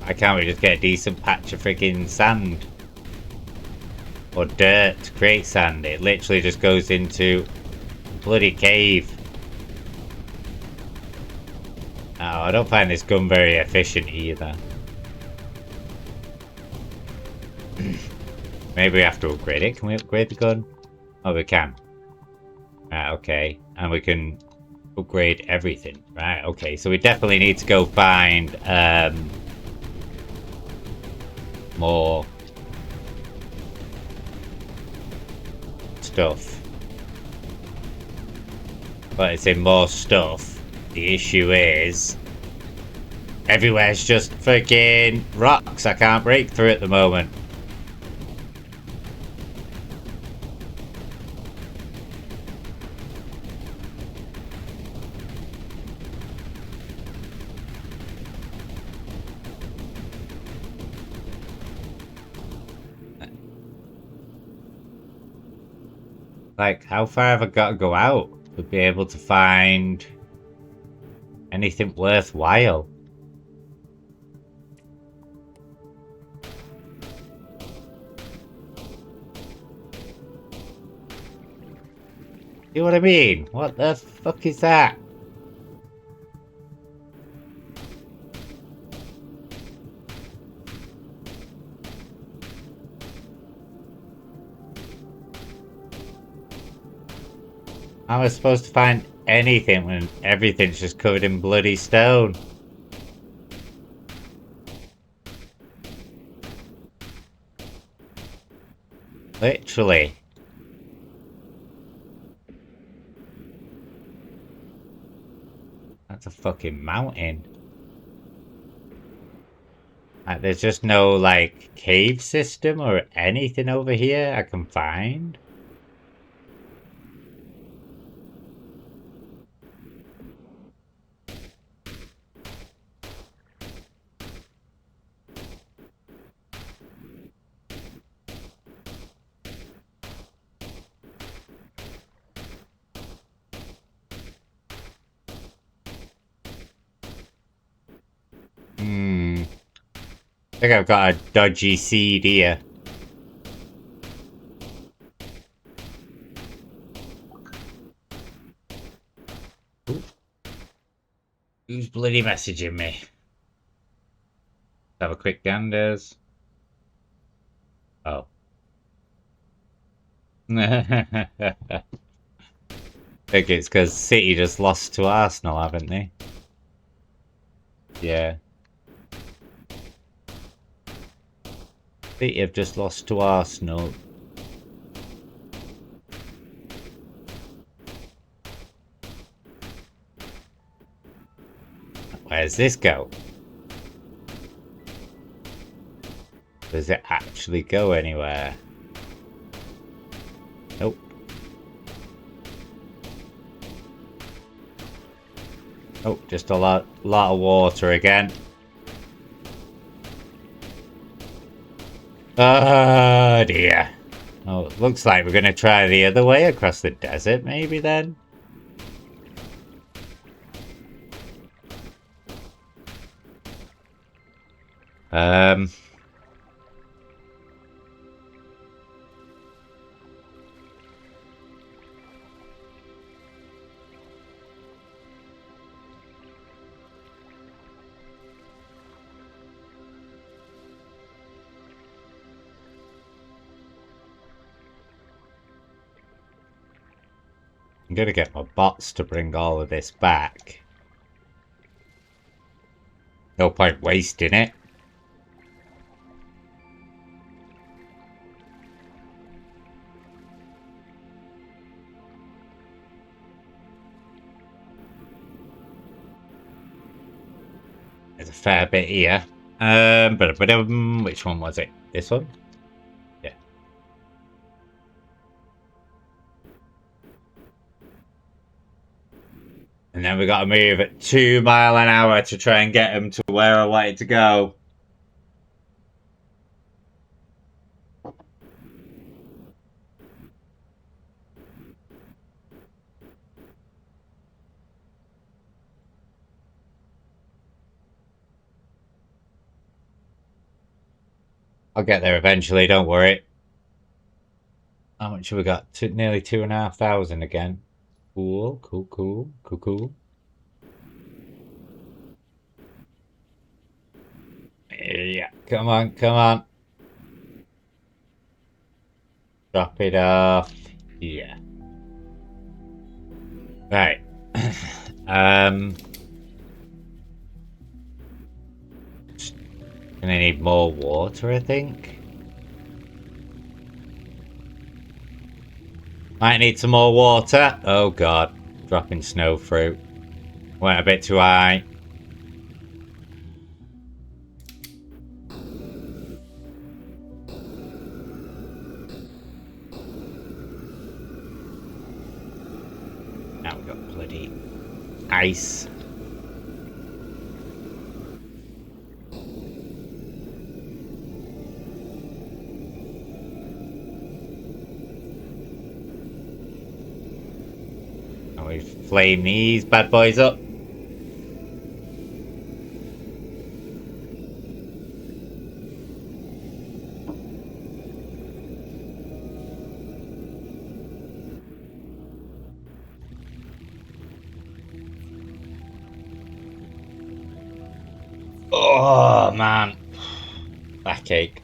A: Why can't we just get a decent patch of freaking sand? Or dirt to create sand? It literally just goes into a bloody cave. Oh, I don't find this gun very efficient either. Maybe we have to upgrade it. Can we upgrade the gun? Oh, we can. Right, okay. And we can upgrade everything. Right, okay. So we definitely need to go find more stuff. But it's in more stuff. The issue is everywhere's just freaking rocks. I can't break through at the moment. Like, how far have I got to go out to be able to find anything worthwhile? You know what I mean? What the fuck is that? How am I supposed to find anything when everything's just covered in bloody stone? Literally. That's a fucking mountain. Like, there's just no, like, cave system or anything over here I can find. I think I've got a dodgy seed here. Ooh. Who's bloody messaging me? Let's have a quick ganders. Oh. I think it's because City just lost to Arsenal, haven't they? Yeah. City have just lost to Arsenal. Where's this go? Does it actually go anywhere? Nope. Oh, just a lot of water again. Oh dear. Oh, it looks like we're gonna try the other way across the desert, maybe then? I'm gonna get my bots to bring all of this back. No point wasting it. There's a fair bit here. But which one was it? This one? Yeah. And then we got to move at 2 miles an hour to try and get them to where I wanted to go. I'll get there eventually, don't worry. How much have we got? Nearly 2,500 again. Cool, cool, cool, cool, cool. Yeah, come on, come on. Drop it off. Yeah. Right. Gonna need more water, I think. Might need some more water. Oh god, dropping snow through. Went a bit too high. Now we've got bloody ice. And we flame these bad boys up. Oh man, backache.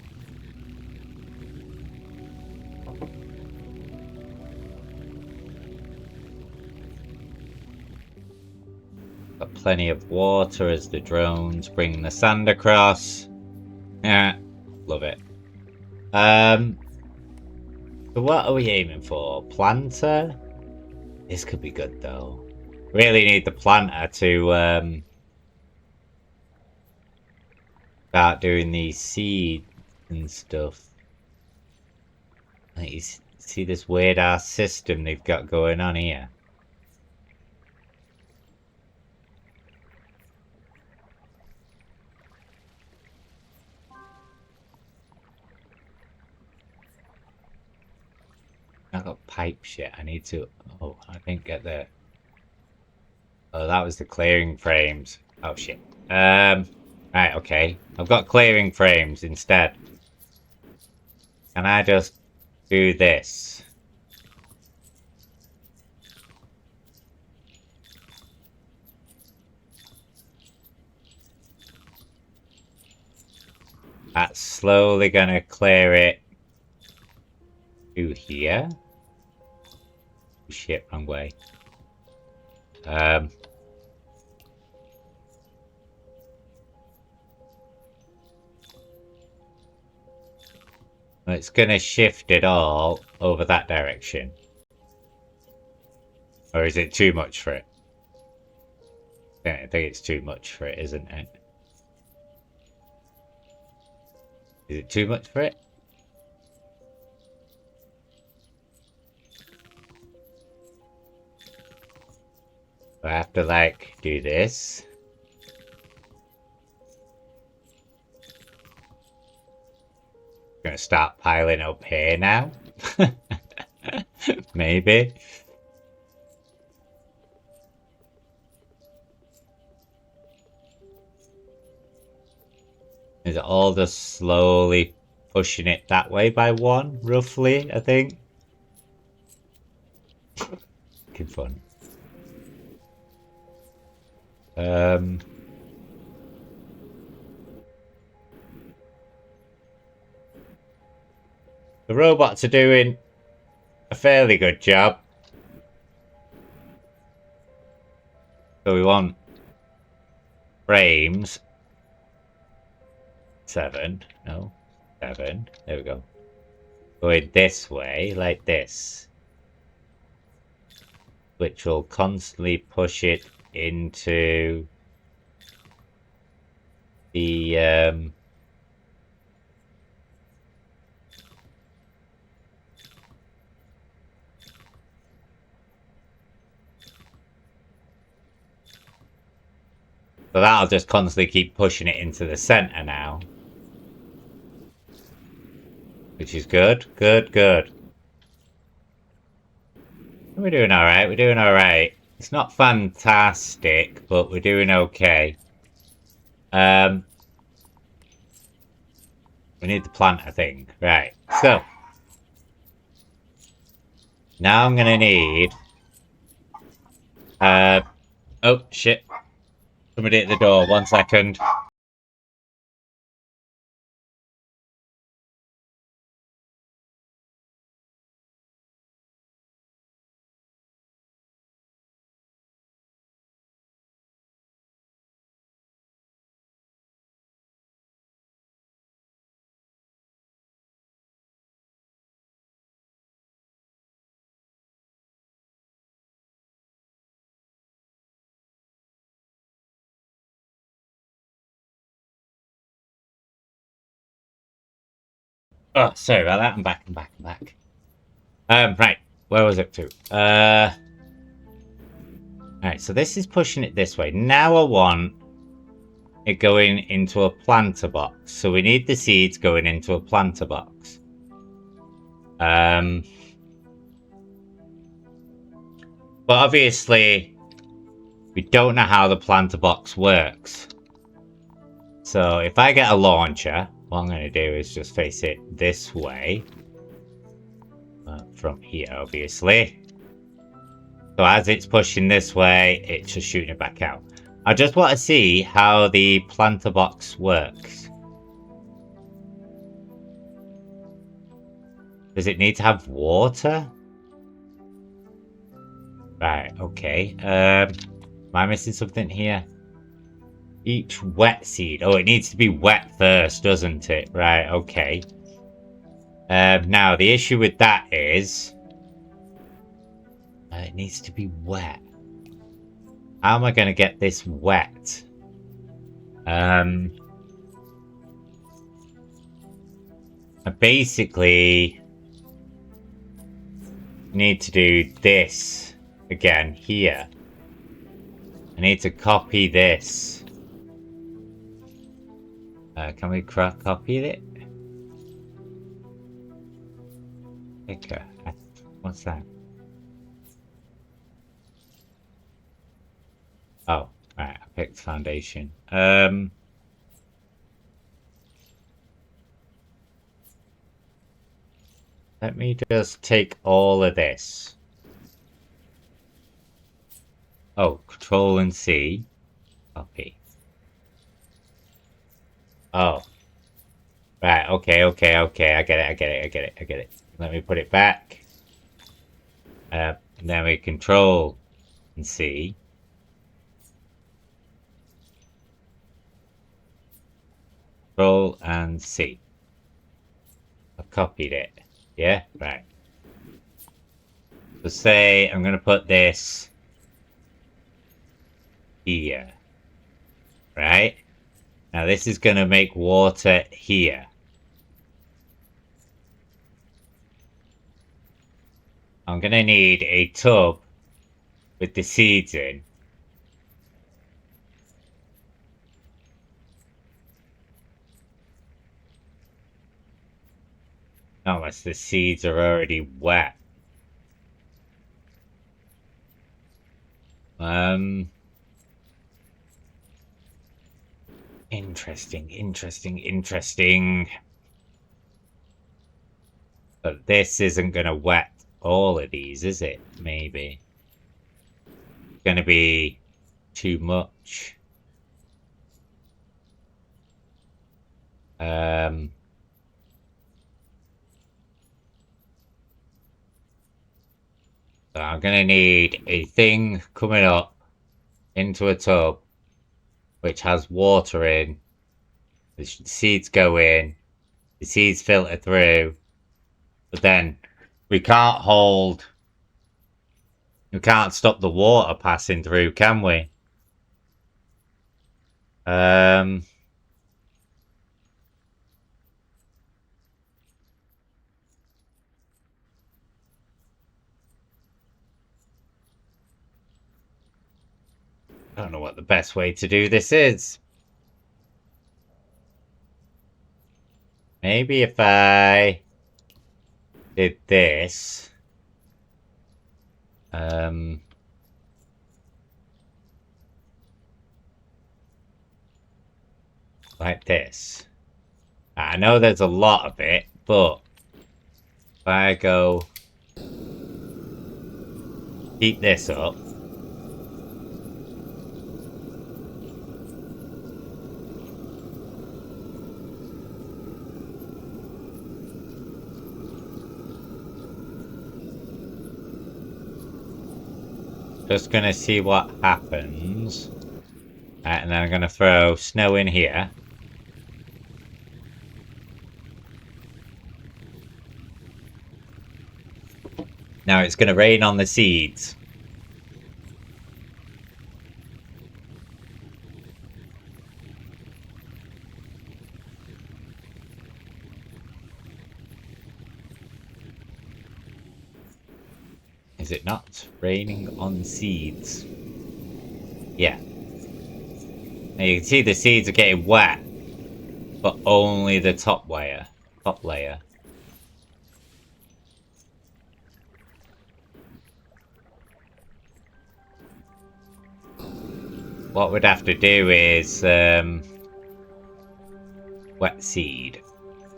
A: Got plenty of water as the drones bring the sand across. Yeah, love it. So what are we aiming for? Planter? This could be good though. Really need the planter to start doing these seeds and stuff. Like, you see this weird ass system they've got going on here. I got pipe shit. I need to. Oh, I didn't get the. Oh, that was the clearing frames. Oh shit. Right, okay. I've got clearing frames instead. Can I just do this? That's slowly gonna clear it to here. Shit, wrong way. It's gonna shift it all over that direction. Or is it too much for it? I think it's too much for it, isn't it? Is it too much for it? I have to like do this. Gonna start piling up here now. Maybe. Is it all just slowly pushing it that way by one, roughly, I think? Good fun. The robots are doing a fairly good job. So we want frames 7. No. 7. There we go. Going this way, like this. Which will constantly push it into the so that'll just constantly keep pushing it into the center now. Which is good, good, good. We're doing alright, we're doing alright. It's not fantastic, but we're doing okay. We need to plant a thing. Right, so. Now I'm gonna need... oh, shit. Somebody at the door, 1 second. Oh, sorry about that. I'm back. Right. Where was it to? Alright, so this is pushing it this way. Now I want it going into a planter box. So we need the seeds going into a planter box. But obviously, we don't know how the planter box works. So if I get a launcher, what I'm going to do is just face it this way. From here, obviously. So as it's pushing this way, it's just shooting it back out. I just want to see how the planter box works. Does it need to have water? Right, okay. Am I missing something here? Each wet seed. Oh, it needs to be wet first, doesn't it? Right, okay. Now, the issue with that is... it needs to be wet. How am I going to get this wet? I basically need to do this again here. I need to copy this. Can we copy it? Okay. What's that? Oh, right. I picked foundation. Let me just take all of this. Oh, Control and C. Copy. Oh. Right, okay. I get it. Let me put it back. And then we Control and C. Control and C. I've copied it. Yeah? Right. So say I'm going to put this here. Right? Now this is going to make water here. I'm going to need a tub with the seeds in. Unless the seeds are already wet. Interesting. But this isn't going to wet all of these, is it? Maybe. It's going to be too much. So I'm going to need a thing coming up into a tub which has water in The seeds go in. The seeds filter through. But then we can't hold... We can't stop the water passing through, can we? I don't know what the best way to do this is. Maybe if I did this. Like this. I know there's a lot of it, but if I go keep this up. Just gonna see what happens. And then I'm gonna throw snow in here. Now it's gonna rain on the seeds. Is it not raining on seeds? Yeah. Now you can see the seeds are getting wet, but only the top layer. What we'd have to do is wet seed.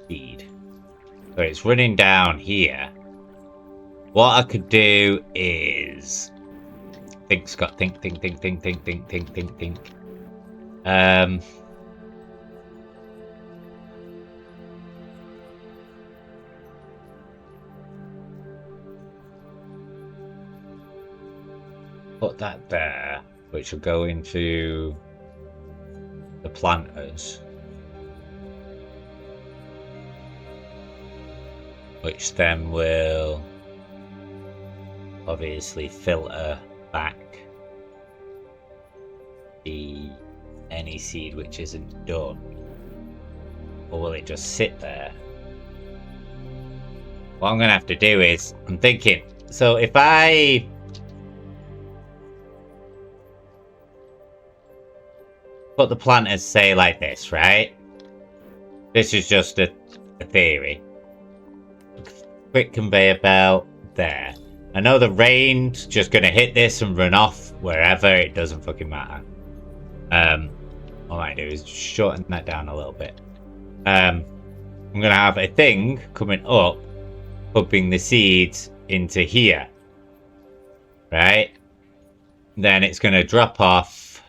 A: So it's running down here. What I could do is think, Scott. Think. Put that there, which will go into the planters, which then will obviously filter back any seed which isn't done. Or will it just sit there? What I'm gonna have to do is, I'm thinking, so if I put the planters, say, like this, right? This is just a theory. Quick conveyor belt there. I know the rain's just gonna hit this and run off wherever, it doesn't fucking matter. All I do is shorten that down a little bit. I'm gonna have a thing coming up, pumping the seeds into here. Right? Then it's gonna drop off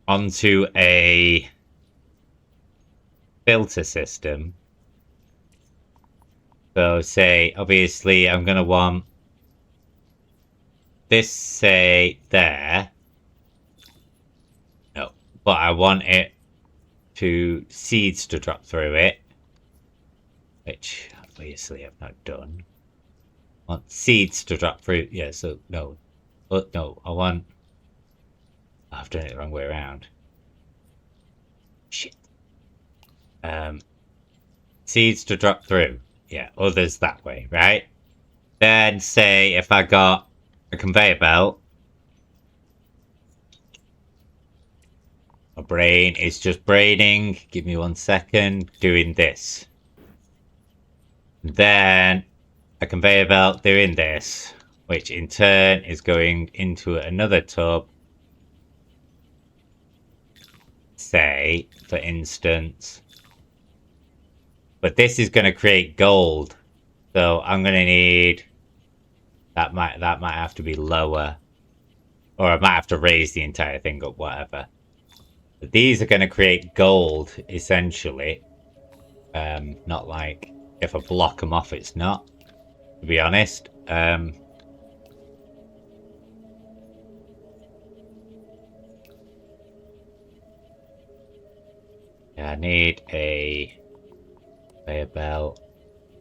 A: onto a filter system. So say, obviously, I'm going to want this, say, there. No, but I want it to seeds to drop through it, which obviously I've not done. I want seeds to drop through, yeah, so no. But no, I want... I've done it the wrong way around. Shit. Seeds to drop through. Yeah, others that way, right? Then say if I got a conveyor belt, my brain is just braining. Give me 1 second. Doing this. Then a conveyor belt doing this, which in turn is going into another tub. Say, for instance. But this is going to create gold. So I'm going to need... That might have to be lower. Or I might have to raise the entire thing up, whatever. But these are going to create gold, essentially. Not like if I block them off, it's not. To be honest. Yeah, I need a conveyor belt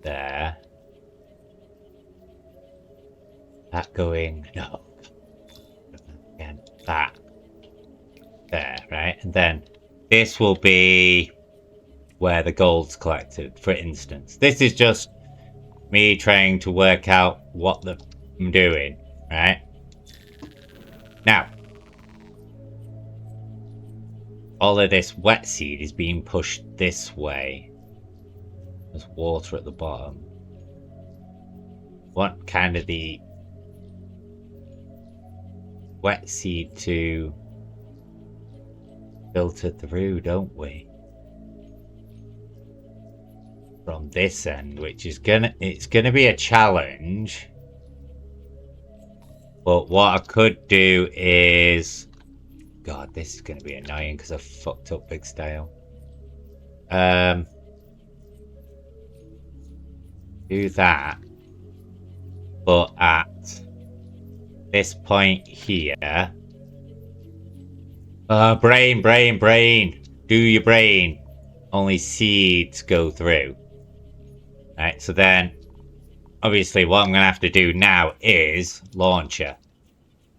A: there. That going, no. Again, that. There, right? And then this will be where the gold's collected, for instance. This is just me trying to work out what I'm doing, right? Now, all of this wet seed is being pushed this way. There's water at the bottom. Want kind of the wet seed to filter through, don't we? From this end, which is it's gonna be a challenge. But what I could do is, God, this is gonna be annoying because I fucked up big style. Do that, but at this point here. Brain. Do your brain. Only seeds go through. Right, so then, obviously what I'm going to have to do now is launcher.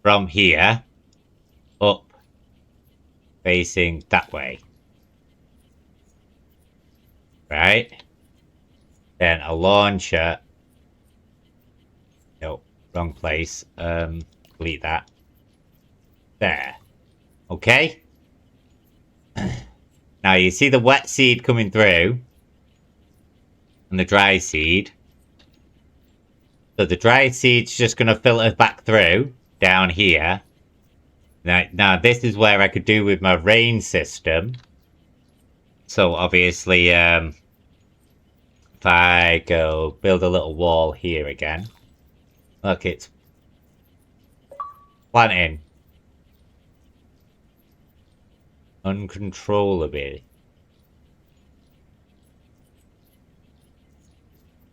A: From here, up, facing that way. Right? Then a launcher. No, wrong place. Delete that. There. Okay? Now you see the wet seed coming through. And the dry seed. So the dry seed's just going to filter back through. Down here. Now this is where I could do with my rain system. So obviously, if I go build a little wall here again. Look, it's planting. Uncontrollably.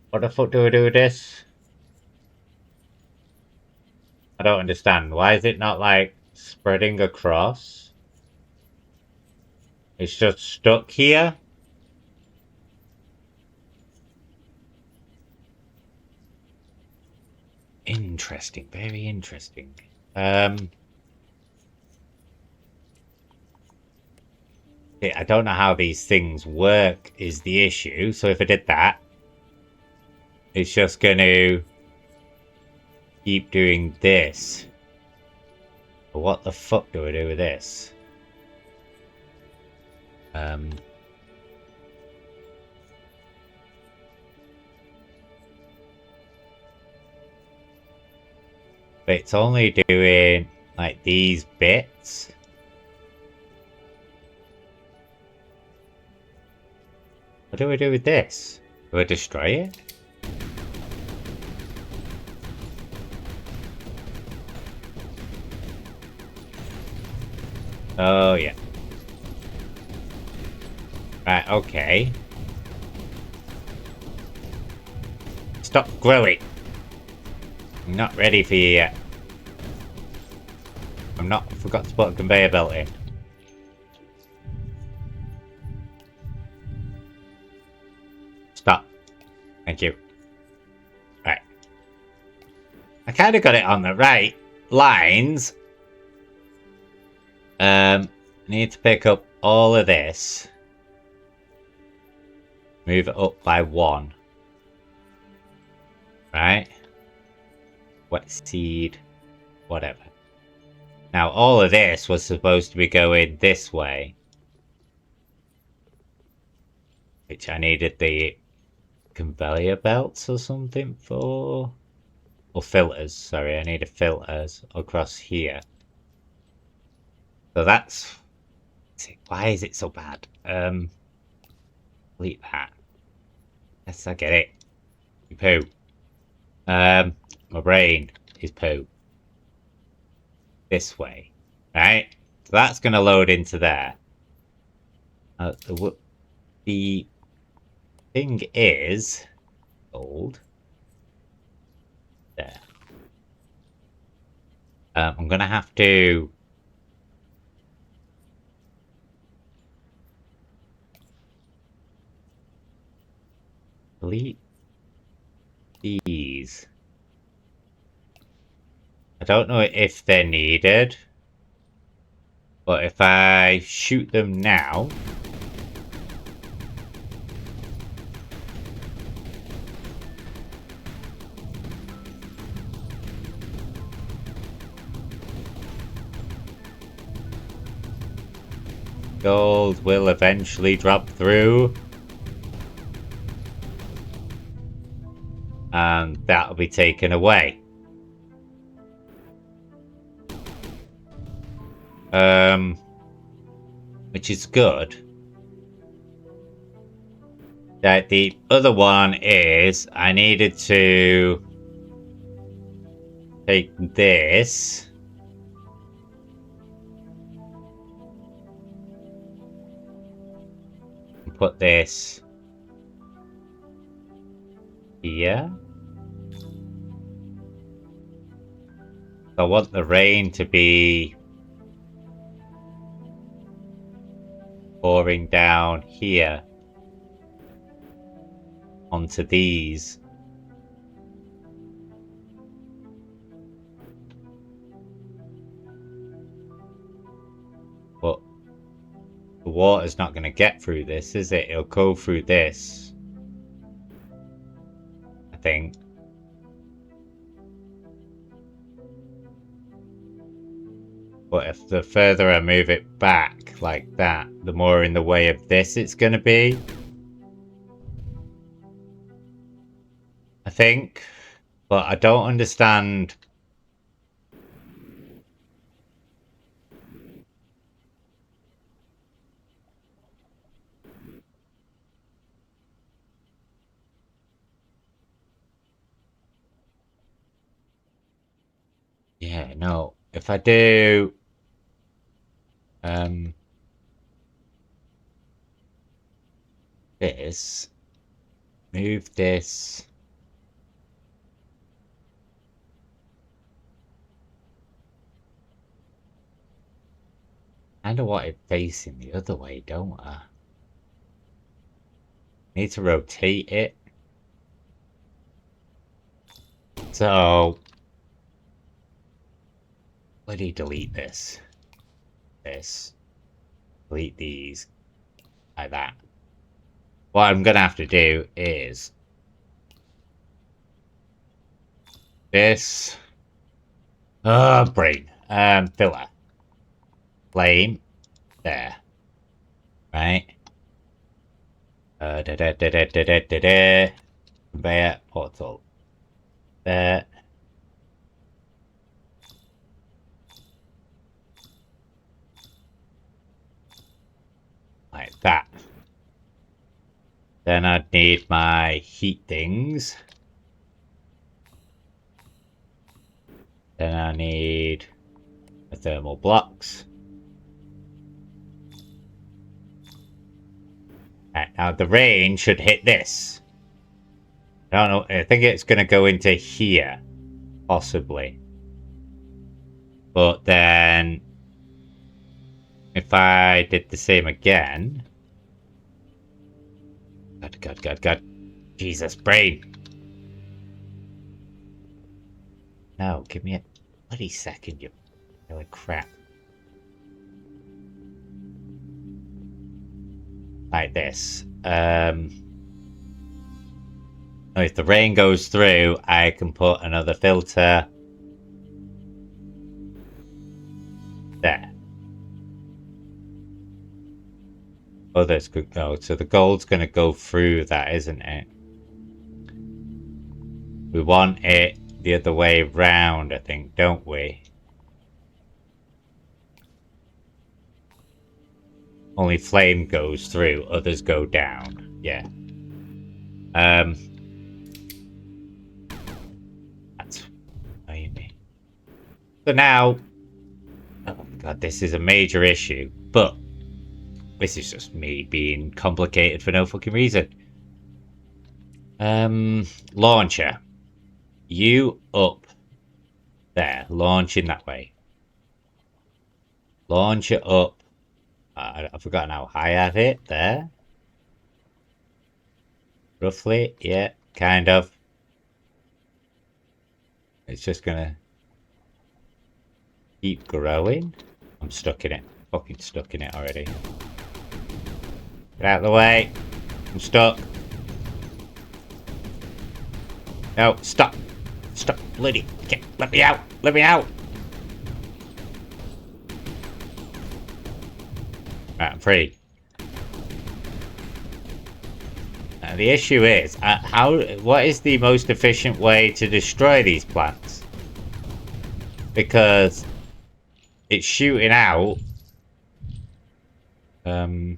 A: What the fuck do I do with this? I don't understand. Why is it not like spreading across? It's just stuck here? Interesting, very interesting. I don't know how these things work is the issue. So if I did that, it's just going to keep doing this. But what the fuck do I do with this? But it's only doing like these bits. What do I do with this? Do I destroy it? Oh, yeah. Right, okay. Stop growing. I'm not ready for you yet. I forgot to put a conveyor belt in. Stop. Thank you. Right. I kind of got it on the right lines. I need to pick up all of this. Move it up by 1. Right? Wet seed. Whatever. Now, all of this was supposed to be going this way. Which I needed the conveyor belts or something for. Or filters, sorry. I needed filters across here. So that's... Why is it so bad? Delete that. Yes, I get it. Poo. My brain is poo. This way. Right? So that's going to load into there. The thing is... Gold. There. I'm going to have to... delete these. I don't know if they're needed, but if I shoot them now, gold will eventually drop through. And that'll be taken away. Which is good. The other one is I needed to take this and put this here. I want the rain to be pouring down here onto these. But the water's not going to get through this, is it? It'll go through this, I think. But if the further I move it back like that, the more in the way of this it's going to be. I think. But I don't understand. Yeah, no. If I do this, move this. I want it facing the other way, don't I? Need to rotate it. So, let me delete this. This. Delete these. Like that. What I'm going to have to do is this. Brain. Filler. Flame. There. Right. Conveyor. Portal. There. Like that. Then I'd need my heat things. Then I need the thermal blocks. Right, now the rain should hit this. I don't know. I think it's going to go into here. Possibly. But then if I did the same again. God. Jesus, brain. No, give me a bloody second, you really crap. Like this. If the rain goes through, I can put another filter there. Others could go. So the gold's going to go through that, isn't it? We want it the other way round, I think, don't we? Only flame goes through, others go down. Yeah. That's annoying me. So now, oh god, this is a major issue, but this is just me being complicated for no fucking reason. Launcher. You up there, launching that way. Launch it up. I've forgotten how high I hit there. Roughly, yeah, kind of. It's just gonna keep growing. I'm stuck in it. Fucking stuck in it already. Get out of the way. I'm stuck. No, stop. Stop, Liddy. Let me out. Let me out. Right, I'm free. The issue is, what is the most efficient way to destroy these plants? Because it's shooting out. Give me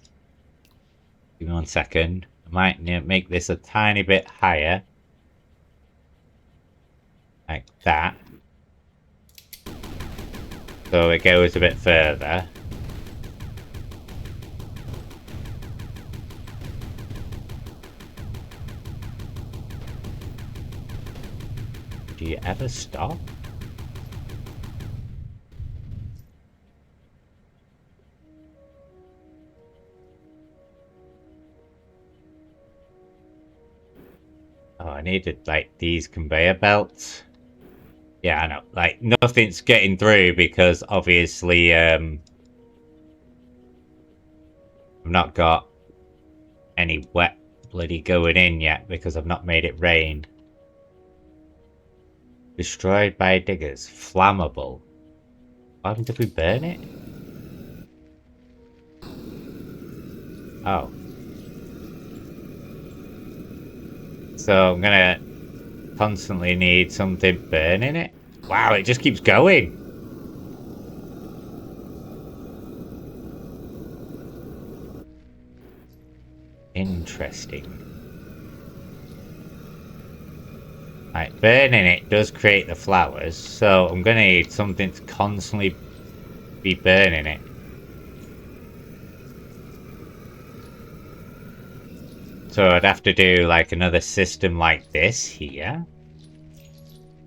A: 1 second. I might make this a tiny bit higher. Like that. So it goes a bit further. Do you ever stop? Oh, I needed, like, these conveyor belts. Yeah, I know. Like, nothing's getting through because, obviously, I've not got any wet bloody going in yet because I've not made it rain. Destroyed by diggers. Flammable. What happens if we burn it? Oh. So I'm gonna constantly need something burning it. Wow, it just keeps going. Interesting. Right, burning it does create the flowers, so I'm gonna need something to constantly be burning it. So I'd have to do like another system like this here.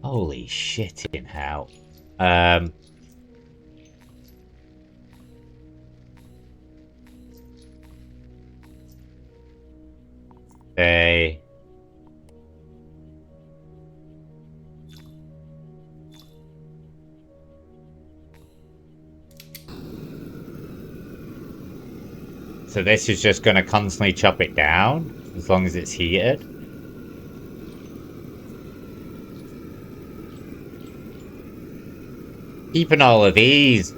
A: Holy shit in hell. They... So this is just going to constantly chop it down, as long as it's heated. Keeping all of these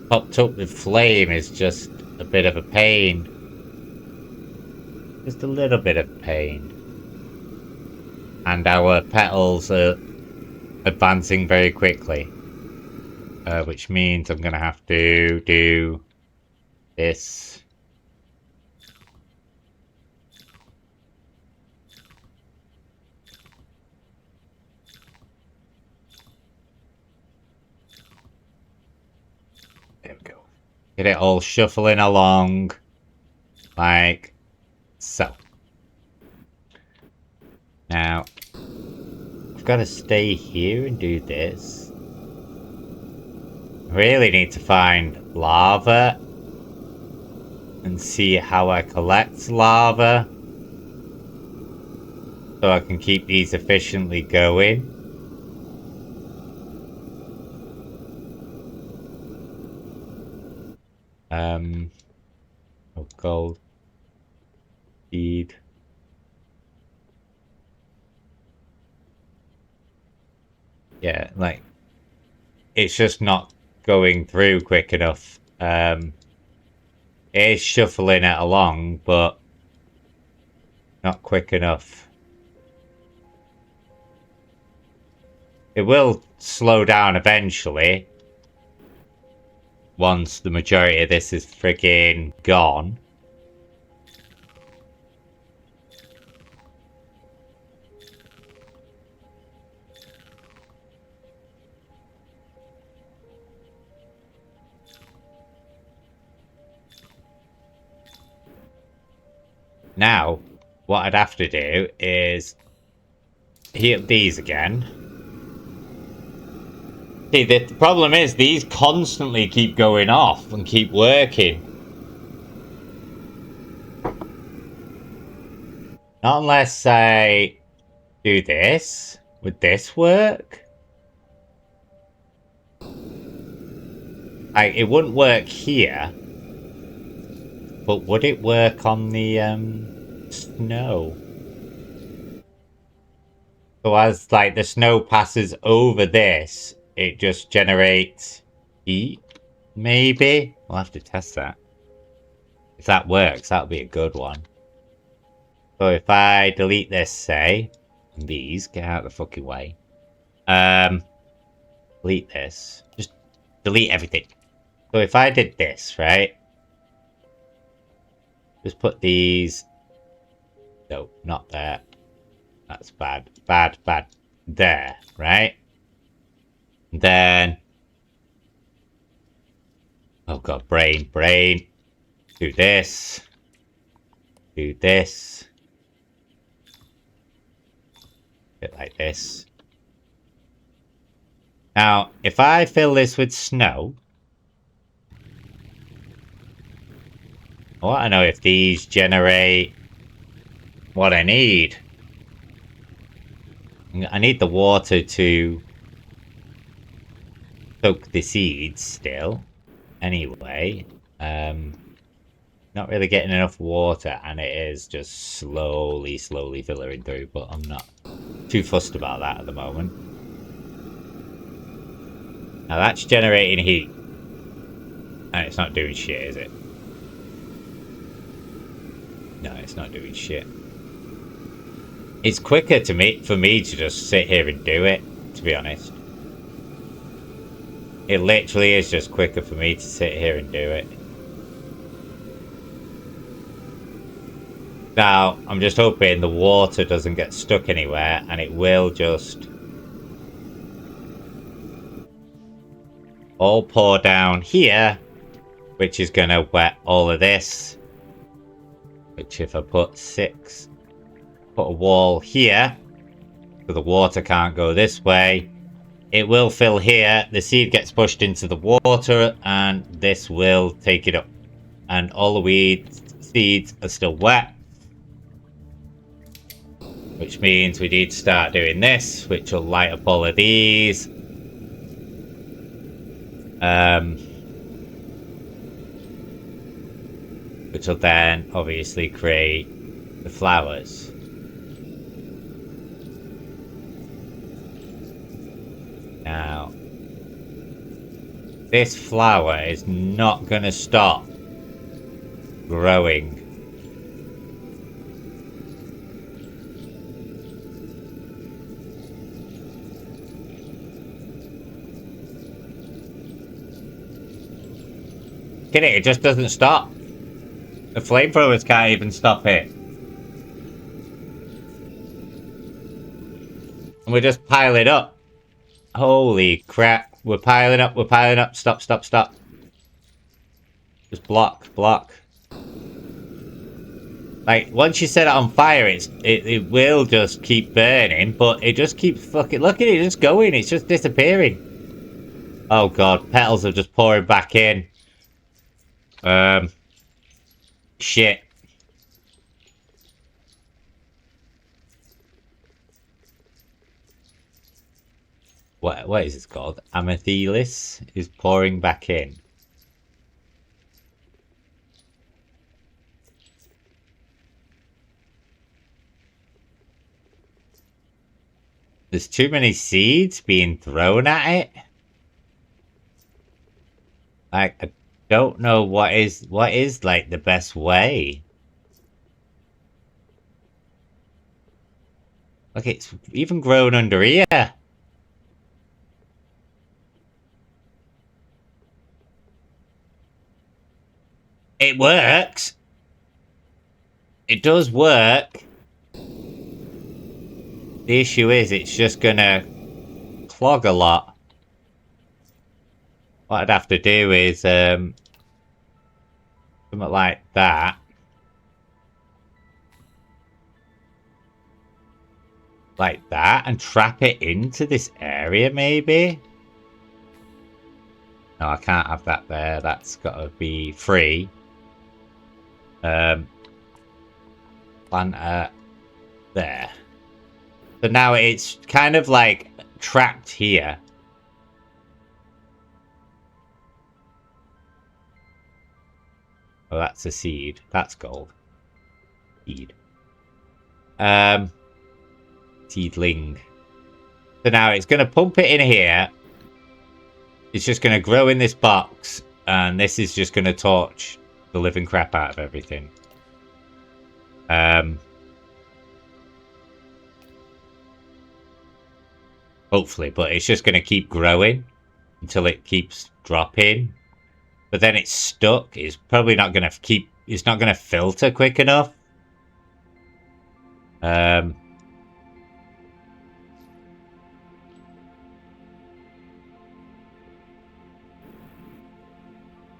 A: popped up with flame is just a bit of a pain. Just a little bit of pain. And our petals are advancing very quickly. Which means I'm going to have to do this. There we go. Get it all shuffling along. Like so. Now, I've got to stay here and do this. I really need to find lava and see how I collect lava so I can keep these efficiently going. Oh, gold. Seed. Yeah, like, it's just not going through quick enough. It is shuffling it along, but not quick enough. It will slow down eventually. Once the majority of this is freaking gone. Now, what I'd have to do is heat up these again. See, the problem is these constantly keep going off and keep working. Not unless I do this. Would this work? It wouldn't work here. But would it work on the snow? So as like the snow passes over this, it just generates heat? Maybe? We'll have to test that. If that works, that'll be a good one. So if I delete this, say, and these, get out of the fucking way. Delete this. Just delete everything. So if I did this, right? Just put these... No, not there. That's bad. Bad, bad. There, right? Then... Oh god, brain, brain. Do this. Do this. Bit like this. Now, if I fill this with snow... I want to know if these generate what I need. I need the water to soak the seeds still. Anyway, not really getting enough water, and it is just slowly filtering through, but I'm not too fussed about that at the moment. Now that's generating heat. And it's not doing shit, is it? No, it's not doing shit. It's quicker for me to just sit here and do it, to be honest. It literally is just quicker for me to sit here and do it. Now, I'm just hoping the water doesn't get stuck anywhere, and it will just all pour down here, which is going to wet all of this. Which if I put put a wall here, so the water can't go this way, it will fill here, the seed gets pushed into the water, and this will take it up. And all the seeds are still wet. Which means we need to start doing this, which will light up all of these. Which will then obviously create the flowers. Now, this flower is not going to stop growing. Kidding, it just doesn't stop. The flamethrowers can't even stop it. And we just pile it up. Holy crap. We're piling up. Stop, stop, stop. Just block, block. Like, once you set it on fire, it will just keep burning, but it just keeps fucking... Look at it, just going. It's just disappearing. Oh god, petals are just pouring back in. Shit. What is this called? Amethylis is pouring back in. There's too many seeds being thrown at it. Like, I don't know what is like the best way. Look, it's even grown under here. It works. It does work. The issue is it's just gonna clog a lot. What I'd have to do is something like that. Like that, and trap it into this area maybe? No, I can't have that there. That's gotta be free. Planter. There. So now it's kind of like trapped here. Oh, that's a seed. That's gold. Seed. Seedling. So now it's going to pump it in here. It's just going to grow in this box. And this is just going to torch the living crap out of everything. Hopefully, but it's just going to keep growing until it keeps dropping. But then it's stuck. It's probably not going to keep... It's not going to filter quick enough. Oh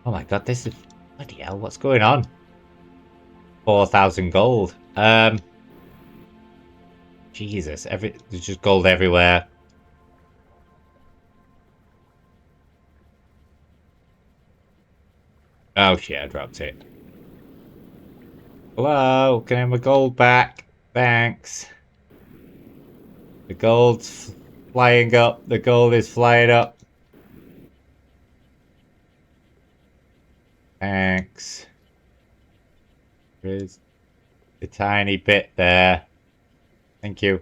A: my god, this is... Bloody hell, what's going on? 4,000 gold. Jesus, there's just gold everywhere. Oh shit, I dropped it. Hello, can I have my gold back? Thanks. The gold's flying up. The gold is flying up. Thanks. There's a tiny bit there. Thank you.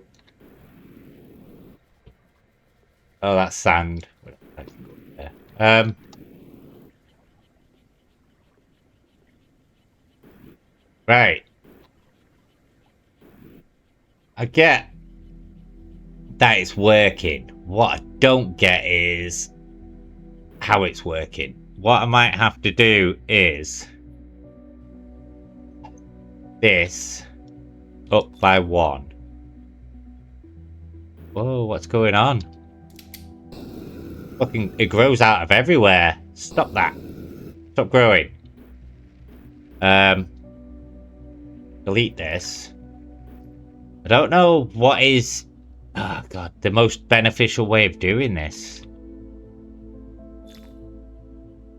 A: Oh, that's sand. Right. I get that it's working. What I don't get is how it's working. What I might have to do is this up by 1. Whoa, what's going on? Fucking, it grows out of everywhere. Stop that. Stop growing. Delete this. I don't know what is... Oh, God. The most beneficial way of doing this.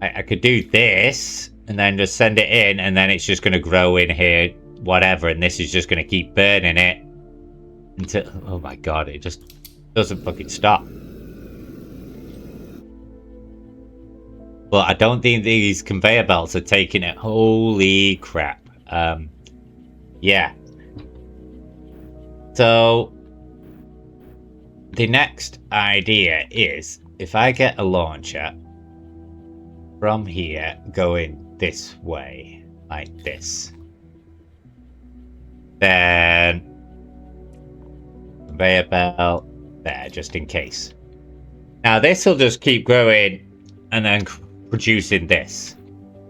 A: I could do this, and then just send it in, and then it's just going to grow in here, whatever, and this is just going to keep burning it until... Oh, my God. It just doesn't fucking stop. But I don't think these conveyor belts are taking it. Holy crap. Yeah. So, the next idea is, if I get a launcher from here going this way, like this, then conveyor belt there, just in case. Now, this will just keep growing and then producing this,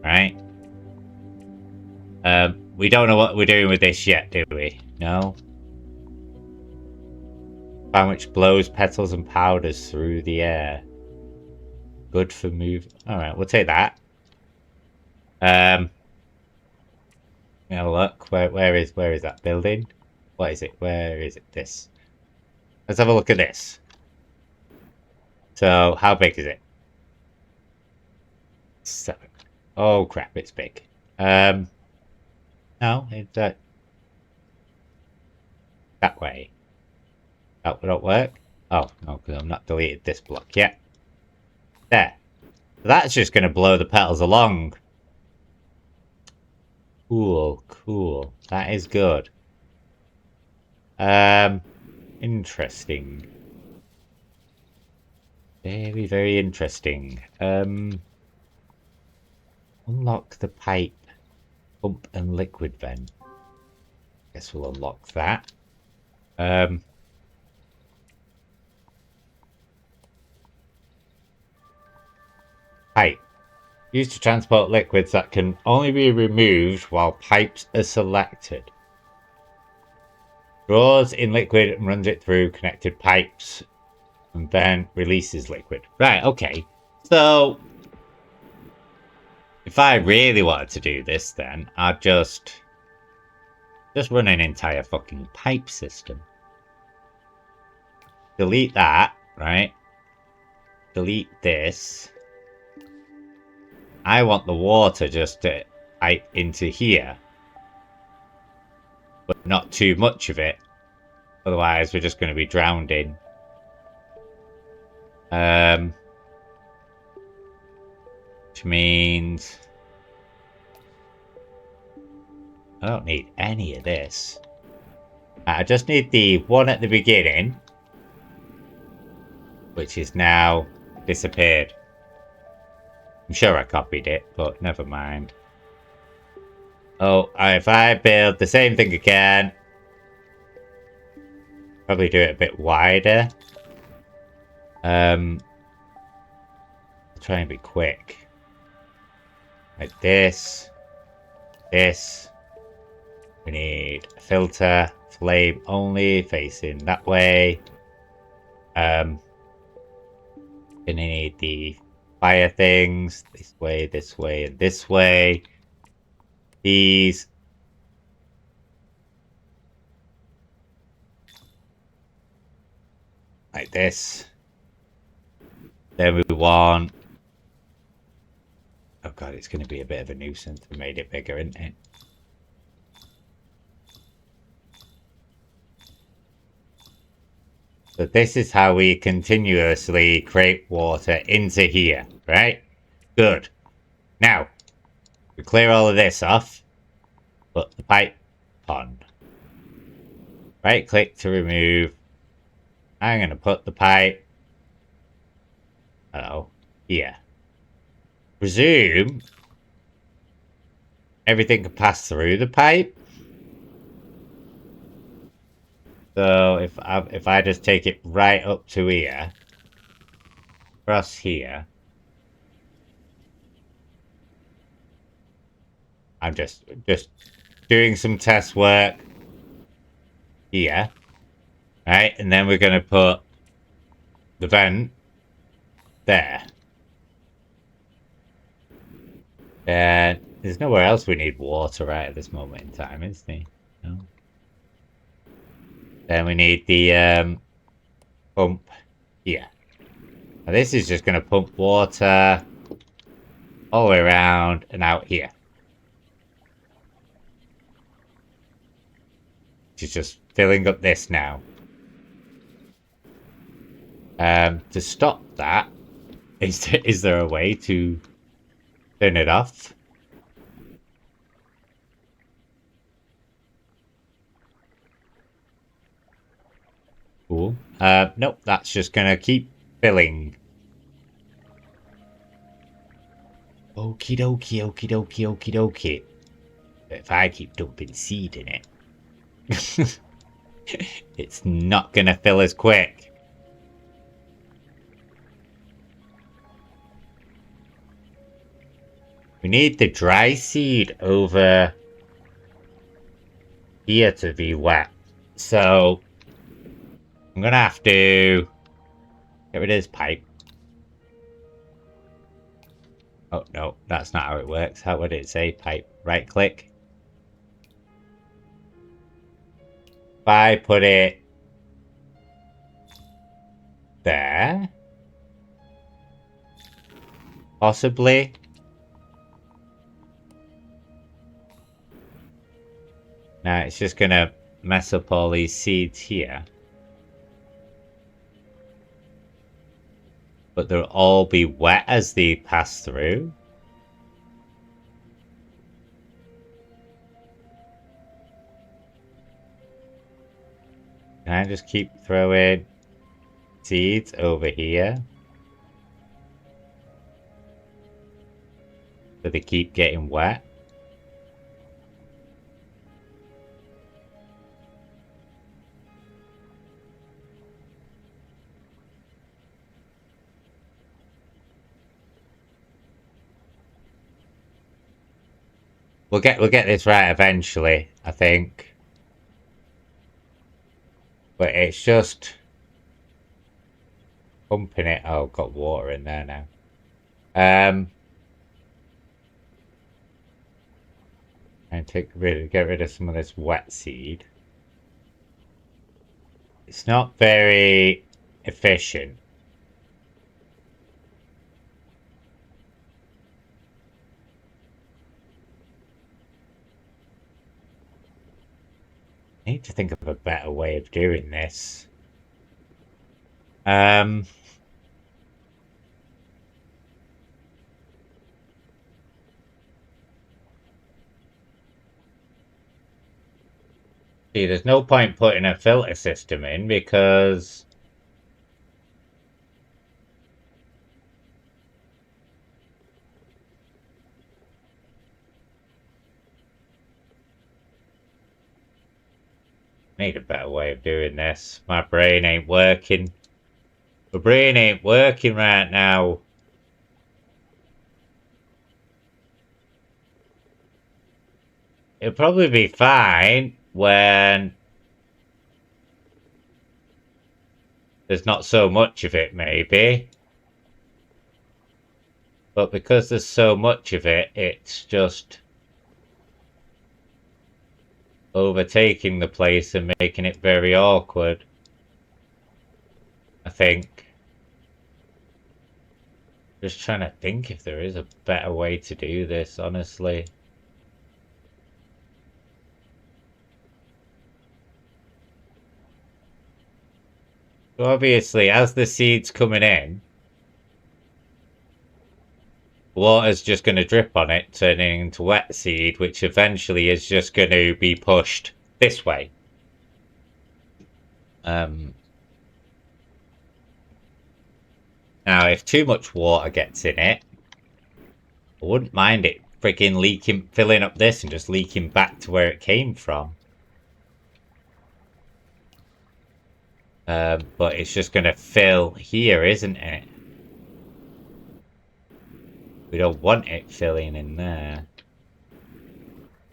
A: right? We don't know what we're doing with this yet, do we? No? Fan which blows petals and powders through the air. Good for move. Alright, we'll take that. Have a look. Where is that building? What is it? Where is it? This. Let's have a look at this. So, how big is it? 7. Oh crap, it's big. No, it's that way. That would not work. Oh, no, because I've not deleted this block yet. There. That's just going to blow the petals along. Cool, cool. That is good. Interesting. Very, very interesting. Unlock the pipe. Pump and liquid vent. Guess we'll unlock that. Pipe. Used to transport liquids that can only be removed while pipes are selected. Draws in liquid and runs it through connected pipes and then releases liquid. Right, okay. So, if I really wanted to do this, then I'd just run an entire fucking pipe system. Delete that, right? Delete this. I want the water just to pipe into here. But not too much of it. Otherwise, we're just going to be drowned in. Which means I don't need any of this. I just need the one at the beginning, which is now disappeared. I'm sure I copied it, but never mind. Oh, if I build the same thing again, probably do it a bit wider. I'll try and be quick. Like this. This. We need a filter, flame only, facing that way. Gonna need the fire things this way, and this way. These. Like this. Then we want... Oh god, it's going to be a bit of a nuisance. We made it bigger, isn't it? So this is how we continuously create water into here, right? Good. Now, we clear all of this off. Put the pipe on. Right click to remove. I'm going to put the pipe... here. Presume everything can pass through the pipe. So if I just take it right up to here, across here, I'm just doing some test work here, right? And then we're going to put the vent there. And there's nowhere else we need water right at this moment in time, is there? No. Then we need the pump here. Now this is just going to pump water all the way around and out here. She's just filling up this now. To stop that, is there a way to turn it off? Cool. Nope, that's just gonna keep filling. Okie dokie, okie dokie, okie dokie. If I keep dumping seed in it, it's not gonna fill as quick. We need the dry seed over here to be wet. So I'm gonna have to get rid of this pipe. Oh no, that's not how it works. How would it say pipe? Right click. If I put it there, possibly. Now it's just gonna mess up all these seeds here. But they'll all be wet as they pass through. Can I just keep throwing seeds over here? So they keep getting wet. We'll get this right eventually, I think. But it's just pumping it. Oh, got water in there now. And get rid of some of this wet seed. It's not very efficient. I need to think of a better way of doing this. See, there's no point putting a filter system in because I need a better way of doing this. My brain ain't working. My brain ain't working right now. It'll probably be fine when there's not so much of it, maybe. But because there's so much of it, it's just overtaking the place and making it very awkward. I think. Just trying to think if there is a better way to do this, honestly. So obviously, as the seed's coming in, water's just going to drip on it, turning into wet seed, which eventually is just going to be pushed this way. Now, if too much water gets in it, I wouldn't mind it freaking leaking, filling up this and just leaking back to where it came from. But it's just going to fill here, isn't it? We don't want it filling in there.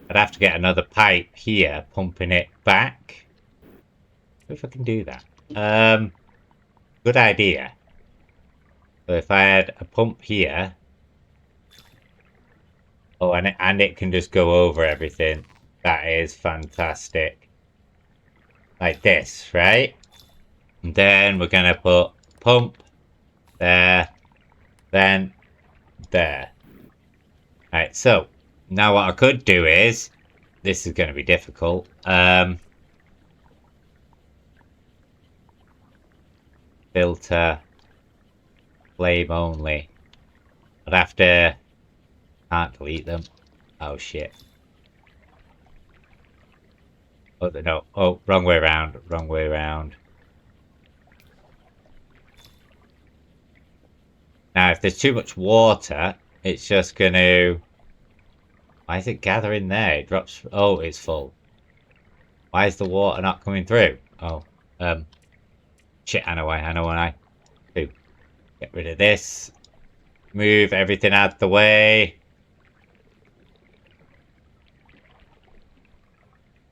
A: I'd have to get another pipe here, pumping it back. If I can do that. Good idea. So if I had a pump here. Oh, and it can just go over everything. That is fantastic. Like this, right? And then we're going to put pump there, then there. Right, so now what I could do is, this is going to be difficult. Filter, flame only. I'd have to, can't delete them. Oh shit. Oh no, oh, wrong way around, wrong way around. Now if there's too much water, it's just going to... Why is it gathering there? It drops... Oh, it's full. Why is the water not coming through? Oh, shit, I know what I do. Get rid of this. Move everything out the way.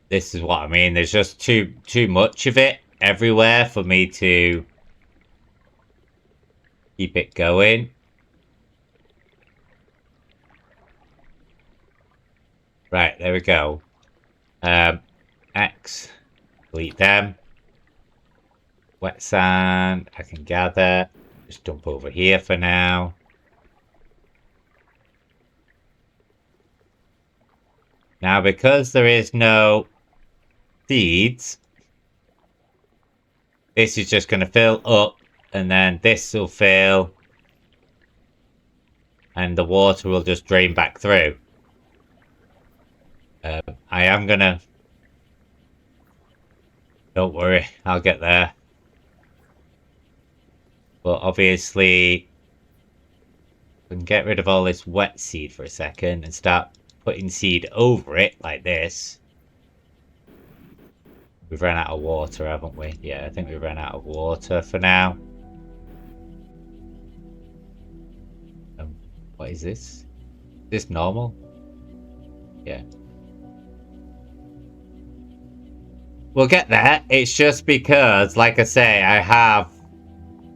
A: This is what I mean. There's just too much of it everywhere for me to keep it going. Right, there we go. X. Delete them. Wet sand. I can gather. Just dump over here for now. Now, because there is no seeds, this is just going to fill up, and then this will fill, and the water will just drain back through. I am going to... Don't worry, I'll get there. But obviously, we can get rid of all this wet seed for a second and start putting seed over it like this. We've run out of water, haven't we? Yeah, I think we've run out of water for now. What is this? Is this normal? Yeah. We'll get there. It's just because, like I say, I have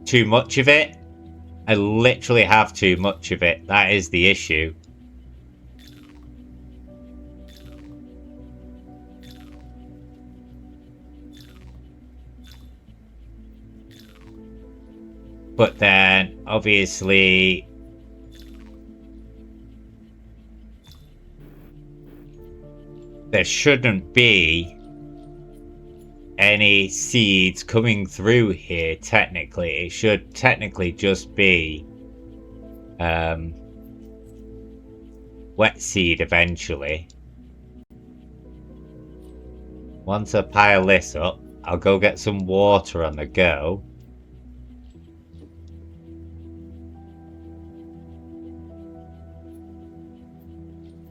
A: too much of it. I literally have too much of it. That is the issue. But then, obviously, there shouldn't be any seeds coming through here. Technically, it should technically just be wet seed eventually. Once I pile this up, I'll go get some water on the go.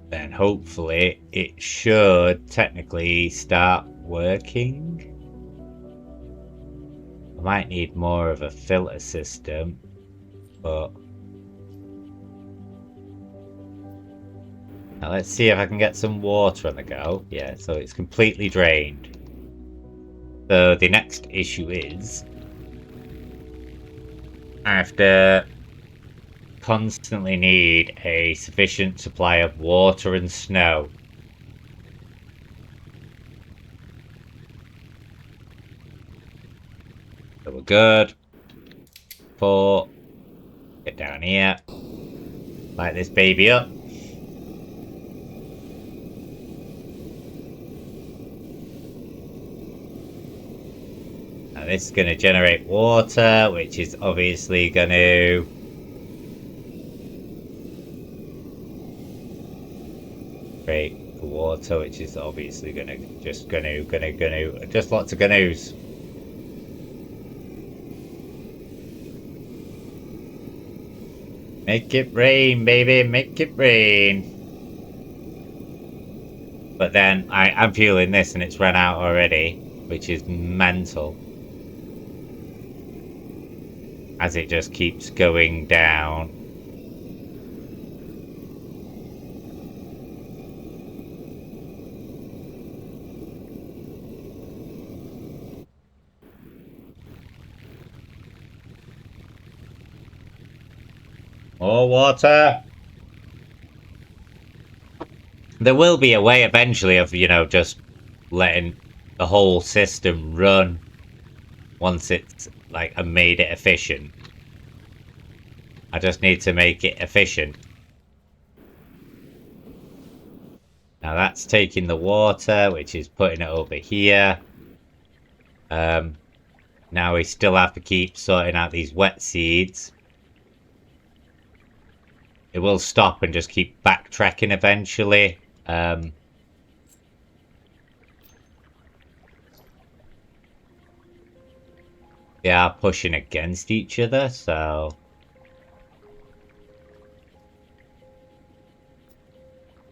A: Then hopefully it should technically start working. I might need more of a filter system, but now let's see if I can get some water on the go. Yeah, so it's completely drained. So the next issue is I have to constantly need a sufficient supply of water and snow. So we're good. 4. Get down here. Light this baby up. Now this is going to generate water, which is obviously going to create the water, which is obviously going to just just lots of gonna-noos. Make it rain, baby, make it rain. But then I'm fueling this and it's run out already, which is mental. As it just keeps going down. More water. There will be a way eventually of, you know, just letting the whole system run once it's like I made it efficient. I just need to make it efficient. Now that's taking the water, which is putting it over here. Now we still have to keep sorting out these wet seeds. It will stop and just keep backtracking eventually. They are pushing against each other, so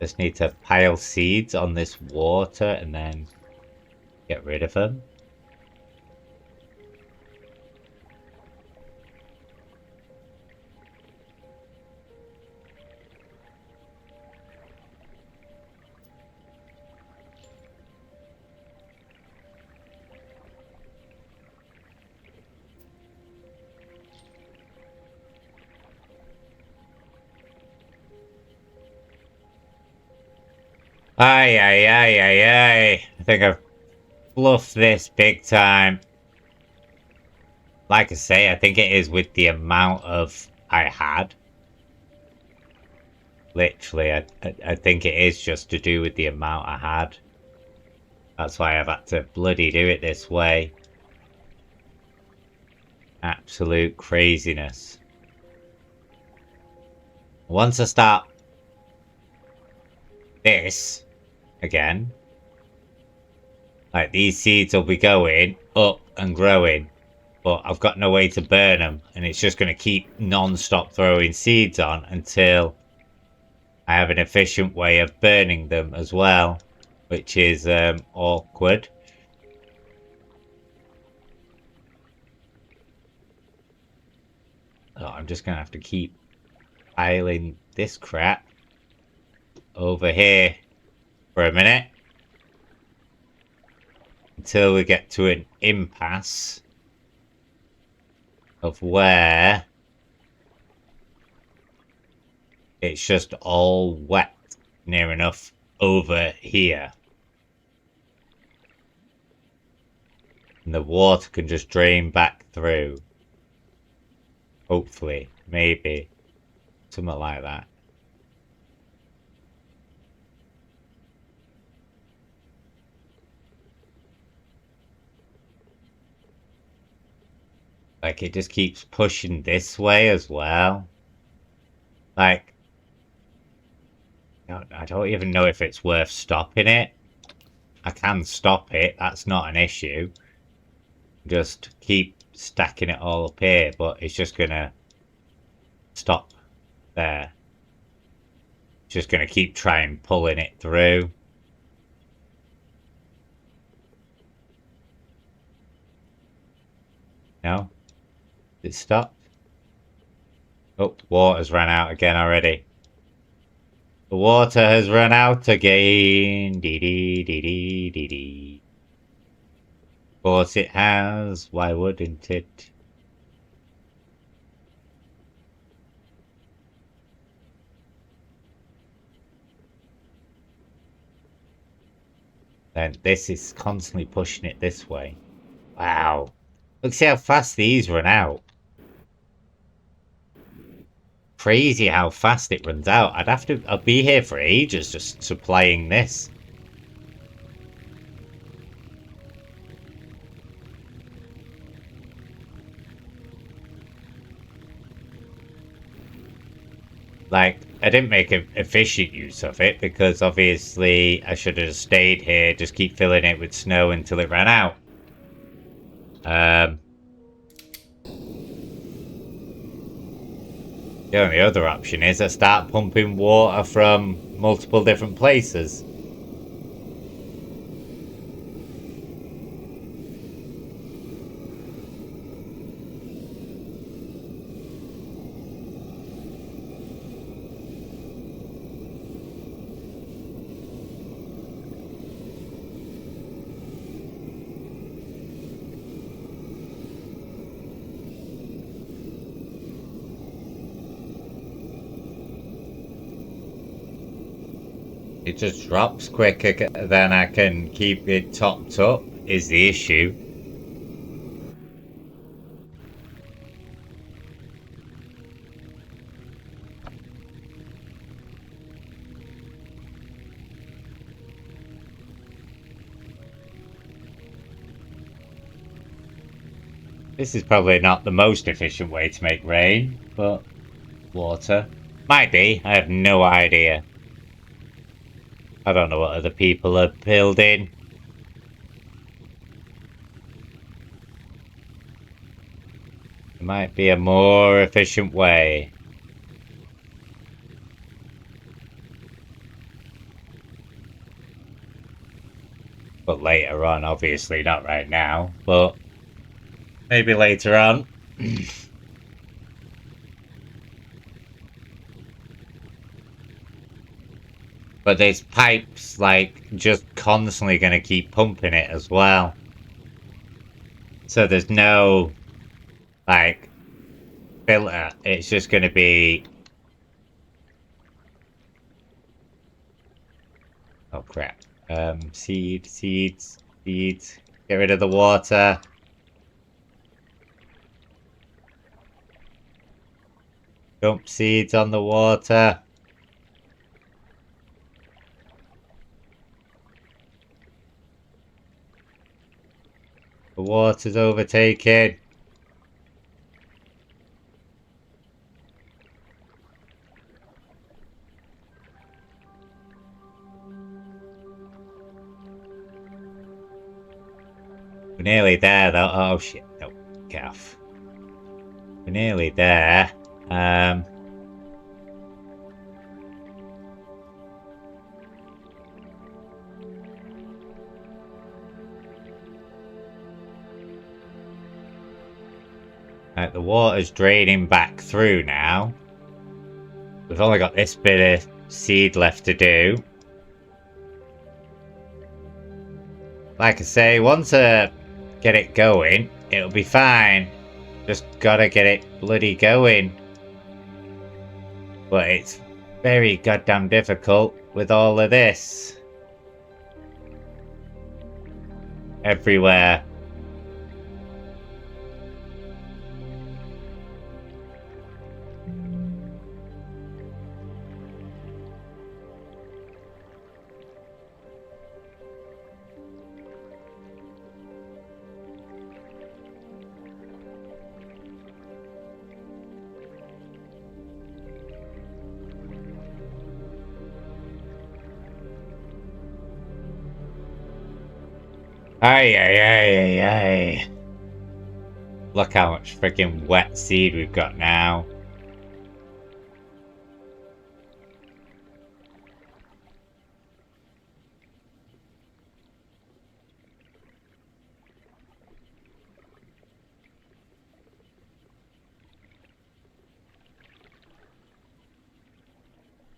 A: just need to pile seeds on this water and then get rid of them. Aye, aye, aye, aye, aye. I think I've bluffed this big time. Like I say, I think it is with the amount of I had. Literally, I think it is just to do with the amount I had. That's why I've had to bloody do it this way. Absolute craziness. Once I start this again, like these seeds will be going up and growing, but I've got no way to burn them, and it's just going to keep non-stop throwing seeds on until I have an efficient way of burning them as well, which is awkward. Oh, I'm just going to have to keep piling this crap over here for a minute until we get to an impasse of where it's just all wet near enough over here. And the water can just drain back through. Hopefully, maybe, something like that. Like, it just keeps pushing this way as well. Like, I don't even know if it's worth stopping it. I can stop it, that's not an issue. Just keep stacking it all up here, but it's just gonna stop there. It's just gonna keep trying pulling it through. No? It stopped? Oh, water's ran out again already. The water has run out again. Dee dee dee dee dee dee. Of course it has. Why wouldn't it? Then this is constantly pushing it this way. Wow. Look, see how fast these run out. Crazy how fast it runs out. I'll be here for ages just supplying this. Like, I didn't make an efficient use of it because obviously I should have stayed here, just keep filling it with snow until it ran out. The only other option is I start pumping water from multiple different places. It just drops quicker than I can keep it topped up, is the issue. This is probably not the most efficient way to make rain, but water. Might be, I have no idea. I don't know what other people are building. There might be a more efficient way. But later on, obviously not right now, but maybe later on. But there's pipes, like, just constantly going to keep pumping it as well. So there's no, like, filter. It's just going to be... Oh, crap. Seeds. Get rid of the water. Dump seeds on the water. The water's overtaken. We're nearly there though. Oh shit, no, get off. We're nearly there. Right, the water's draining back through now. We've only got this bit of seed left to do. Like I say, once I get it going, it'll be fine. Just gotta get it bloody going. But it's very goddamn difficult with all of this. Everywhere. Ay, ay, ay, ay, ay. Look how much freaking wet seed we've got now.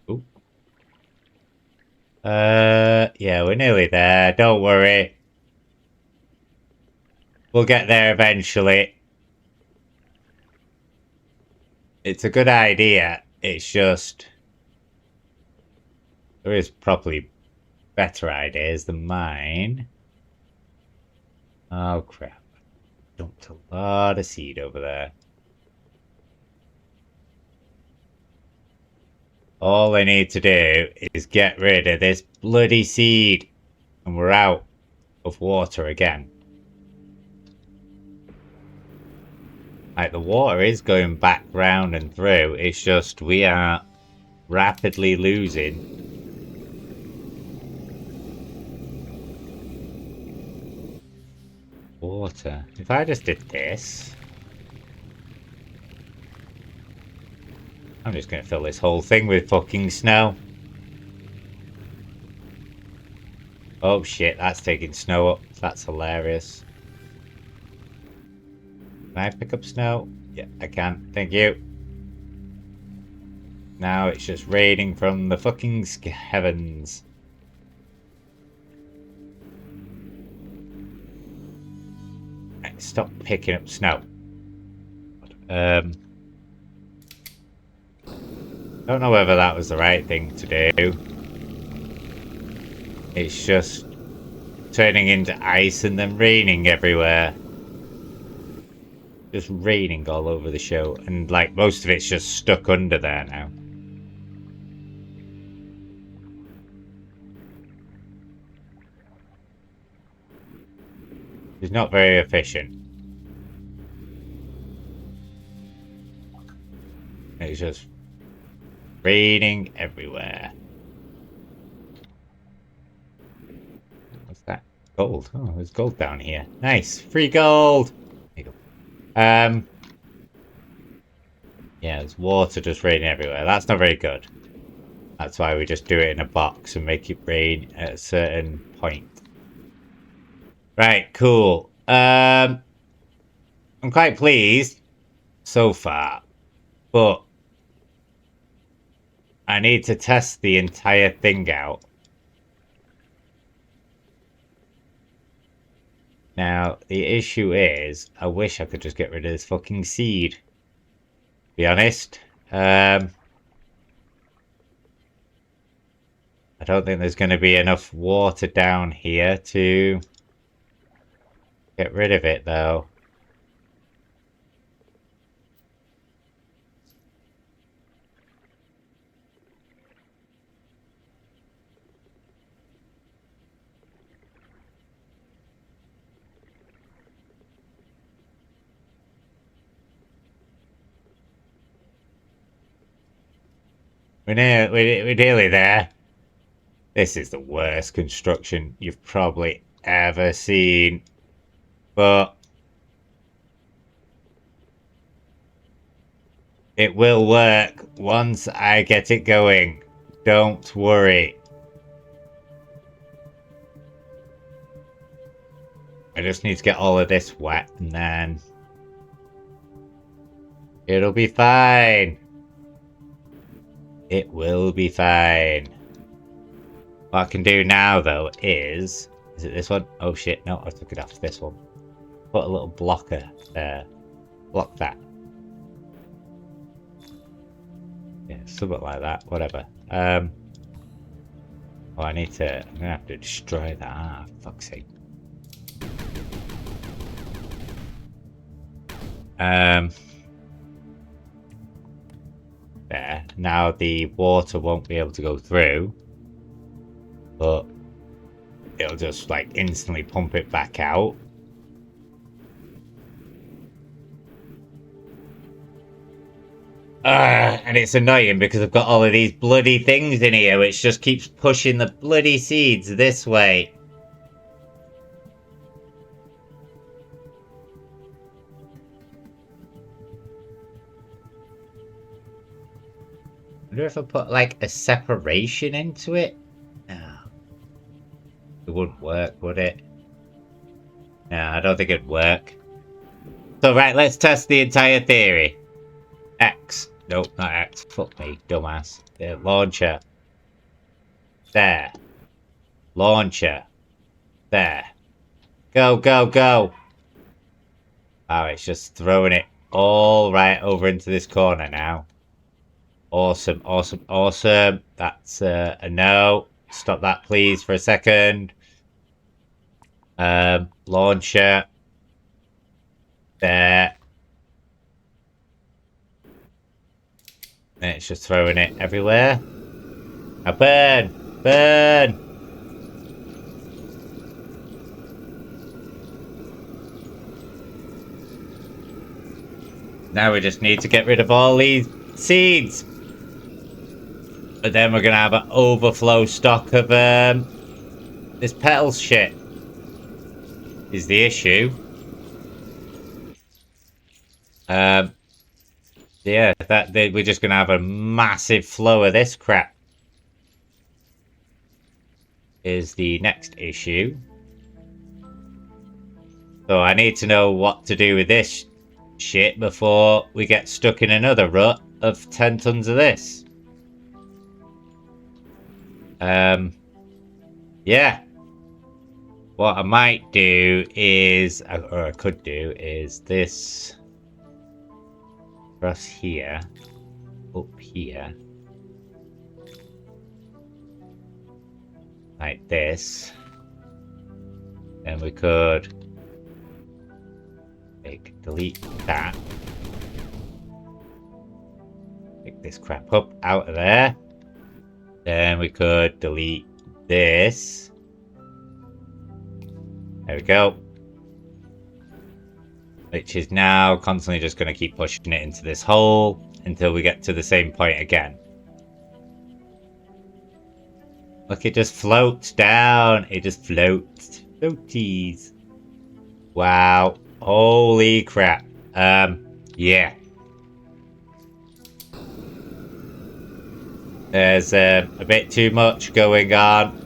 A: Ooh. Yeah, we're nearly there. Don't worry. We'll get there eventually. It's a good idea. It's just... there is probably better ideas than mine. Oh, crap. Dumped a lot of seed over there. All I need to do is get rid of this bloody seed. And we're out of water again. Like, the water is going back round and through. It's just we are rapidly losing. Water. If I just did this... I'm just going to fill this whole thing with fucking snow. Oh shit, that's taking snow up. That's hilarious. Can I pick up snow? Yeah, I can. Thank you. Now it's just raining from the fucking heavens. Right, stop picking up snow. Don't know whether that was the right thing to do. It's just turning into ice and then raining everywhere. Just raining all over the show. And like most of it's just stuck under there now. It's not very efficient. It's just raining everywhere. What's that? Gold. Oh, there's gold down here. Nice. Free gold! There you go. Yeah, there's water just raining everywhere. That's not very good. That's why we just do it in a box and make it rain at a certain point. Right, cool. I'm quite pleased so far, but I need to test the entire thing out. Now, the issue is, I wish I could just get rid of this fucking seed. To be honest. I don't think there's going to be enough water down here to get rid of it, though. We're nearly there. This is the worst construction you've probably ever seen. But it will work once I get it going. Don't worry. I just need to get all of this wet and then it'll be fine. It will be fine. What I can do now, though, is it this one? Oh shit, no, I took it off this one. Put a little blocker there. Block that. Yeah, something like that, whatever. Oh, I need to, I'm gonna have to destroy that. Ah, fuck's sake. There. Now the water won't be able to go through, but it'll just like instantly pump it back out. And it's annoying because I've got all of these bloody things in here which just keeps pushing the bloody seeds this way. wonder if I put like a separation into it? No. It wouldn't work, would it? No, I don't think it'd work. So right, let's test the entire theory. X. Nope, not X. Fuck me, dumbass. The launcher. There. Launcher. There. Go, go, go. Oh, it's just throwing it all right over into this corner now. Awesome, awesome, awesome. That's a no. Stop that, please, for a second. Launcher. There. And it's just throwing it everywhere. Now burn! Burn! Now we just need to get rid of all these seeds. But then we're going to have an overflow stock of this petals shit. Is the issue. Yeah, we're just going to have a massive flow of this crap. Is the next issue. So I need to know what to do with this shit before we get stuck in another rut of 10 tons of this. Yeah. What I might do is, or I could do, is this across here, up here, like this. Then we could delete that. Pick this crap up out of there. Then we could delete this. There we go. Which is now constantly just going to keep pushing it into this hole until we get to the same point again. Look, it just floats down. It just floats. Floaties. Wow. Holy crap. Yeah. There's a bit too much going on.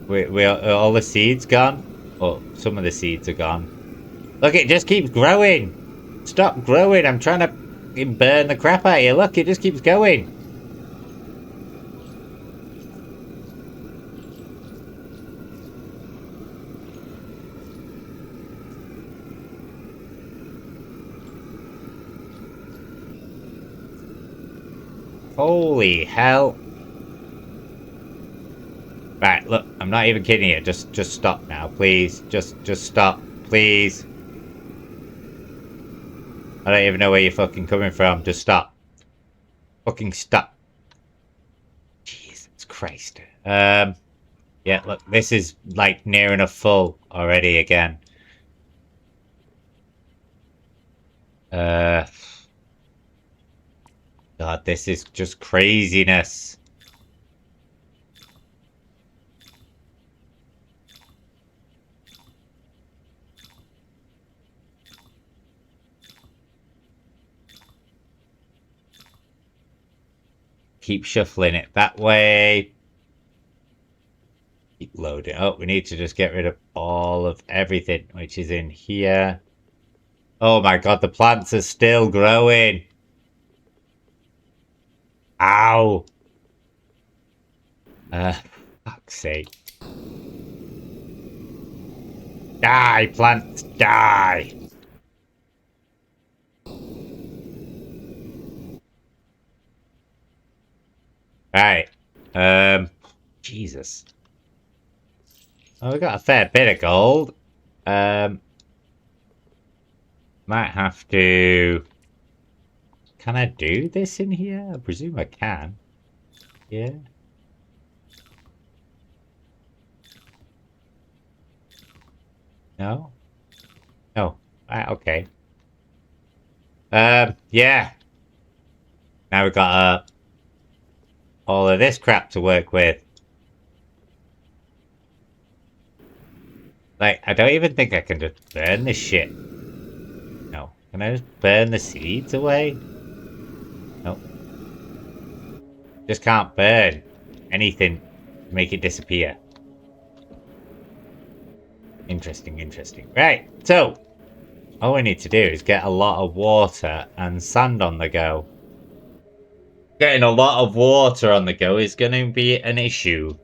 A: All the seeds gone? Oh, some of the seeds are gone. Look, it just keeps growing. Stop growing. I'm trying to burn the crap out of you. Look, it just keeps going. Holy hell. Right, look, I'm not even kidding you. Just stop now, please. Just stop, please. I don't even know where you're fucking coming from. Just stop. Fucking stop. Jesus Christ. Yeah, look, this is like near enough full already again. God, this is just craziness. Keep shuffling it that way. Keep loading. Oh, we need to just get rid of all of everything, which is in here. Oh my God, the plants are still growing. Ow. Fuck's sake. Die, plants, die. Right. Jesus. Oh, we got a fair bit of gold. Might have to... Can I do this in here? I presume I can. Yeah. No? No. Right, okay. Yeah. Now we've got all of this crap to work with. Like, I don't even think I can just burn this shit. No. Can I just burn the seeds away? Nope. Just can't burn anything to make it disappear. Interesting, interesting. Right, so all we need to do is get a lot of water and sand on the go. Getting a lot of water on the go is going to be an issue.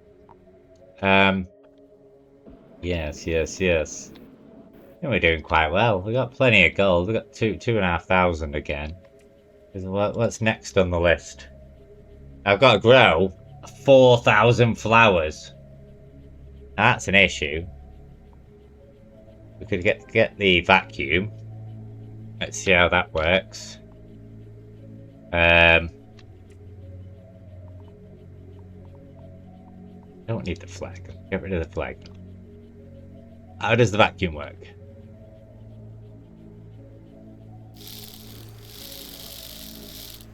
A: Yes. I think we're doing quite well. We got plenty of gold. We got 2,500 again. What's next on the list? I've got to grow 4,000 flowers. That's an issue. We could get the vacuum. Let's see how that works. Don't need the flag. Get rid of the flag. How does the vacuum work?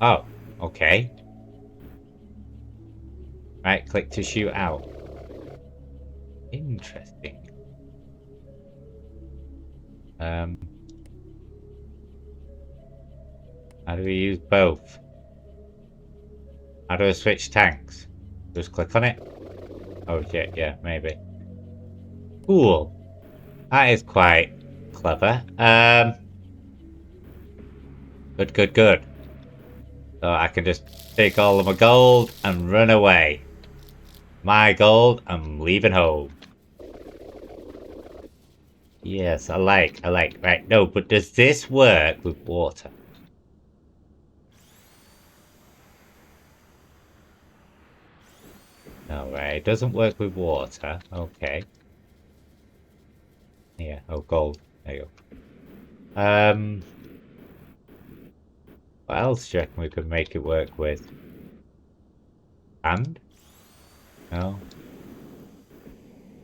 A: Oh, okay. Right, click to shoot out. Interesting. How do we use both? How do I switch tanks? Just click on it? Oh shit, yeah, maybe. Cool. That is quite clever. Good. So I can just take all of my gold and run away. My gold, I'm leaving home. Yes, I like. Right, no, but does this work with water? No, right, it doesn't work with water. Okay. Yeah, oh, gold. There you go. What else do you reckon we could make it work with? Sand? No.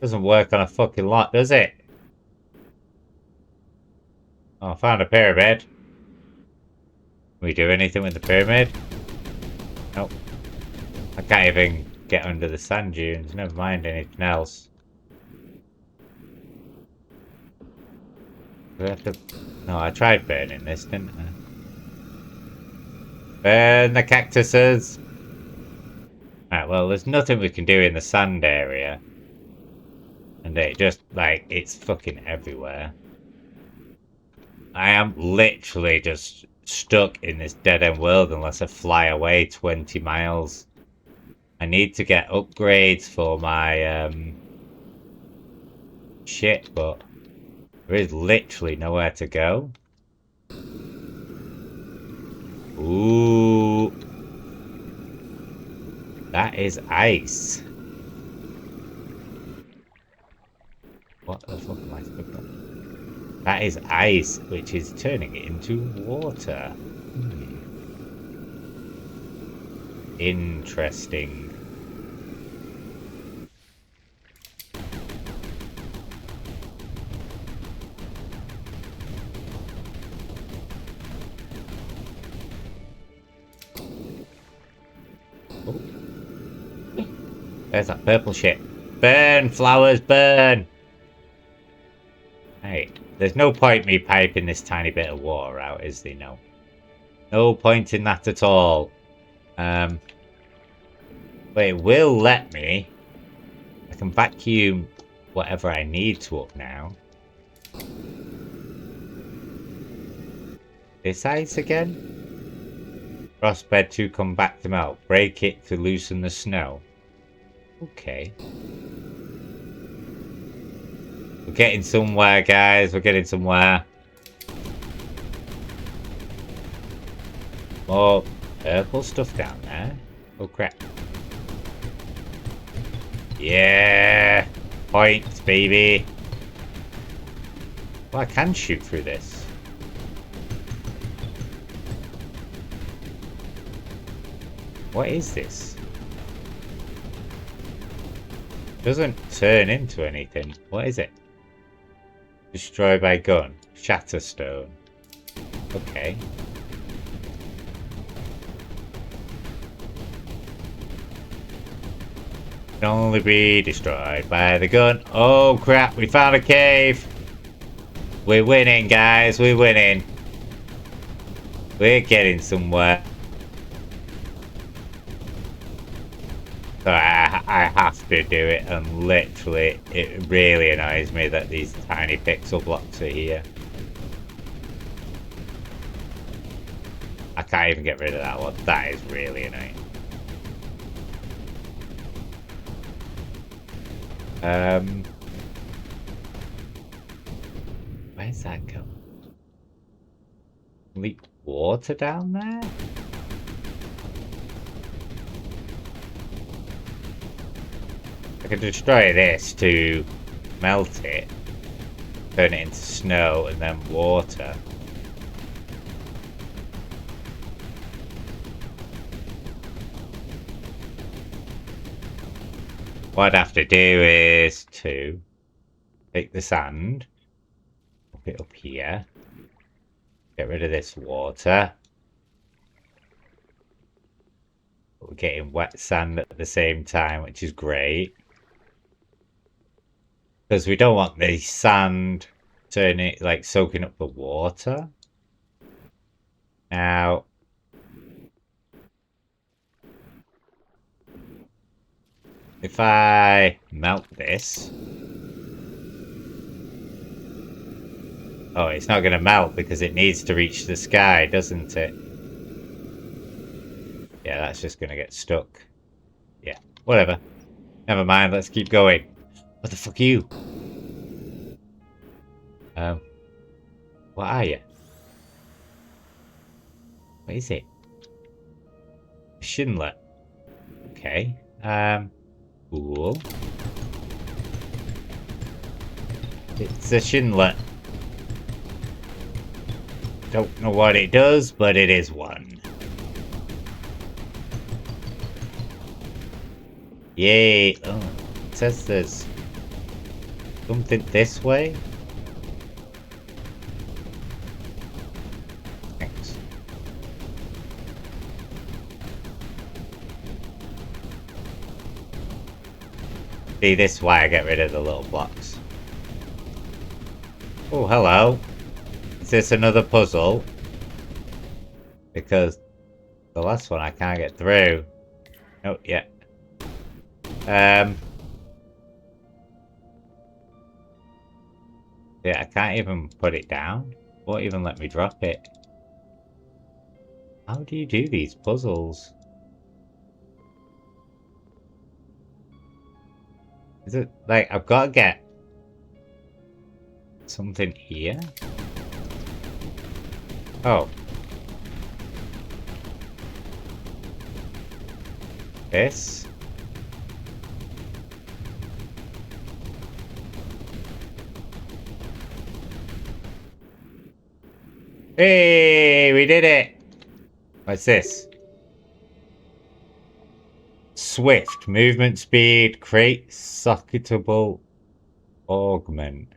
A: Doesn't work on a fucking lot, does it? Oh, I found a pyramid. Can we do anything with the pyramid? Nope. I can't even get under the sand dunes, never mind anything else. Do we have to... No, I tried burning this, didn't I? Burn the cactuses! Right, well, there's nothing we can do in the sand area. And it just, like, it's fucking everywhere. I am literally just stuck in this dead-end world unless I fly away 20 miles. I need to get upgrades for my, shit, but there is literally nowhere to go. Ooh. That is ice. What the fuck am I stuck on? That is ice, which is turning it into water. Interesting. Oh. There's that purple shit. Burn, flowers, burn! Hey, there's no point me piping this tiny bit of water out, is there? No point in that at all. But it will let me. I can vacuum whatever I need to up now. This ice again? Frostbed to come back to melt. Break it to loosen the snow. Okay. We're getting somewhere, guys. We're getting somewhere. More purple stuff down there. Oh, crap. Yeah! Points, baby! Well, I can shoot through this. What is this? Doesn't turn into anything. What is it? Destroy by gun. Shatterstone. Okay. Can only be destroyed by the gun. Oh crap, we found a cave. We're winning, guys. We're winning. We're getting somewhere. So I have to do it, and literally, it really annoys me that these tiny pixel blocks are here. I can't even get rid of that one. That is really annoying. Where's that go? Leak water down there? I could destroy this to melt it, turn it into snow, and then water. What I'd have to do is to take the sand, put it up here, get rid of this water. But we're getting wet sand at the same time, which is great. Because we don't want the sand turning, like, soaking up the water. Now, if I melt this... Oh, it's not going to melt because it needs to reach the sky, doesn't it? Yeah, that's just going to get stuck. Yeah, whatever. Never mind, let's keep going. What the fuck are you? What are you? What is it? Shinlet. Okay. Cool. It's a Shinlet. Don't know what it does, but it is one. Yay! Oh, it says there's something this way. Thanks. See, this is why I get rid of the little blocks. Oh, hello. Is this another puzzle? Because the last one I can't get through. Oh, yeah. Yeah, I can't even put it down. Won't even let me drop it. How do you do these puzzles? Is it like I've got to get something here? Oh. This? Hey, we did it! What's this? Swift. Movement speed. Create socketable augment.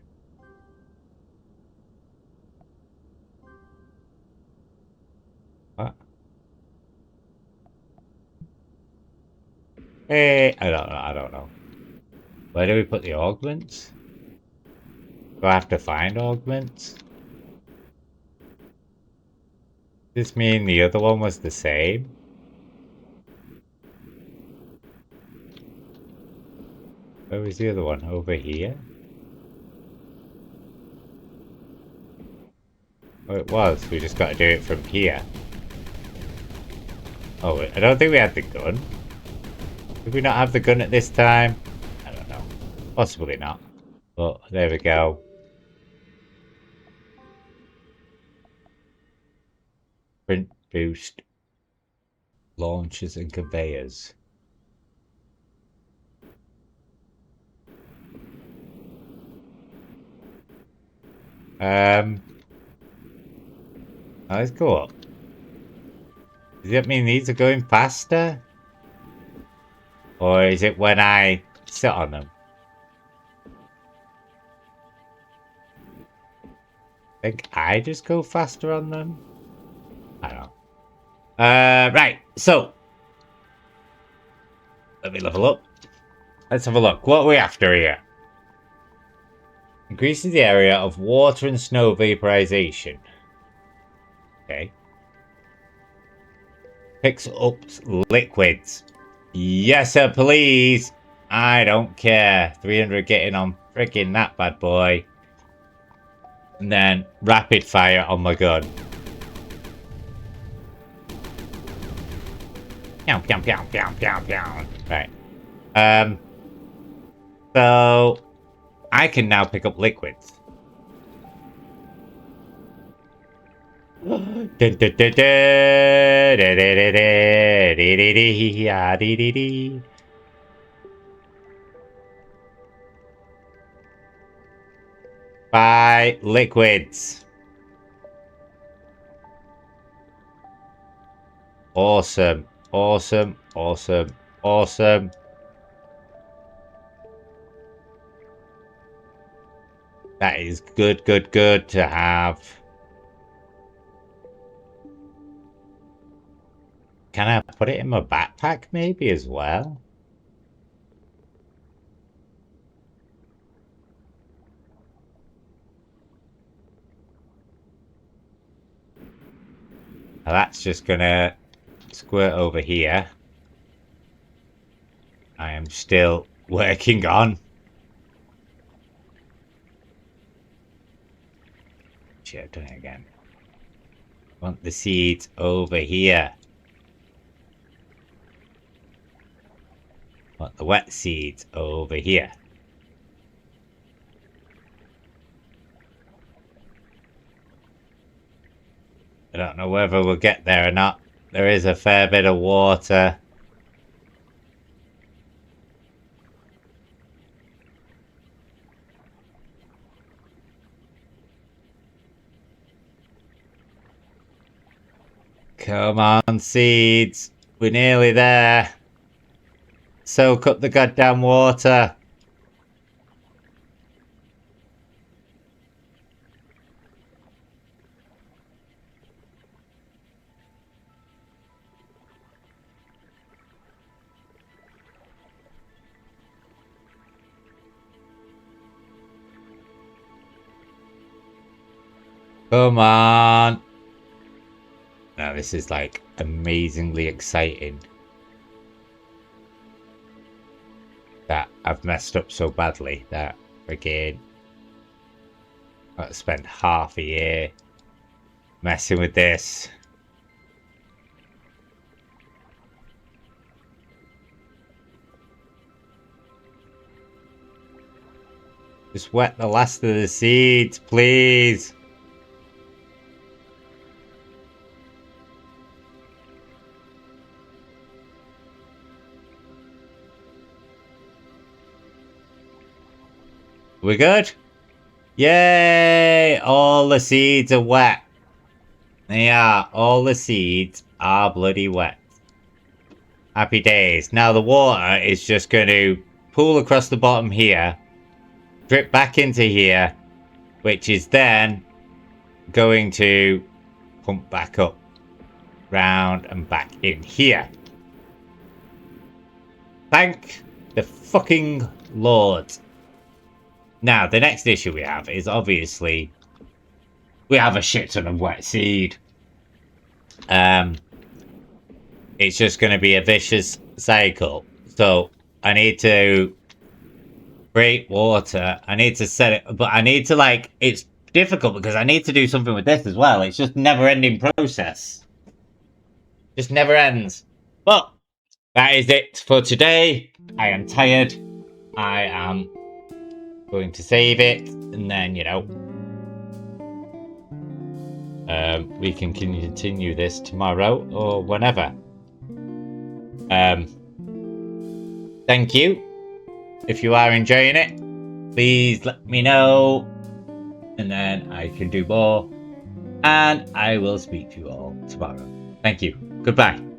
A: What? Hey, I don't know. Where do we put the augments? Do I have to find augments? Does this mean the other one was the same? Where was the other one? Over here? Oh, it was. We just got to do it from here. Oh, I don't think we had the gun. Did we not have the gun at this time? I don't know. Possibly not. But there we go. Sprint boost. Launchers and conveyors. Let's go up. Does that mean these are going faster? Or is it when I sit on them? I think I just go faster on them? I don't know. Right, so. Let me level up. Let's have a look. What are we after here? Increases the area of water and snow vaporization. Okay. Picks up liquids. Yes, sir, please. I don't care. 300 getting on freaking that bad boy. And then rapid fire on my gun. Pew, pew, pew, pew, pew, pew. Right. So I can now pick up liquids. Dun, dun, dun, dun, da, da, da, da, dee, dee, dee, ah, dee, dee, dee. Buy liquids. Awesome. Awesome. Awesome. Awesome. That is good, good, good to have. Can I put it in my backpack maybe as well? Now that's just gonna squirt over here. I am still working on. Shit, I've done it again. Want the seeds over here. Want the wet seeds over here. I don't know whether we'll get there or not. There is a fair bit of water. Come on, seeds. We're nearly there. Soak up the goddamn water. Come on. Now this is like amazingly exciting. That I've messed up so badly that again I've spent half a year messing with this. Just wet the last of the seeds, please. We good? Yay! All the seeds are wet. They are. All the seeds are bloody wet. Happy days. Now the water is just going to pool across the bottom here, drip back into here, which is then going to pump back up, round and back in here. Thank the fucking Lord. Now, the next issue we have is obviously we have a shit ton of wet seed. It's just going to be a vicious cycle. So I need to create water. I need to set it, but I need to like, it's difficult because I need to do something with this as well. It's just never-ending process. Just never ends. But that is it for today. I am tired. I am going to save it, and then, you know, we can continue this tomorrow or whenever. Thank you. If you are enjoying it, please let me know, and then I can do more, and I will speak to you all tomorrow. Thank you. Goodbye.